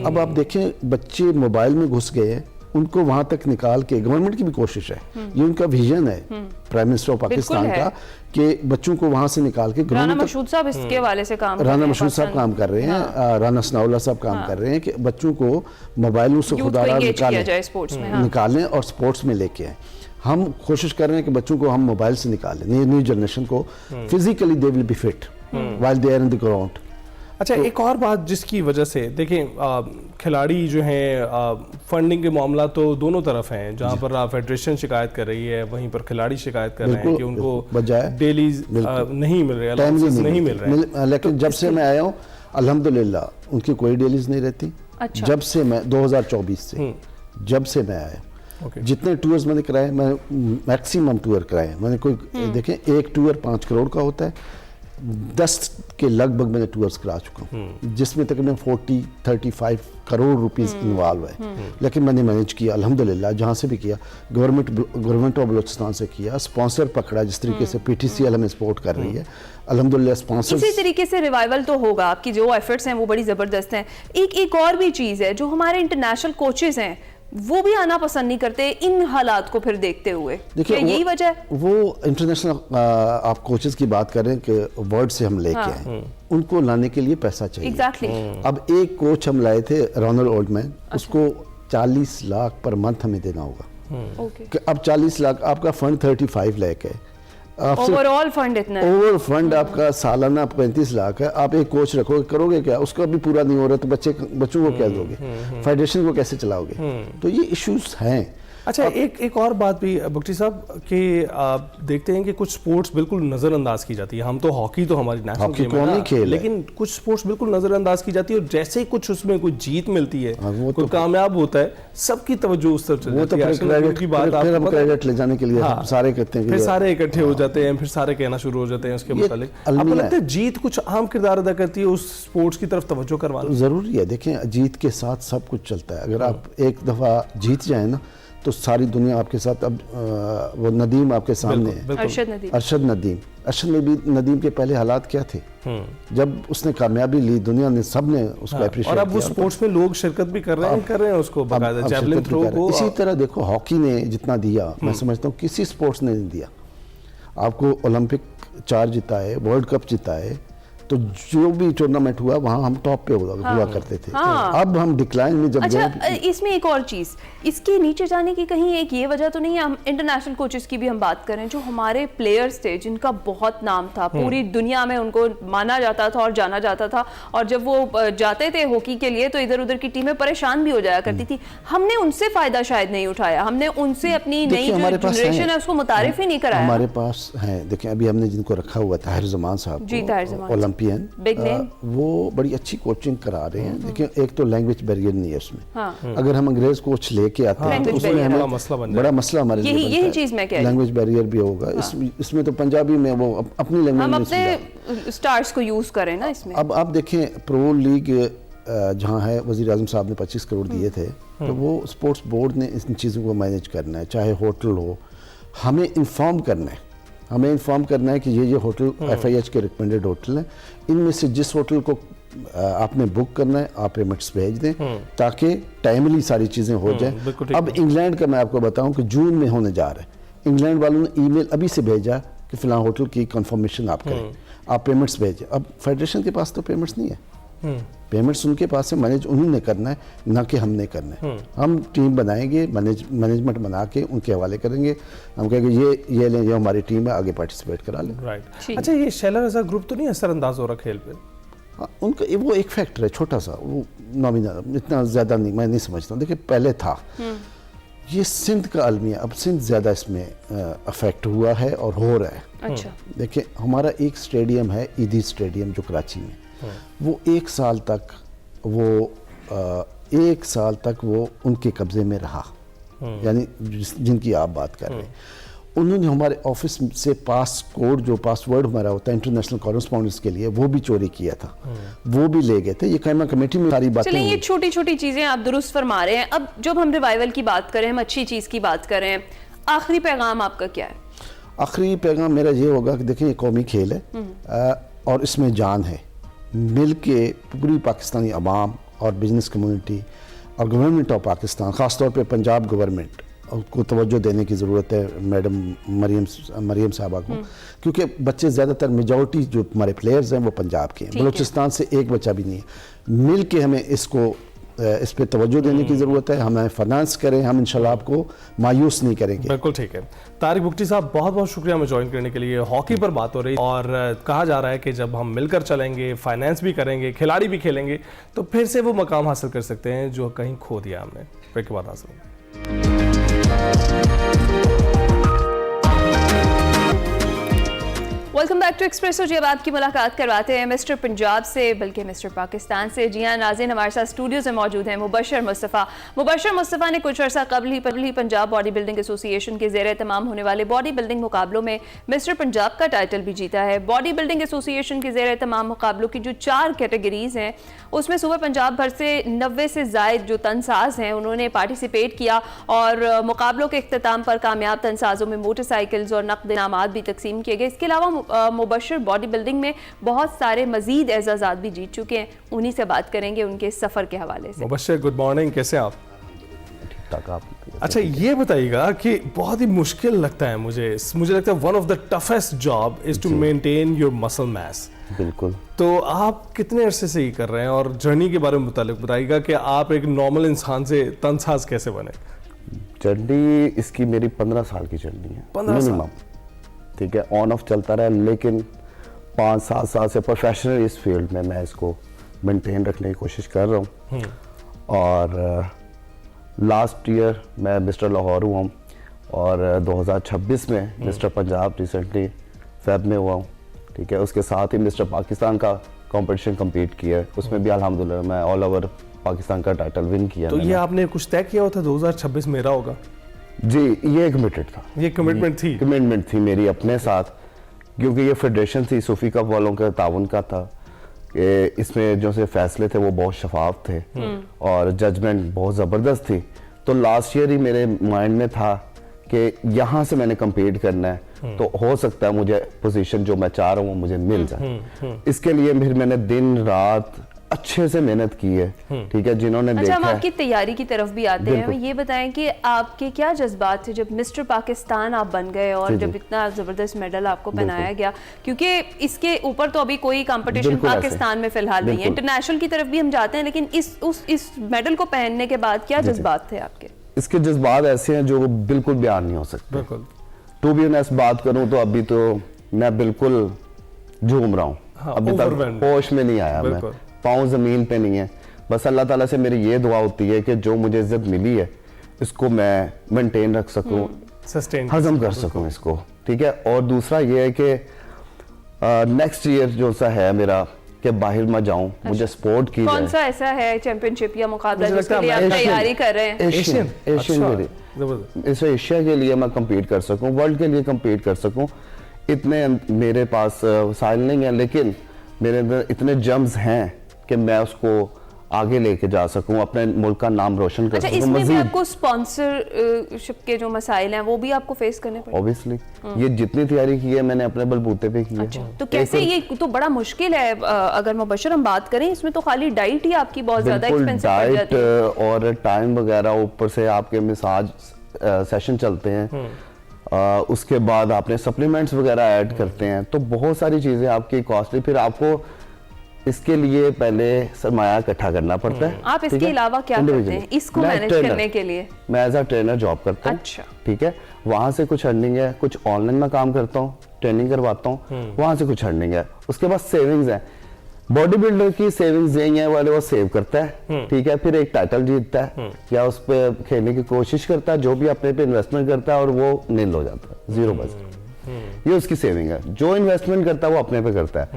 Speaker 14: अब आप देखें बच्चे मोबाइल में घुस गए हैं, उनको वहां तक निकाल के, गवर्नमेंट की भी कोशिश है, ये उनका विजन है प्राइम मिनिस्टर ऑफ पाकिस्तान का, कि बच्चों को वहां से निकाल के
Speaker 1: राना मशहूद साहब इसके हवाले से काम
Speaker 14: राना मशहूद साहब काम कर रहे हैं, राना सनाउल्लाह साहब काम कर रहे हैं कि बच्चों को मोबाइलों से खुदारा निकालें और स्पोर्ट्स में लेके आए। हम कोशिश कर रहे हैं कि बच्चों को हम मोबाइल से निकालें, न्यू जनरेशन को physically they will be fit while they are in the ground.
Speaker 2: अच्छा, एक और बात जिसकी वजह से देखें खिलाड़ी जो हैं, फंडिंग के मामला तो दोनों तरफ हैं, जहां पर फेडरेशन शिकायत कर रही है, वहीं पर खिलाड़ी शिकायत कर रहे हैं कि उनको डेली नहीं मिल रहे, नहीं मिल रहे।
Speaker 14: लेकिन जब से मैं आया हूँ अल्हम्दुलिल्लाह उनकी कोई डेलीज नहीं रहती।
Speaker 1: अच्छा।
Speaker 14: जब से मैं 2024 से जब से मैं आया, जितने टूर्स मैंने कराए, मैं मैक्सिमम टूर कराए मैंने, कोई देखें एक टूर 5 करोड़ का होता है, 10 के लगभग मैंने टूर्स करा चुका हूँ, जिसमें तकरीबन 40-35 करोड़ रुपीस इन्वॉल्व है। लेकिन मैंने मैनेज किया अल्हम्दुलिल्लाह, जहाँ से भी किया, गवर्नमेंट ऑफ बलूचिस्तान से किया, स्पॉन्सर पकड़ा, जिस तरीके से PTCL हमें सपोर्ट कर रही है अल्हम्दुलिल्लाह, स्पॉन्सर।
Speaker 1: इसी तरीके से रिवाइवल तो होगा, आपकी जो एफर्ट्स हैं वो बड़ी ज़बरदस्त हैं। एक और भी चीज़ है, जो हमारे इंटरनेशनल कोचेज़ हैं वो भी आना पसंद नहीं करते इन हालात को फिर देखते हुए। देखिए यही वजह है, वो
Speaker 14: इंटरनेशनल आप कोचेस की बात करें कि वर्ल्ड से हम लेके आए, उनको लाने के लिए पैसा चाहिए।
Speaker 1: एग्जैक्टली।
Speaker 14: अब एक कोच हम लाए थे रोनाल्ड ओल्डमैन, उसको 40 लाख पर मंथ हमें देना होगा। अब 40 लाख, आपका फंड 35 लाख है,
Speaker 1: ओवरऑल फंड इतना है,
Speaker 14: ओवर फंड आपका सालाना 35 लाख है। आप एक कोच रखोगे, करोगे क्या, उसका भी पूरा नहीं हो रहा, तो बच्चों को क्या दोगे, फेडरेशन को कैसे चलाओगे, तो ये इश्यूज हैं।
Speaker 2: अच्छा, एक और बात भी बख्शी साहब कि आप देखते हैं कि कुछ स्पोर्ट्स बिल्कुल नज़रअंदाज की जाती है। हम तो हॉकी तो हमारी नेशनल गेम है, लेकिन कुछ स्पोर्ट्स बिल्कुल नज़रअंदाज की जाती है, और जैसे ही कुछ उसमें कोई जीत मिलती है, कोई कामयाब होता है, सबकी तवज्जो उस तरफ चली जाती है।
Speaker 14: फिर हम क्रेडिट ले जाने के लिए सारे कहते हैं,
Speaker 2: फिर सारे इकट्ठे हो जाते हैं, फिर सारे कहना शुरू हो जाते हैं उसके मुतालिक। आपको लगता है जीत कुछ अहम किरदार अदा करती है उस स्पोर्ट्स की तरफ तवज्जो करवाना?
Speaker 14: जरूरी है। देखें, जीत के साथ सब कुछ चलता है। अगर आप एक दफा जीत जाए ना, तो सारी दुनिया आपके साथ। अब वो नदीम आपके सामने है, अरशद नदीम के पहले हालात क्या थे, जब उसने कामयाबी ली, दुनिया ने, सब ने उसको अप्रिशिएट
Speaker 2: किया। और अब वो स्पोर्ट्स में लोग शिरकत भी कर रहे हैं उसको, जैवलिन थ्रो को।
Speaker 14: इसी तरह देखो, हॉकी ने जितना दिया, मैं समझता हूँ किसी स्पोर्ट्स ने नहीं दिया। आपको ओलंपिक 4 जिता है, वर्ल्ड कप जिता है, तो जो भी टूर्नामेंट हुआ वहाँ हम टॉप पे हुआ करते थे। अब हम डिक्लाइन में जब
Speaker 1: गए। इसमें एक और चीज़, इसके नीचे जाने की कहीं एक ये वजह तो नहीं है, हम इंटरनेशनल कोचेस की भी हम बात करें, जो हमारे प्लेयर्स थे जिनका बहुत नाम था, पूरी दुनिया में उनको माना जाता था और जाना जाता था, और जब वो जाते थे हॉकी के लिए तो इधर उधर की टीमें परेशान भी हो जाया करती थी। हमने उनसे फ़ायदा शायद नहीं उठाया, हमने उनसे अपनी नई जनरेशन है उसको मुतारिफ ही नहीं कराया।
Speaker 14: हमारे पास है, देखें अभी हमने जिनको रखा हुआ था, ताहिर ज़मान साहब, वो बड़ी अच्छी कोचिंग करा रहे हैं। देखिए, एक तो लैंग्वेज बैरियर नहीं है उसमें। अगर हम अंग्रेज कोच लेके आते हैं तो उसमें हमें बड़ा मसला हमारे लिए बनता है।
Speaker 1: यही चीज मैं कह रही हूं,
Speaker 14: लैंग्वेज बैरियर भी होगा। इसमें तो पंजाबी में वो अपनी लैंग्वेज में,
Speaker 1: हम अपने स्टार्स को यूज करें ना इसमें।
Speaker 14: अब आप देखें, प्रो लीग जहाँ है, वज़ीर आज़म साहब ने 25 करोड़ दिए थे, तो वो स्पोर्ट्स बोर्ड ने इन चीज़ों को मैनेज करना है, चाहे होटल हो, हमें इन्फॉर्म करना है, हमें इन्फॉर्म करना है कि ये होटल FIH के रिकमेंडेड होटल हैं, इनमें से जिस होटल को आपने बुक करना है आप पेमेंट्स भेज दें ताकि टाइमली सारी चीज़ें हो जाएं। अब इंग्लैंड का मैं आपको बताऊं कि जून में होने जा रहा है, इंग्लैंड वालों ने ईमेल अभी से भेजा कि फ़लाँ होटल की कंफर्मेशन आप करें, आप पेमेंट्स भेजें। अब फेडरेशन के पास तो पेमेंट्स नहीं है, पेमेंट्स उनके पास है, मैनेज उन्होंने करना है, ना कि हमने करना है। हम टीम बनाएंगे, मैनेजमेंट बना के उनके हवाले करेंगे, हम कहेंगे ये लें, ये हमारी टीम है, आगे पार्टिसिपेट करा लें।
Speaker 2: राइट। अच्छा, ये शेलर एज अ ग्रुप तो नहीं असरअंदाज हो रहा खेल पे?
Speaker 14: हाँ, उनका वो एक फैक्टर है छोटा सा, वो नॉमिनल, इतना ज़्यादा नहीं, मैं नहीं समझता हूँ। देखिए पहले था ये सिंध का अलमिया, अब सिंध ज़्यादा इसमें अफेक्ट हुआ है और हो रहा है।
Speaker 1: अच्छा,
Speaker 14: देखिए हमारा एक स्टेडियम है, ईदी स्टेडियम जो कराची में, वो एक साल तक वो उनके कब्जे में रहा, यानी जिनकी आप बात कर रहे हैं, उन्होंने हमारे ऑफिस से पासवर्ड हमारा होता है इंटरनेशनल कॉरेस्पॉन्डेंस के लिए, वो भी चोरी किया था, वो भी ले गए थे। ये कैमा कमेटी में सारी बातें।
Speaker 1: चलिए, ये छोटी छोटी चीजें आप दुरुस्त फरमा रहे हैं। अब जब हम रिवाइवल की बात करें, हम अच्छी चीज की बात करें, आखिरी पैगाम आपका क्या है?
Speaker 14: आखिरी पैगाम मेरा ये होगा कि देखिए ये कौमी खेल है और इसमें जान है, मिल के पूरी पाकिस्तानी अवाम और बिजनेस कम्युनिटी और गवर्नमेंट ऑफ पाकिस्तान, ख़ासतौर पे पंजाब गवर्नमेंट को तवज्जो देने की ज़रूरत है मैडम मरियम साहबा को, क्योंकि बच्चे ज़्यादातर मेजॉरिटी जो हमारे प्लेयर्स हैं वो पंजाब के हैं, बलूचिस्तान से एक बच्चा भी नहीं है। मिल के हमें इस पे तवज्जो देने की ज़रूरत है, हमें फाइनेंस करें, हम इंशाल्लाह आपको मायूस नहीं करेंगे।
Speaker 2: बिल्कुल ठीक है। तारिक बुगटी साहब, बहुत बहुत शुक्रिया हमें ज्वाइन करने के लिए। हॉकी पर बात हो रही और कहा जा रहा है कि जब हम मिलकर चलेंगे, फाइनेंस भी करेंगे, खिलाड़ी भी खेलेंगे, तो फिर से वो मकाम हासिल कर सकते हैं जो कहीं खो दिया हमने। ब्रेक के बाद हासिल होगा।
Speaker 1: Welcome back to Expresso. जी, अब आपकी मुलाकात करवाते हैं मिस्टर पंजाब से, बल्कि मिस्टर पाकिस्तान से। जी हाँ नाज़रीन, हमारे साथ स्टूडियोज़ में मौजूद हैं मुबशर मुस्तफ़ा ने कुछ अर्सा कबल ही पंजाब बॉडी बिल्डिंग एसोसिएशन के ज़ेर तमाम होने वाले बॉडी बिल्डिंग मुकाबलों में मिस्टर पंजाब का टाइटल भी जीता है। बॉडी बिल्डिंग एसोसिएशन के ज़ेर तमाम मुकाबलों की जो 4 कैटेगरीज हैं, उसमें सुबह पंजाब भर से 90 से ज़ायद जो तनसाज हैं उन्होंने पार्टिसिपेट किया और मुकाबलों के इख्तिताम पर कामयाब तनसाजों में मोटरसाइकिल्स और नकद इनामात भी तकसीम किए गए। इसके अलावा मुबशर बॉडी बिल्डिंग में बहुत सारे मजीद एजाज़ात भी जीत चुके हैं, उन्हीं से बात करेंगे उनके सफ़र के हवाले से।
Speaker 2: मुबशर, गुड मॉर्निंग, कैसे आप?
Speaker 14: आप
Speaker 2: अच्छा, ये बताइएगा कि बहुत ही मुश्किल लगता है मुझे लगता है one of the toughest job is to maintain your muscle mass.
Speaker 5: बिल्कुल।
Speaker 2: तो आप कितने अरसे से ये कर रहे हैं और जर्नी के बारे में बताइएगा कि आप एक नॉर्मल इंसान से तनसाज कैसे बने?
Speaker 5: जर्नी इसकी मेरी 15 साल की जर्नी है,
Speaker 2: 15 साल,
Speaker 5: ठीक है। ऑन ऑफ चलता रहा, लेकिन 5-7 साल से प्रोफेशनल इस फील्ड में मैं इसको मेंटेन रखने की कोशिश कर रहा हूँ। और लास्ट ईयर मैं मिस्टर लाहौर हुआ हूँ और 2026 में मिस्टर पंजाब रिसेंटली फेब में हुआ हूँ, ठीक है। उसके साथ ही मिस्टर पाकिस्तान का कंपटीशन कम्पीट किया है, उसमें भी अल्हम्दुलिल्लाह मैं ऑल ओवर पाकिस्तान का टाइटल विन किया।
Speaker 2: तो ये आपने कुछ तय किया होता 2026 मेरा होगा?
Speaker 5: जी, ये कमिटेड था,
Speaker 2: ये कमिटमेंट थी
Speaker 5: मेरी अपने साथ, क्योंकि ये फेडरेशन थी, सूफी कप वालों के ताउन का था। इसमें जो से फैसले थे वो बहुत शफाफ थे और जजमेंट बहुत ज़बरदस्त थी। तो लास्ट ईयर ही मेरे माइंड में था कि यहाँ से मैंने कम्पीट करना है, तो हो सकता है मुझे पोजीशन जो मैं चाह रहा हूँ मुझे मिल जाए। इसके लिए फिर मैंने दिन रात अच्छे से मेहनत की है, ठीक है। जिन्होंने देखा,
Speaker 1: हम आपकी तैयारी की तरफ भी आते हैं। ये बताएं कि आपके क्या जज्बात थे जब मिस्टर पाकिस्तान आप बन गए और जब इतना जबरदस्त मेडल आपको पहनाया गया, क्योंकि इसके ऊपर तो अभी कोई कंपटीशन पाकिस्तान में फिलहाल नहीं है, इंटरनेशनल की तरफ भी हम जाते हैं, लेकिन इस मेडल को पहनने के बाद क्या जज्बात थे आपके?
Speaker 5: इसके जज्बात ऐसे हैं जो बिल्कुल बयान नहीं हो सकते। टू बी ऑनेस्ट बात करूं तो अभी तो मैं बिल्कुल झूम रहा हूँ, अभी तक होश में नहीं आया, मैं पाँव जमीन पे नहीं है। बस अल्लाह ताला से मेरी ये दुआ होती है कि जो मुझे इज्जत मिली है इसको मैं मेंटेन रख सकूं, हजम कर सकूं इसको, ठीक है। और दूसरा ये है कि नेक्स्ट ईयर जो सा है मेरा कि बाहर में जाऊं, मुझे सपोर्ट की
Speaker 1: कौन सा ऐसा है चैंपियनशिप या मुकाबला जिसके लिए आप तैयारी कर रहे हैं?
Speaker 5: एशियन इस एशिया के लिए मैं कम्पीट कर सकूं, वर्ल्ड के लिए कम्पीट कर सकूं। इतने मेरे पास वसाइल नहीं है, लेकिन मेरे अंदर इतने जम्स हैं कि मैं उसको आगे लेके जा सकूं, अपने मुल्क का नाम रोशन कर
Speaker 1: अच्छा,
Speaker 5: सकूं।
Speaker 1: इसमें भी
Speaker 5: मज़ीद
Speaker 1: आपको स्पॉन्सरशिप के जो मसाइल हैं वो भी आपको फेस करने पड़े?
Speaker 5: ऑब्वियसली ये जितनी तैयारी की है मैंने अपने बलबूते पे की है।
Speaker 1: अच्छा, तो कैसे ये तो बड़ा मुश्किल है। अगर मुबशर हम बात करें, इसमें तो खाली डाइट ही आपकी बहुत ज्यादा एक्सपेंसिव पड़ जाती है
Speaker 5: और टाइम वगैरह, ऊपर से आपके मसाज सेशन चलते हैं, उसके बाद आपने सप्लीमेंट्स वगैरह ऐड करते हैं, तो बहुत सारी चीजें आपकी कॉस्टली, फिर आपको इसके लिए पहले सरमाया इकट्ठा करना पड़ता है।
Speaker 1: आप इसके अलावा क्या करते हैं इसको मैनेज करने के लिए?
Speaker 5: मैं एज अ ट्रेनर जॉब करता हूँ।
Speaker 1: अच्छा,
Speaker 5: ठीक है, वहां से कुछ अर्निंग है, कुछ ऑनलाइन में काम करता हूँ, ट्रेनिंग करवाता हूँ, वहां से कुछ अर्निंग है। उसके बाद सेविंग्स है, बॉडी बिल्डर की सेविंग्स यही है वाले, वो सेव करता है, ठीक है, फिर एक टाइटल जीतता है या उस पर खेलने की कोशिश करता है, जो भी अपने पे इन्वेस्टमेंट करता है और वो नील हो जाता है, जीरो बचता, ये उसकी सेविंग है। जो इन्वेस्टमेंट करता है वो अपने पे करता है।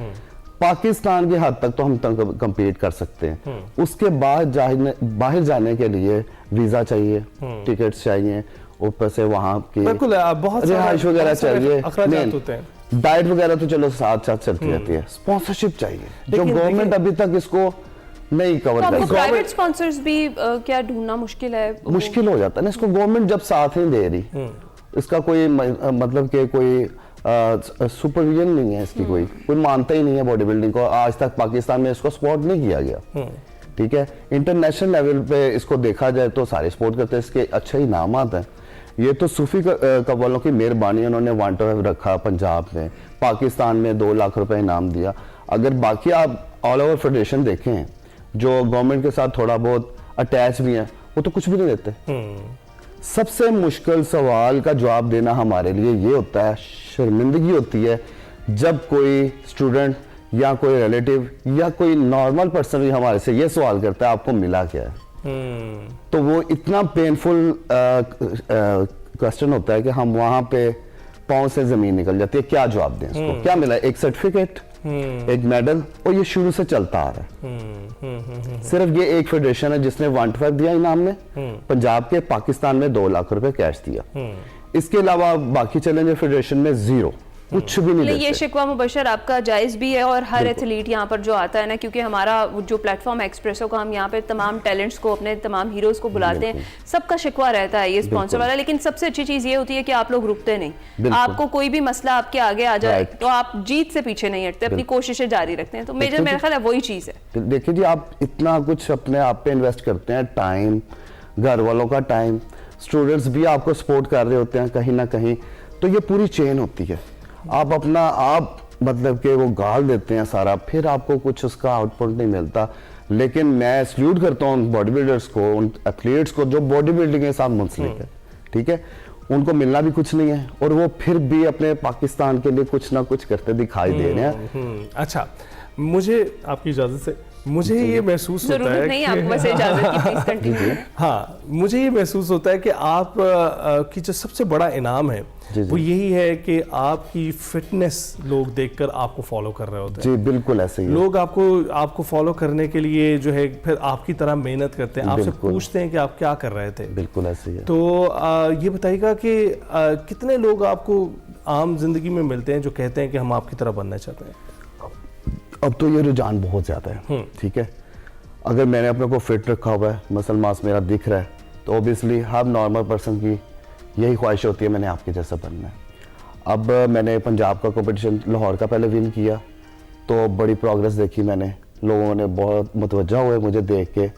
Speaker 5: पाकिस्तान की हद तक तो हम कंपीट कर सकते हैं। उसके बाद बाहर जाने के लिए वीजा चाहिए, टिकट्स चाहिए, ऊपर से वहाँ की रिहाइश वगैरह चाहिए, डाइट वगैरह तो चलो साथ साथ चलती रहती है। स्पॉन्सरशिप चाहिए जो गवर्नमेंट अभी तक इसको नहीं कवर कर रही।
Speaker 1: प्राइवेट स्पॉन्सर्स भी क्या ढूंढना मुश्किल है?
Speaker 5: मुश्किल हो जाता है ना, इसको गवर्नमेंट जब साथ नहीं दे रही, इसका कोई मतलब कि कोई सुपरविजन नहीं है, इसकी कोई मानता ही नहीं है बॉडी बिल्डिंग को। आज तक पाकिस्तान में इसको सपोर्ट नहीं किया गया, ठीक है। इंटरनेशनल लेवल पे इसको देखा जाए तो सारे सपोर्ट करते हैं, इसके अच्छे इनाम आते हैं। ये तो सूफी कव्वालों की मेहरबानी, उन्होंने 1 to 5 रखा पंजाब में, पाकिस्तान में 2 लाख रुपए इनाम दिया। अगर बाकी आप ऑल ओवर फेडरेशन देखें जो गवर्नमेंट के साथ थोड़ा बहुत अटैच भी हैं, वो तो कुछ भी नहीं देते। सबसे मुश्किल सवाल का जवाब देना हमारे लिए ये होता है, शर्मिंदगी होती है जब कोई स्टूडेंट या कोई रिलेटिव या कोई नॉर्मल पर्सन भी हमारे से ये सवाल करता है आपको मिला क्या है। तो वो इतना पेनफुल क्वेश्चन होता है कि हम वहां पे पांव से जमीन निकल जाती है, क्या जवाब दें इसको। क्या मिला? एक सर्टिफिकेट, एक मेडल, और ये शुरू से चलता आ रहा है। सिर्फ ये एक फेडरेशन है जिसने 1 to 5 दिया इनाम में, पंजाब के, पाकिस्तान में 2 लाख रुपए कैश दिया। इसके अलावा बाकी चैलेंजर फेडरेशन में जीरो, कुछ भी नहीं।
Speaker 1: ये शिकवा मुबशर आपका जायज भी है, और हर एथलीट यहाँ पर जो आता है ना, क्योंकि हमारा जो प्लेटफॉर्म एक्सप्रेसो का, हम यहाँ पे तमाम टैलेंट्स को, अपने तमाम हीरोज को बुलाते हैं, सबका शिकवा रहता है ये स्पॉन्सर वाला। लेकिन सबसे अच्छी चीज ये होती है कि आप लोग रुकते नहीं। आपको कोई भी मसला आपके आगे आ जाए तो आप जीत से पीछे नहीं हटते, अपनी कोशिशें जारी रखते हैं। तो मेरा ख्याल है वही चीज है।
Speaker 5: देखिए जी, आप इतना कुछ अपने आप पे इन्वेस्ट करते हैं, टाइम, घर वालों का टाइम, स्टूडेंट्स भी आपको सपोर्ट कर रहे होते हैं कहीं ना कहीं, तो ये पूरी चेन होती है। आप अपना आप मतलब कि वो गाल देते हैं सारा, फिर आपको कुछ उसका आउटपुट नहीं मिलता। लेकिन मैं सल्यूट करता हूँ बॉडी बिल्डर्स को, उन एथलीट्स को जो बॉडी बिल्डिंग के साथ मुंसलिक है, ठीक है। उनको मिलना भी कुछ नहीं है और वो फिर भी अपने पाकिस्तान के लिए कुछ ना कुछ करते दिखाई दे रहे हैं।
Speaker 2: अच्छा, मुझे आपकी इजाजत से मुझे ये महसूस होता है
Speaker 1: नहीं, आपको बस इजाजत की, प्लीज कंटिन्यू।
Speaker 2: हाँ, मुझे ये महसूस होता है कि आप की जो सबसे बड़ा इनाम है वो यही है कि आपकी फिटनेस लोग देखकर आपको फॉलो कर रहे होते हैं।
Speaker 5: जी बिल्कुल ऐसे ही।
Speaker 2: लोग आपको फॉलो करने के लिए जो है फिर आपकी तरह मेहनत करते हैं, आपसे पूछते हैं कि आप क्या कर रहे थे।
Speaker 5: बिल्कुल ऐसे ही है।
Speaker 2: तो ये बताइएगा कि कितने लोग आपको आम जिंदगी में मिलते हैं जो कहते हैं कि हम आपकी तरह बनना चाहते हैं?
Speaker 5: अब तो ये रुझान बहुत ज्यादा है, ठीक है। अगर मैंने अपने को फिट रखा हुआ है, मसल मास मेरा दिख रहा है, तो ऑब्वियसली हर नॉर्मल पर्सन की यही ख्वाहिश होती है मैंने आपके जैसा बनना है। अब मैंने पंजाब का कंपटीशन लाहौर का पहले विन किया, तो बड़ी प्रोग्रेस देखी मैंने, लोगों ने बहुत मुतवज्जा हुए मुझे देख के,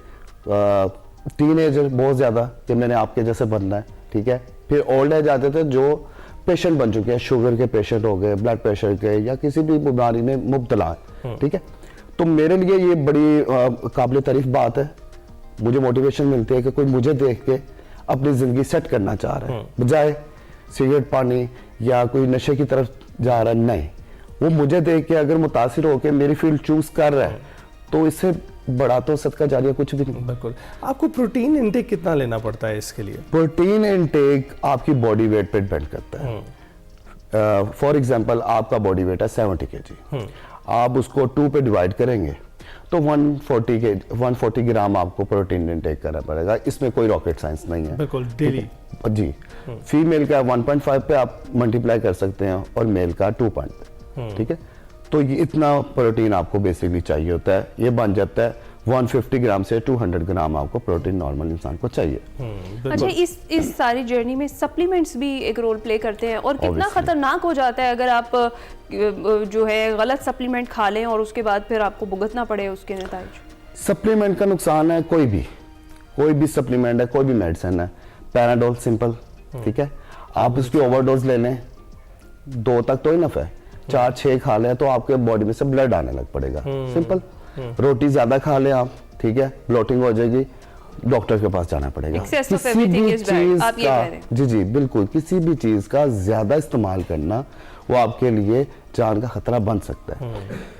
Speaker 5: टीनेजर बहुत ज़्यादा कि मैंने आपके जैसे बनना है, ठीक है। फिर ओल्ड एज आते थे जो पेशेंट बन चुके हैं, शुगर के पेशेंट हो गए, ब्लड प्रेशर के, या किसी भी बीमारी में मुब्तला, ठीक है। तो मेरे लिए ये बड़ी काबिल तारीफ बात है, मुझे मोटिवेशन मिलती है कि कोई मुझे देख के अपनी ज़िंदगी सेट करना चाह रहा है, बजाय सिगरेट पानी या कोई नशे की तरफ जा रहा है। नहीं, वो मुझे देख के अगर मुतासिर होकर मेरी फील्ड चूज कर रहा है, तो इससे बड़ा तो सदका जारिया कुछ भी नहीं।
Speaker 2: बिल्कुल। आपको प्रोटीन इंटेक कितना लेना पड़ता है इसके लिए?
Speaker 5: प्रोटीन इंटेक आपकी बॉडी वेट पे डिपेंड करता है। फॉर एग्जांपल आपका बॉडी वेट है 70 kg, आप उसको 2 पे डिवाइड करेंगे तो 140 ग्राम आपको प्रोटीन इंटेक करना पड़ेगा। इसमें कोई रॉकेट साइंस नहीं है।
Speaker 2: बिल्कुल, डेली।
Speaker 5: जी, फीमेल का 1.5 पे आप मल्टीप्लाई कर सकते हैं और मेल का 2 पॉइंट पे, ठीक है। तो ये इतना प्रोटीन आपको बेसिकली चाहिए होता है। ये बन जाता है 150 ग्राम से 200 ग्राम आपको प्रोटीन नॉर्मल इंसान को चाहिए।
Speaker 1: अच्छा, इस सारी जर्नी में सप्लीमेंट्स भी एक रोल प्ले करते हैं, और कितना
Speaker 5: Obviously.
Speaker 1: खतरनाक हो जाता है अगर आप जो है गलत सप्लीमेंट खा लें और उसके बाद फिर आपको भुगतना पड़े उसके नतीजे।
Speaker 5: सप्लीमेंट का नुकसान है कोई भी सप्लीमेंट है, कोई भी मेडिसिन है, पैराडोल सिंपल, ठीक है, आप उसकी ओवरडोज ले लें 2 तक तो इनफ है, 4-6 खा लें तो आपके बॉडी में से ब्लड आने लग पड़ेगा, सिंपल। रोटी ज्यादा खा लें आप, ठीक है, ब्लोटिंग हो जाएगी, डॉक्टर के पास जाना पड़ेगा।
Speaker 1: Excess of everything is bad, आप ये कह रहे हैं।
Speaker 5: जी बिल्कुल, किसी भी चीज का ज्यादा इस्तेमाल करना वो आपके लिए जान का खतरा बन सकता है।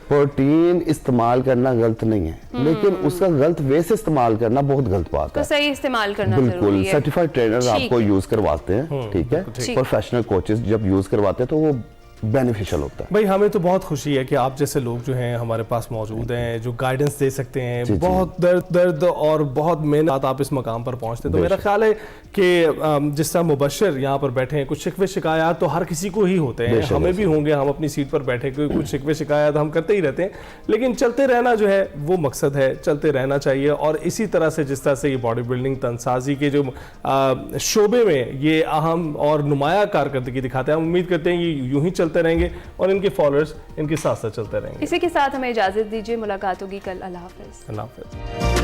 Speaker 5: प्रोटीन इस्तेमाल करना गलत नहीं है, लेकिन उसका गलत वे से इस्तेमाल करना बहुत गलत बात
Speaker 1: तो
Speaker 5: है।
Speaker 1: सही इस्तेमाल करना
Speaker 5: बिल्कुल,
Speaker 1: जरूरी है।
Speaker 5: सर्टिफाइड ट्रेनर
Speaker 1: ठीक
Speaker 5: आपको
Speaker 1: है।
Speaker 5: यूज करवाते हैं, ठीक है, प्रोफेशनल कोचेस जब यूज करवाते हैं तो वो बेनिफिशियल होता है।
Speaker 2: भाई हमें तो बहुत खुशी है कि आप जैसे लोग जो हैं हमारे पास मौजूद हैं, जो गाइडेंस दे सकते हैं। बहुत दर्द और बहुत मेहनत आप इस मकाम पर पहुंचते हैं, तो मेरा ख्याल है कि जिस तरह मुबशर यहाँ पर बैठे हैं, कुछ शिकवे शिकायत तो हर किसी को ही होते हैं, हमें भी होंगे, हम अपनी सीट पर बैठे कुछ शिकवे शिकायत हम करते ही रहते हैं, लेकिन चलते रहना जो है वो मकसद है, चलते रहना चाहिए। और इसी तरह से जिस तरह से ये बॉडी बिल्डिंग तनसाजी के जो शोबे में ये अहम और नुमाया कारकर्दगी दिखाते हैं, हम उम्मीद करते हैं कि यूं ही चलते रहेंगे और इनके फॉलोअर्स इनके साथ साथ चलते रहेंगे।
Speaker 1: इसी के साथ हमें इजाजत दीजिए, मुलाकात होगी कल। अल्लाह हाफिज।
Speaker 2: अल्लाह हाफिज।